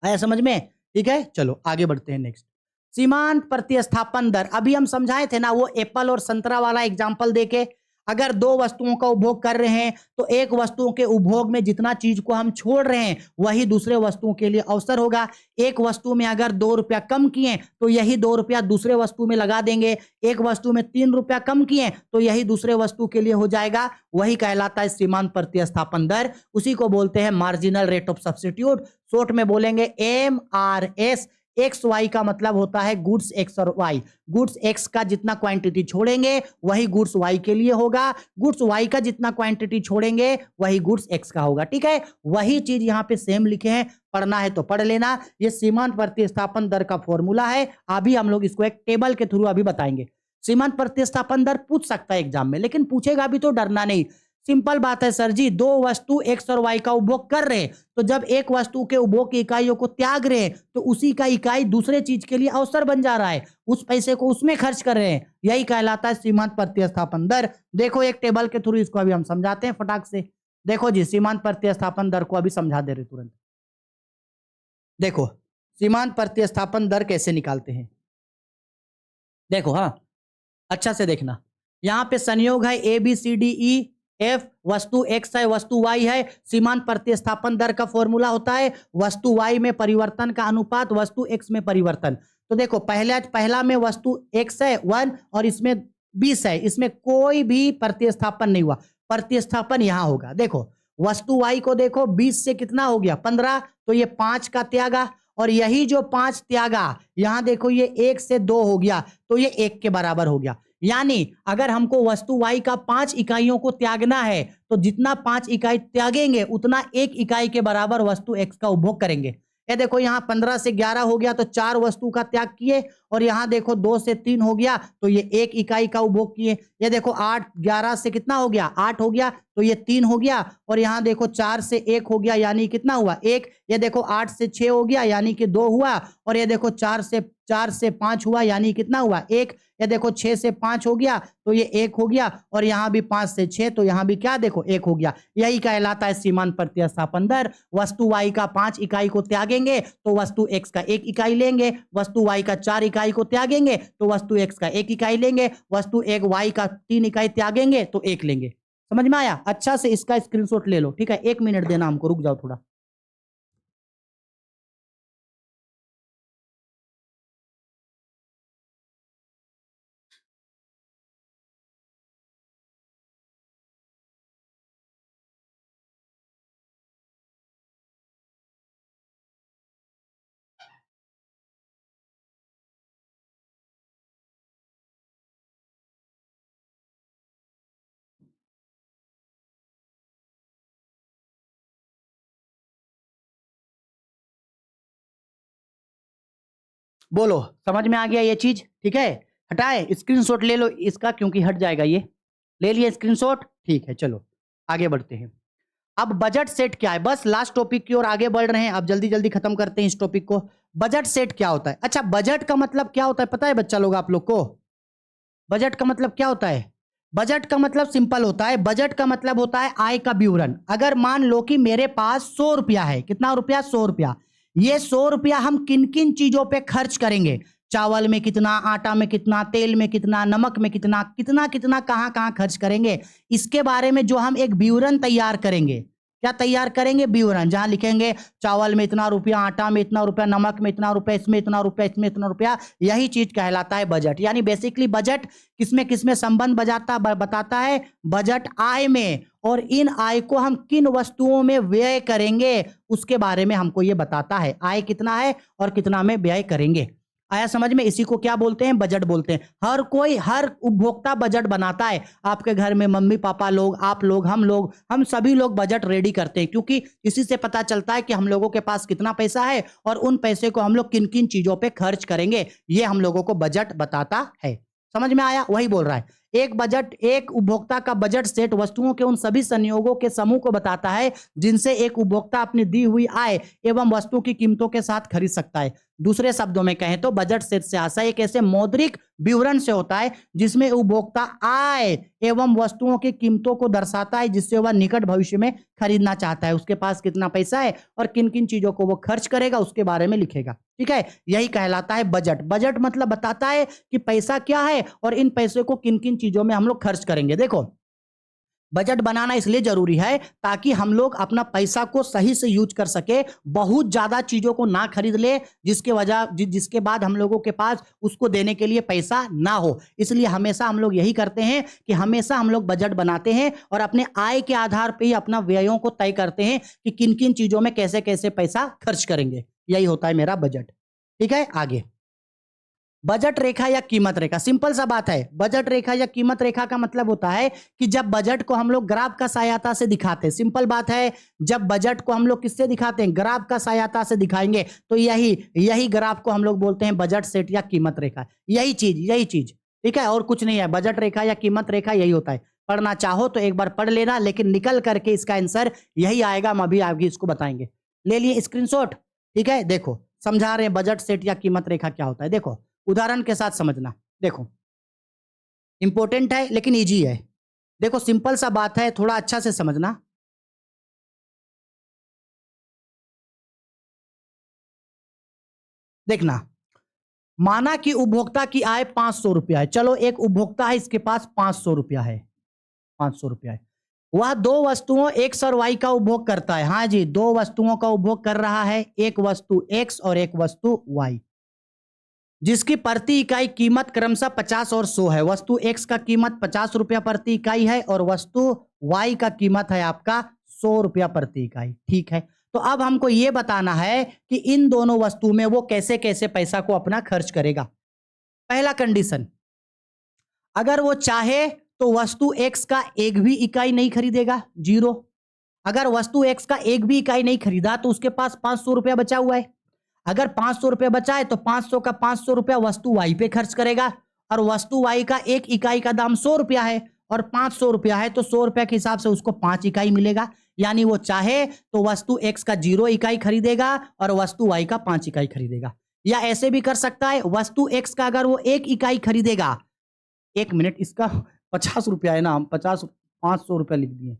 आया समझ में? ठीक है, चलो आगे बढ़ते हैं नेक्स्ट। सीमांत प्रतिस्थापन दर अभी हम समझाए थे ना, वो एप्पल और संतरा वाला एग्जांपल देके। अगर 2 वस्तुओं का उपभोग कर रहे हैं तो एक वस्तुओं के उपभोग में जितना चीज को हम छोड़ रहे हैं वही दूसरे वस्तुओं के लिए अवसर होगा। एक वस्तु में अगर 2 रुपया कम किए तो यही 2 रुपया दूसरे वस्तु में लगा देंगे। एक वस्तु में 3 रुपया कम किए तो यही दूसरे वस्तु के लिए हो जाएगा। वही कहलाता है सीमांत प्रतिस्थापन दर। उसी को बोलते हैं marginal rate of substitute. Short में बोलेंगे MRS। एक्स वाई का मतलब होता है गुड्स एक्स और वाई। गुड्स एक्स का जितना क्वांटिटी छोड़ेंगे वही गुड्स वाई के लिए होगा, गुड्स वाई का जितना क्वांटिटी छोड़ेंगे वही गुड्स एक्स का होगा। ठीक है, वही चीज यहां पे सेम लिखे हैं, पढ़ना है तो पढ़ लेना। ये सीमांत प्रतिस्थापन दर का फॉर्मूला है। अभी हम लोग इसको एक टेबल के थ्रू अभी बताएंगे। सीमांत प्रतिस्थापन दर पूछ सकता है एग्जाम में, लेकिन पूछेगा भी तो डरना नहीं। सिंपल बात है सर जी, 2 वस्तु एक्स और वाई का उपभोग कर रहे हैं, तो जब एक वस्तु के उपभोग की इकाइयों को त्याग रहे हैं तो उसी का इकाई दूसरे चीज के लिए अवसर बन जा रहा है, उस पैसे को उसमें खर्च कर रहे हैं। यही कहलाता है सीमांत प्रतिस्थापन दर। देखो एक टेबल के थ्रू इसको अभी हम समझाते हैं फटाक से। देखो जी, सीमांत प्रतिस्थापन दर को अभी समझा दे रहे तुरंत। देखो सीमांत प्रतिस्थापन दर कैसे निकालते हैं, देखो। हाँ, अच्छा से देखना। यहां पे संयोग है ABCDEF, वस्तु एक्स है वस्तु वाई है। सीमांत प्रतिस्थापन दर का फॉर्मूला होता है वस्तु वाई में परिवर्तन का अनुपात वस्तु एक्स में परिवर्तन। तो देखो पहला में वस्तु एक्स है 1 और इसमें 20 है, इसमें कोई भी प्रतिस्थापन नहीं हुआ। प्रतिस्थापन यहां होगा। देखो वस्तु वाई को देखो, 20 से कितना हो गया 15, तो ये 5 का त्यागा, और यही जो 5 त्यागा यहां देखो ये 1 से 2 हो गया, तो ये 1 के बराबर हो गया। यानी अगर हमको वस्तु वाई का 5 इकाइयों को त्यागना है तो जितना 5 इकाई त्यागेंगे उतना 1 इकाई के बराबर वस्तु एक्स का उपभोग करेंगे। ये देखो यहाँ 15 से 11 हो गया तो 4 वस्तु का त्याग किए, और यहाँ देखो 2 से 3 हो गया तो ये 1 इकाई का उपभोग किए। ये देखो 8 11 से कितना हो गया 8 हो गया तो ये 3 हो गया, और यहाँ देखो 4 से 1 हो गया यानी कितना हुआ 1। ये देखो 8 से 6 हो गया यानी कि 2 हुआ, और ये देखो 4 से 5 हुआ यानी कितना हुआ 1। ये देखो 6 से 5 हो गया तो ये 1 हो गया, और यहाँ भी 5 से 6 तो यहाँ भी क्या देखो 1 हो गया। यही कहलाता है सीमांत प्रतिस्थापन दर। वस्तु वाई का 5 इकाई को त्यागेंगे तो वस्तु एक्स का 1 इकाई लेंगे, वस्तु वाई का 4 इकाई को त्यागेंगे तो वस्तु एक्स का 1 इकाई लेंगे, वस्तु एक वाई का 3 इकाई त्यागेंगे तो 1 लेंगे। समझ में आया? अच्छा से इसका स्क्रीनशॉट ले लो। ठीक है, 1 मिनट देना हमको, रुक जाओ थोड़ा। बोलो समझ में आ गया ये चीज? ठीक है, हटाए स्क्रीनशॉट ले लो इसका, क्योंकि हट जाएगा ये। ले लिया स्क्रीनशॉट? ठीक है, चलो आगे बढ़ते हैं। अब बजट सेट क्या है, बस लास्ट टॉपिक की ओर आगे बढ़ रहे हैं। अब जल्दी जल्दी खत्म करते हैं इस टॉपिक को। बजट सेट क्या होता है? अच्छा, बजट का मतलब क्या होता है पता है बच्चा लोग आप लोग को? बजट का मतलब क्या होता है? बजट का मतलब सिंपल होता है, बजट का मतलब होता है आय का विवरण। अगर मान लो कि मेरे पास 100 रुपया है, कितना रुपया? 100 रुपया। ये 100 रुपया हम किन किन चीजों पे खर्च करेंगे, चावल में कितना, आटा में कितना, तेल में कितना, नमक में कितना, कितना कितना कहाँ कहाँ खर्च करेंगे, इसके बारे में जो हम एक विवरण तैयार करेंगे। क्या तैयार करेंगे? विवरण, जहां लिखेंगे चावल में इतना रुपया, आटा में इतना रुपया, नमक में इतना रुपया, इसमें इतना रुपया, इसमें इतना रुपया। यही चीज कहलाता है बजट। यानी बेसिकली बजट किसमें संबंध बताता है? बजट आय में, और इन आय को हम किन वस्तुओं में व्यय करेंगे उसके बारे में हमको ये बताता है। आय कितना है और कितना में व्यय करेंगे। आया समझ में? इसी को क्या बोलते हैं? बजट बोलते हैं। हर कोई, हर उपभोक्ता बजट बनाता है। आपके घर में मम्मी पापा लोग, आप लोग, हम सभी लोग बजट रेडी करते हैं, क्योंकि इसी से पता चलता है कि हम लोगों के पास कितना पैसा है और उन पैसे को हम लोग किन किन चीजों पे खर्च करेंगे। ये हम लोगों को बजट बताता है। समझ में आया? वही बोल रहा है। एक बजट, एक उपभोक्ता का बजट सेट वस्तुओं के उन सभी संयोगों के समूह को बताता है जिनसे एक उपभोक्ता अपनी दी हुई आय एवं वस्तु की कीमतों के साथ खरीद सकता है। दूसरे शब्दों में कहें तो बजट सेट से आशय एक ऐसे मौद्रिक विवरण से होता है जिसमें उपभोक्ता आय एवं वस्तुओं की कीमतों को दर्शाता है जिससे वह निकट भविष्य में खरीदना चाहता है। उसके पास कितना पैसा है और किन किन चीजों को वो खर्च करेगा उसके बारे में लिखेगा। ठीक है, यही कहलाता है बजट। बजट मतलब बताता है कि पैसा क्या है और इन पैसे को किन किन चीजों में हम लोग खर्च करेंगे। देखो, बजट बनाना इसलिए जरूरी है ताकि हम लोग अपना पैसा को सही से यूज कर सके, बहुत ज्यादा चीजों को ना खरीद ले जिसके बाद हम लोगों के पास उसको देने के लिए पैसा ना हो। इसलिए हमेशा हम लोग यही करते हैं कि हमेशा हम लोग बजट बनाते हैं और अपने आय के आधार पर ही अपना व्ययों को तय करते हैं कि किन किन चीजों में कैसे कैसे पैसा खर्च करेंगे। यही होता है मेरा बजट। ठीक है, आगे बजट रेखा या कीमत रेखा। सिंपल सा बात है, बजट रेखा या कीमत रेखा का मतलब होता है कि जब बजट को हम लोग ग्राफ का सहायता से दिखाते हैं। सिंपल बात है, जब बजट को हम लोग किससे दिखाते हैं? ग्राफ का सहायता से दिखाएंगे तो यही ग्राफ को हम लोग बोलते हैं बजट सेट या कीमत रेखा। यही चीज। ठीक है, और कुछ नहीं है। बजट रेखा या कीमत रेखा यही होता है। पढ़ना चाहो तो एक बार पढ़ लेना, लेकिन निकल करके इसका आंसर यही आएगा। हम अभी आगे इसको बताएंगे। ले लिए स्क्रीनशॉट? ठीक है, देखो समझा रहे हैं बजट सेट या कीमत रेखा क्या होता है। देखो उदाहरण के साथ समझना। देखो इंपॉर्टेंट है लेकिन इजी है। देखो सिंपल सा बात है, थोड़ा अच्छा से समझना। देखना, माना कि उपभोक्ता की आय 500 रुपया है। चलो एक उपभोक्ता है, इसके पास 500 रुपया है। 500 रुपया है। वह दो वस्तुओं एक्स और वाई का उपभोग करता है। हाँ जी, दो वस्तुओं का उपभोग कर रहा है, एक वस्तु एक्स और एक वस्तु वाई, जिसकी प्रति इकाई कीमत क्रमशः 50 और 100 है। वस्तु एक्स का कीमत 50 रुपया प्रति इकाई है और वस्तु वाई का कीमत है आपका 100 रुपया प्रति इकाई। ठीक है, तो अब हमको ये बताना है कि इन दोनों वस्तु में वो कैसे कैसे पैसा को अपना खर्च करेगा। पहला कंडीशन, अगर वो चाहे तो वस्तु एक्स का एक भी इकाई नहीं खरीदेगा, 0। अगर वस्तु एक्स का एक भी इकाई नहीं खरीदा तो उसके पास 500 रुपया बचा हुआ है। अगर 500 रुपया बचा है तो 500 का 500 रुपया वस्तु वाई पे खर्च करेगा, और वस्तु वाई का एक इकाई का दाम 100 रुपया है और 500 रुपया है तो 100 रुपया के हिसाब से उसको 5 इकाई मिलेगा। यानी वो चाहे तो वस्तु एक्स का 0 इकाई खरीदेगा और वस्तु वाई का 5 इकाई खरीदेगा। या ऐसे भी कर सकता है, वस्तु एक्स का अगर वो 1 इकाई खरीदेगा, 1 मिनट, इसका 50 रुपया है ना, हम 500 रुपया लिख दिए।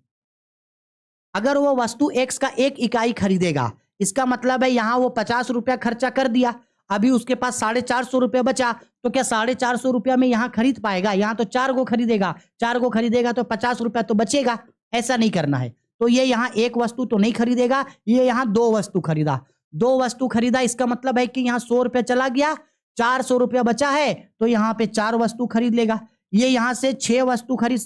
अगर वो वस्तु एक्स का 1 इकाई खरीदेगा, इसका मतलब है यहां वो 50 रुपया खर्चा कर दिया, अभी उसके पास 450 रुपया बचा, तो क्या 450 रुपया में यहां खरीद पाएगा? यहां तो 4 को खरीदेगा, 4 को खरीदेगा तो 50 रुपया तो बचेगा। ऐसा नहीं करना है। तो ये यहां एक वस्तु तो नहीं खरीदेगा, ये यहां 2 वस्तु खरीदा। 2 वस्तु खरीदा, इसका मतलब है कि यहां 100 रुपया चला गया, 400 रुपया बचा है तो यहां पे 4 वस्तु खरीद लेगा। ये यहां से 4 वस्तु खरीद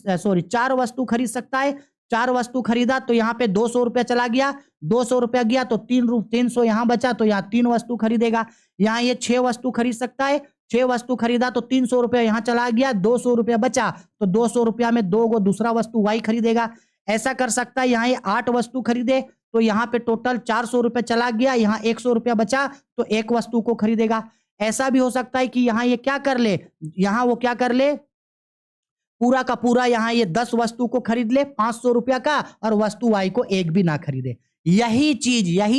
सकता है। 4 वस्तु खरीदा तो यहाँ पे 200 रुपया चला गया, 200 रुपया गया तो 300 यहाँ बचा, तो यहाँ 3 वस्तु खरीदेगा। यहाँ ये 6 वस्तु खरीद सकता है, 6 वस्तु खरीदा तो 300 रुपया यहाँ चला गया, 200 रुपया बचा तो 200 रुपया में 2 को दूसरा वस्तु वाई खरीदेगा। ऐसा कर सकता है, यहाँ ये 8 वस्तु खरीदे तो यहाँ पे टोटल 400 रुपया चला गया, यहाँ 100 रुपया बचा तो 1 वस्तु को खरीदेगा। ऐसा भी हो सकता है कि यहाँ ये क्या कर ले, यहाँ वो क्या कर ले, पूरा का पूरा यहाँ ये 10 वस्तु को खरीद ले 500 रुपया का, और वस्तु वाई को एक भी ना खरीदे। यही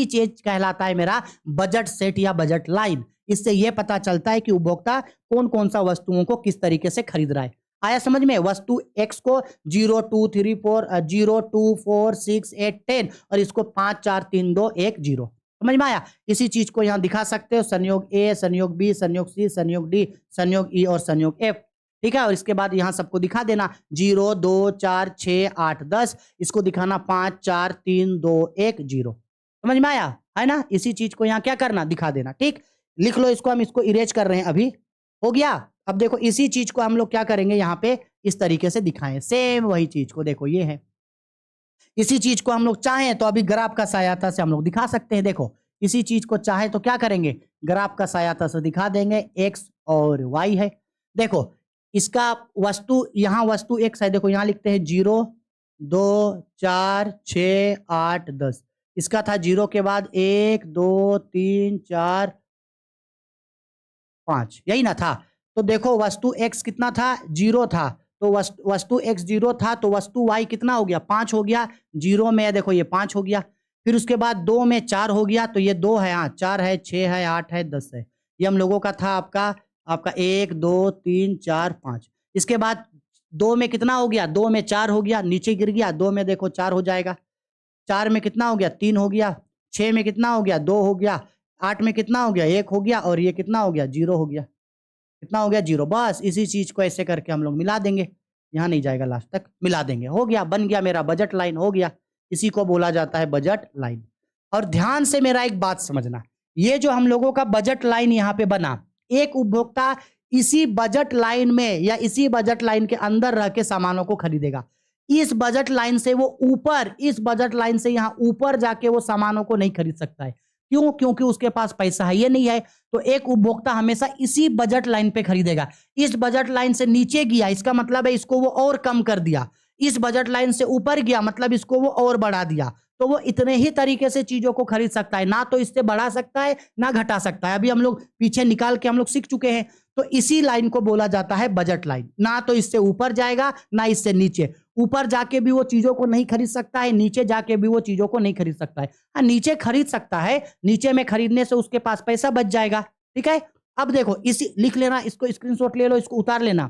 चीज कहलाता है मेरा बजट सेट या बजट लाइन। इससे यह पता चलता है कि उपभोक्ता कौन कौन सा वस्तुओं को किस तरीके से खरीद रहा है। आया समझ में? वस्तु x को 0 2 3 4 0 2 4 6 8 10 और इसको 5 4 3 2 1 0। समझ में आया? इसी चीज को यहां दिखा सकते हो, संयोग ए, संयोग बी, संयोग सी, संयोग डी, संयोग ई और संयोग एफ। ठीक है, और इसके बाद यहां सबको दिखा देना 0 2 4 6 8 10, इसको दिखाना 5 4 3 2 1 0। समझ में आया है ना? इसी चीज को यहां क्या करना, दिखा देना। ठीक, लिख लो इसको, हम इसको इरेज कर रहे हैं अभी। हो गया? अब देखो इसी चीज को हम लोग क्या करेंगे, यहां पे इस तरीके से दिखाएं, सेम वही चीज को। देखो ये है, इसी चीज को हम लोग चाहें तो अभी ग्राफ का सहायता से हम लोग दिखा सकते हैं। देखो इसी चीज को चाहे तो क्या करेंगे, ग्राफ का सहायता से दिखा देंगे। एक्स और वाई है। देखो इसका वस्तु, यहां वस्तु एक्स है, देखो यहां लिखते हैं 0 2 4 6 8 10। इसका था 0 के बाद 1 2 3 4 5, यही ना था? तो देखो वस्तु x कितना था, 0 था, तो वस्तु x 0 था, तो वस्तु y कितना हो गया, 5 हो गया। 0 में देखो ये 5 हो गया, फिर उसके बाद 2 में 4 हो गया, तो ये 2 है, हाँ 4 है, 6 है, 8 है, 10 है। ये हम लोगों का था आपका आपका 1 2 3 4 5। इसके बाद 2 में कितना हो गया, 2 में 4 हो गया, नीचे गिर गया, 2 में देखो 4 हो जाएगा, 4 में कितना हो गया, 3 हो गया, 6 में कितना हो गया, 2 हो गया, 8 में कितना हो गया, 1 हो गया, और ये कितना हो गया, 0 हो गया। कितना हो गया, 0। बस इसी चीज को ऐसे करके हम लोग मिला देंगे, यहाँ नहीं जाएगा लास्ट तक, मिला देंगे, हो गया, बन गया मेरा बजट लाइन, हो गया। इसी को बोला जाता है बजट लाइन। और ध्यान से मेरा एक बात समझना, ये जो हम लोगों का बजट लाइन यहाँ पे बना, एक उपभोक्ता इसी बजट लाइन में या इसी बजट लाइन के अंदर रह के सामानों को खरीदेगा। इस बजट लाइन से वो ऊपर, इस बजट लाइन से यहां ऊपर जाके वो सामानों को नहीं खरीद सकता है। क्यों? क्योंकि उसके पास पैसा है, ये नहीं है। तो एक उपभोक्ता हमेशा इसी बजट लाइन पे खरीदेगा। इस बजट लाइन से नीचे गया, इसका मतलब है इसको वो और कम कर दिया। इस बजट लाइन से ऊपर गया, मतलब इसको वो और बढ़ा दिया। तो वो इतने ही तरीके से चीजों को खरीद सकता है, ना तो इससे बढ़ा सकता है ना घटा सकता है। अभी हम लोग पीछे निकाल के हम लोग सीख चुके हैं। तो इसी लाइन को बोला जाता है बजट लाइन। ना तो इससे ऊपर जाएगा ना इससे नीचे। ऊपर जाके भी वो चीजों को नहीं खरीद सकता है, नीचे जाके भी वो चीजों को नहीं खरीद सकता है। हाँ, नीचे खरीद सकता है, नीचे में खरीदने से उसके पास पैसा बच जाएगा। ठीक है, अब देखो इसी लिख लेना, इसको स्क्रीनशॉट ले लो, इसको उतार लेना।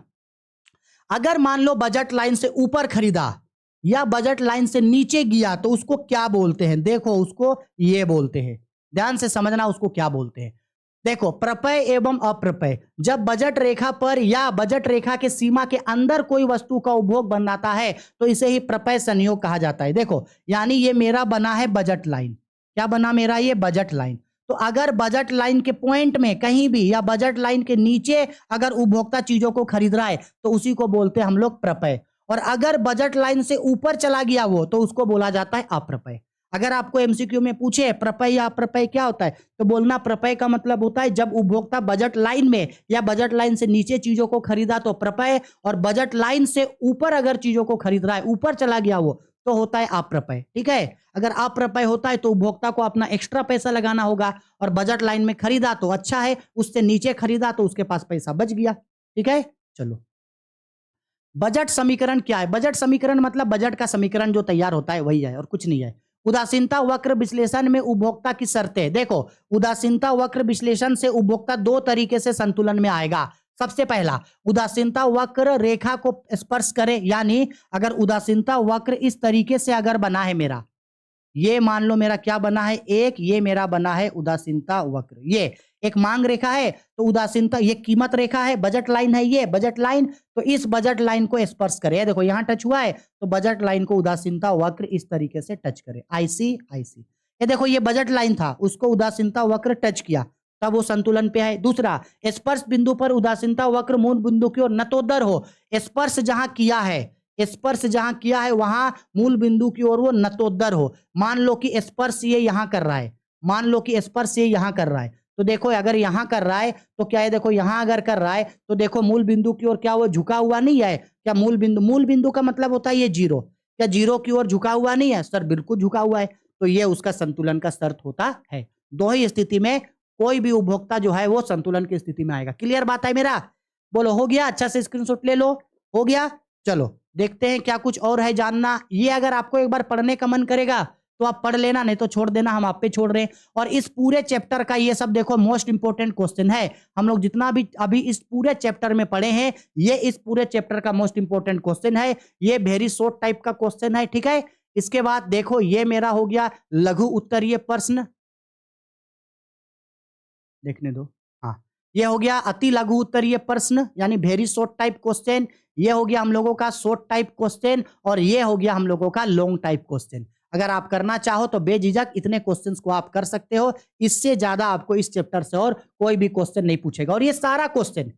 अगर मान लो बजट लाइन से ऊपर खरीदा या बजट लाइन से नीचे गया तो उसको क्या बोलते हैं, देखो उसको ये बोलते हैं, ध्यान से समझना उसको क्या बोलते हैं। देखो प्रपय एवं अप्रपय, जब बजट रेखा पर या बजट रेखा के सीमा के अंदर कोई वस्तु का उपभोग बनाता है तो इसे ही प्रपय संयोग कहा जाता है। देखो यानी ये मेरा बना है बजट लाइन, क्या बना मेरा, ये बजट लाइन। तो अगर बजट लाइन के पॉइंट में कहीं भी या बजट लाइन के नीचे अगर उपभोक्ता चीजों को खरीद रहा है तो उसी को बोलते हैं हम लोग प्रपय। और अगर बजट लाइन से ऊपर चला गया वो, तो उसको बोला जाता है अप्रपय। अगर आपको एमसीक्यू में पूछे प्रपय या अप्रपय क्या होता है, तो बोलना प्रपय का मतलब होता है जब उपभोक्ता बजट लाइन में या बजट लाइन से नीचे चीजों को खरीदा तो प्रपय, और बजट लाइन से ऊपर अगर चीजों को खरीद रहा है, ऊपर चला गया वो, तो होता है अप्रपय। ठीक है, अगर अप्रपय होता है तो उपभोक्ता को अपना एक्स्ट्रा पैसा लगाना होगा, और बजट लाइन में खरीदा तो अच्छा है, उससे नीचे खरीदा तो उसके पास पैसा बच गया। ठीक है, चलो बजट समीकरण क्या है। बजट समीकरण मतलब बजट का समीकरण जो तैयार होता है वही है और कुछ नहीं है। उदासीनता वक्र विश्लेषण में उपभोक्ता की शर्तें। देखो उदासीनता वक्र विश्लेषण से उपभोक्ता दो तरीके से संतुलन में आएगा। सबसे पहला, उदासीनता वक्र रेखा को स्पर्श करे, यानी अगर उदासीनता वक्र इस तरीके से अगर बना है मेरा, ये मान लो मेरा क्या बना है, एक ये मेरा बना है उदासीनता वक्र, ये एक मांग रेखा है, तो उदासीनता, ये कीमत रेखा है, बजट लाइन है, ये बजट लाइन, तो इस बजट लाइन को स्पर्श करे। देखो यहां टच हुआ है, तो बजट लाइन को उदासीनता वक्र इस तरीके से टच करे, आईसी आईसी। ये देखो ये बजट लाइन था, उसको उदासीनता वक्र टच किया, तब वो संतुलन पे है। दूसरा, स्पर्श बिंदु पर उदासीनता वक्र मूल बिंदु की ओर नतोदर हो। स्पर्श जहां किया है, स्पर्श जहां किया है वहां मूल बिंदु की ओर वो नतोदर हो। मान लो कि स्पर्श ये यहां कर रहा है, मान लो कि स्पर्श ये यहां कर रहा है, तो देखो अगर यहां कर रहा है तो क्या है, देखो यहां अगर कर रहा है तो देखो मूल बिंदु की ओर क्या वो झुका हुआ नहीं है क्या, मूल बिंदु का मतलब होता है ये जीरो, क्या जीरो की ओर झुका हुआ नहीं है सर, बिल्कुल झुका हुआ है, तो ये उसका संतुलन का शर्त होता है। दो ही स्थिति में कोई भी उपभोक्ता जो है वो संतुलन की स्थिति में आएगा। क्लियर बात है मेरा, बोलो हो गया, अच्छा से स्क्रीनशॉट ले लो, हो गया। चलो देखते हैं क्या कुछ और है जानना। ये अगर आपको एक बार पढ़ने का मन करेगा तो आप पढ़ लेना, नहीं तो छोड़ देना, हम आप पे छोड़ रहे हैं। और इस पूरे चैप्टर का ये सब देखो मोस्ट इंपोर्टेंट क्वेश्चन है। हम लोग जितना भी अभी इस पूरे चैप्टर में पढ़े हैं, ये इस पूरे चैप्टर का मोस्ट इंपोर्टेंट क्वेश्चन है। ये वेरी शॉर्ट टाइप का क्वेश्चन है, ठीक है। इसके बाद देखो ये मेरा हो गया लघु उत्तरीय प्रश्न, देखने दो। हाँ, ये हो गया अति लघु उत्तरीय प्रश्न यानी वेरी शॉर्ट टाइप क्वेश्चन। ये हो गया हम लोगों का शॉर्ट टाइप क्वेश्चन और ये हो गया हम लोगों का लॉन्ग टाइप क्वेश्चन। अगर आप करना चाहो तो बेझिझक इतने क्वेश्चंस को आप कर सकते हो। इससे ज्यादा आपको इस चैप्टर से और कोई भी क्वेश्चन नहीं पूछेगा। और ये सारा क्वेश्चन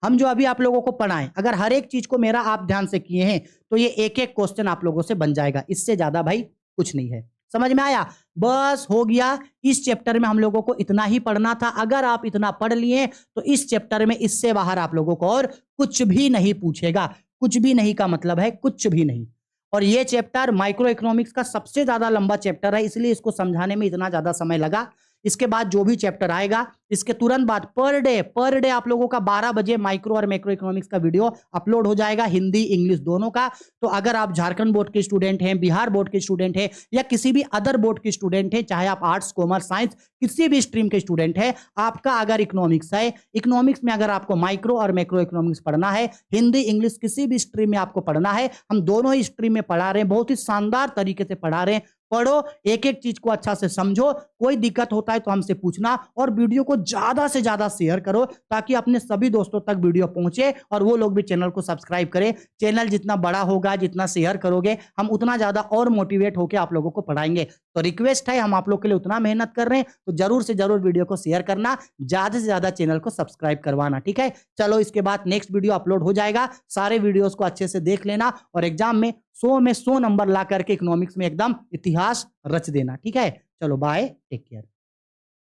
हम जो अभी आप लोगों को पढ़ाएं, अगर हर एक चीज को मेरा आप ध्यान से किए हैं तो ये एक एक क्वेश्चन आप लोगों से बन जाएगा। इससे ज्यादा भाई कुछ नहीं है। समझ में आया? बस हो गया। इस चैप्टर में हम लोगों को इतना ही पढ़ना था। अगर आप इतना पढ़ लिए तो इस चैप्टर में इससे बाहर आप लोगों को और कुछ भी नहीं पूछेगा। कुछ भी नहीं का मतलब है कुछ भी नहीं। और ये चैप्टर माइक्रो इकोनॉमिक्स का सबसे ज्यादा लंबा चैप्टर है, इसलिए इसको समझाने में इतना ज्यादा समय लगा। इसके बाद जो भी चैप्टर आएगा इसके तुरंत बाद पर डे आप लोगों का 12 बजे माइक्रो और मैक्रो इकोनॉमिक्स का वीडियो अपलोड हो जाएगा, हिंदी इंग्लिश दोनों का। तो अगर आप झारखंड बोर्ड के स्टूडेंट हैं, बिहार बोर्ड के स्टूडेंट हैं या किसी भी अदर बोर्ड के स्टूडेंट हैं, चाहे आप आर्ट्स कॉमर्स साइंस किसी भी स्ट्रीम के स्टूडेंट है, आपका अगर इकोनॉमिक्स है, इकोनॉमिक्स में अगर आपको माइक्रो और मैक्रो इकोनॉमिक्स पढ़ना है, हिंदी इंग्लिश किसी भी स्ट्रीम में आपको पढ़ना है, हम दोनों ही स्ट्रीम में पढ़ा रहे हैं, बहुत ही शानदार तरीके से पढ़ा रहे हैं। पढ़ो, एक एक चीज को अच्छा से समझो। कोई दिक्कत होता है तो हमसे पूछना और वीडियो को ज्यादा से ज्यादा शेयर करो ताकि अपने सभी दोस्तों तक वीडियो पहुंचे और वो लोग भी चैनल को सब्सक्राइब करें। चैनल जितना बड़ा होगा, जितना शेयर करोगे, हम उतना ज्यादा और मोटिवेट होकर आप लोगों को पढ़ाएंगे। तो रिक्वेस्ट है, हम आप लोग के लिए उतना मेहनत कर रहे हैं तो जरूर से जरूर वीडियो को शेयर करना, ज्यादा से ज्यादा चैनल को सब्सक्राइब करवाना, ठीक है। चलो इसके बाद नेक्स्ट वीडियो अपलोड हो जाएगा, सारे वीडियोस को अच्छे से देख लेना और एग्जाम में 100 में 100 नंबर ला करके इकोनॉमिक्स में एकदम इतिहास रच देना, ठीक है। चलो बाय, टेक केयर।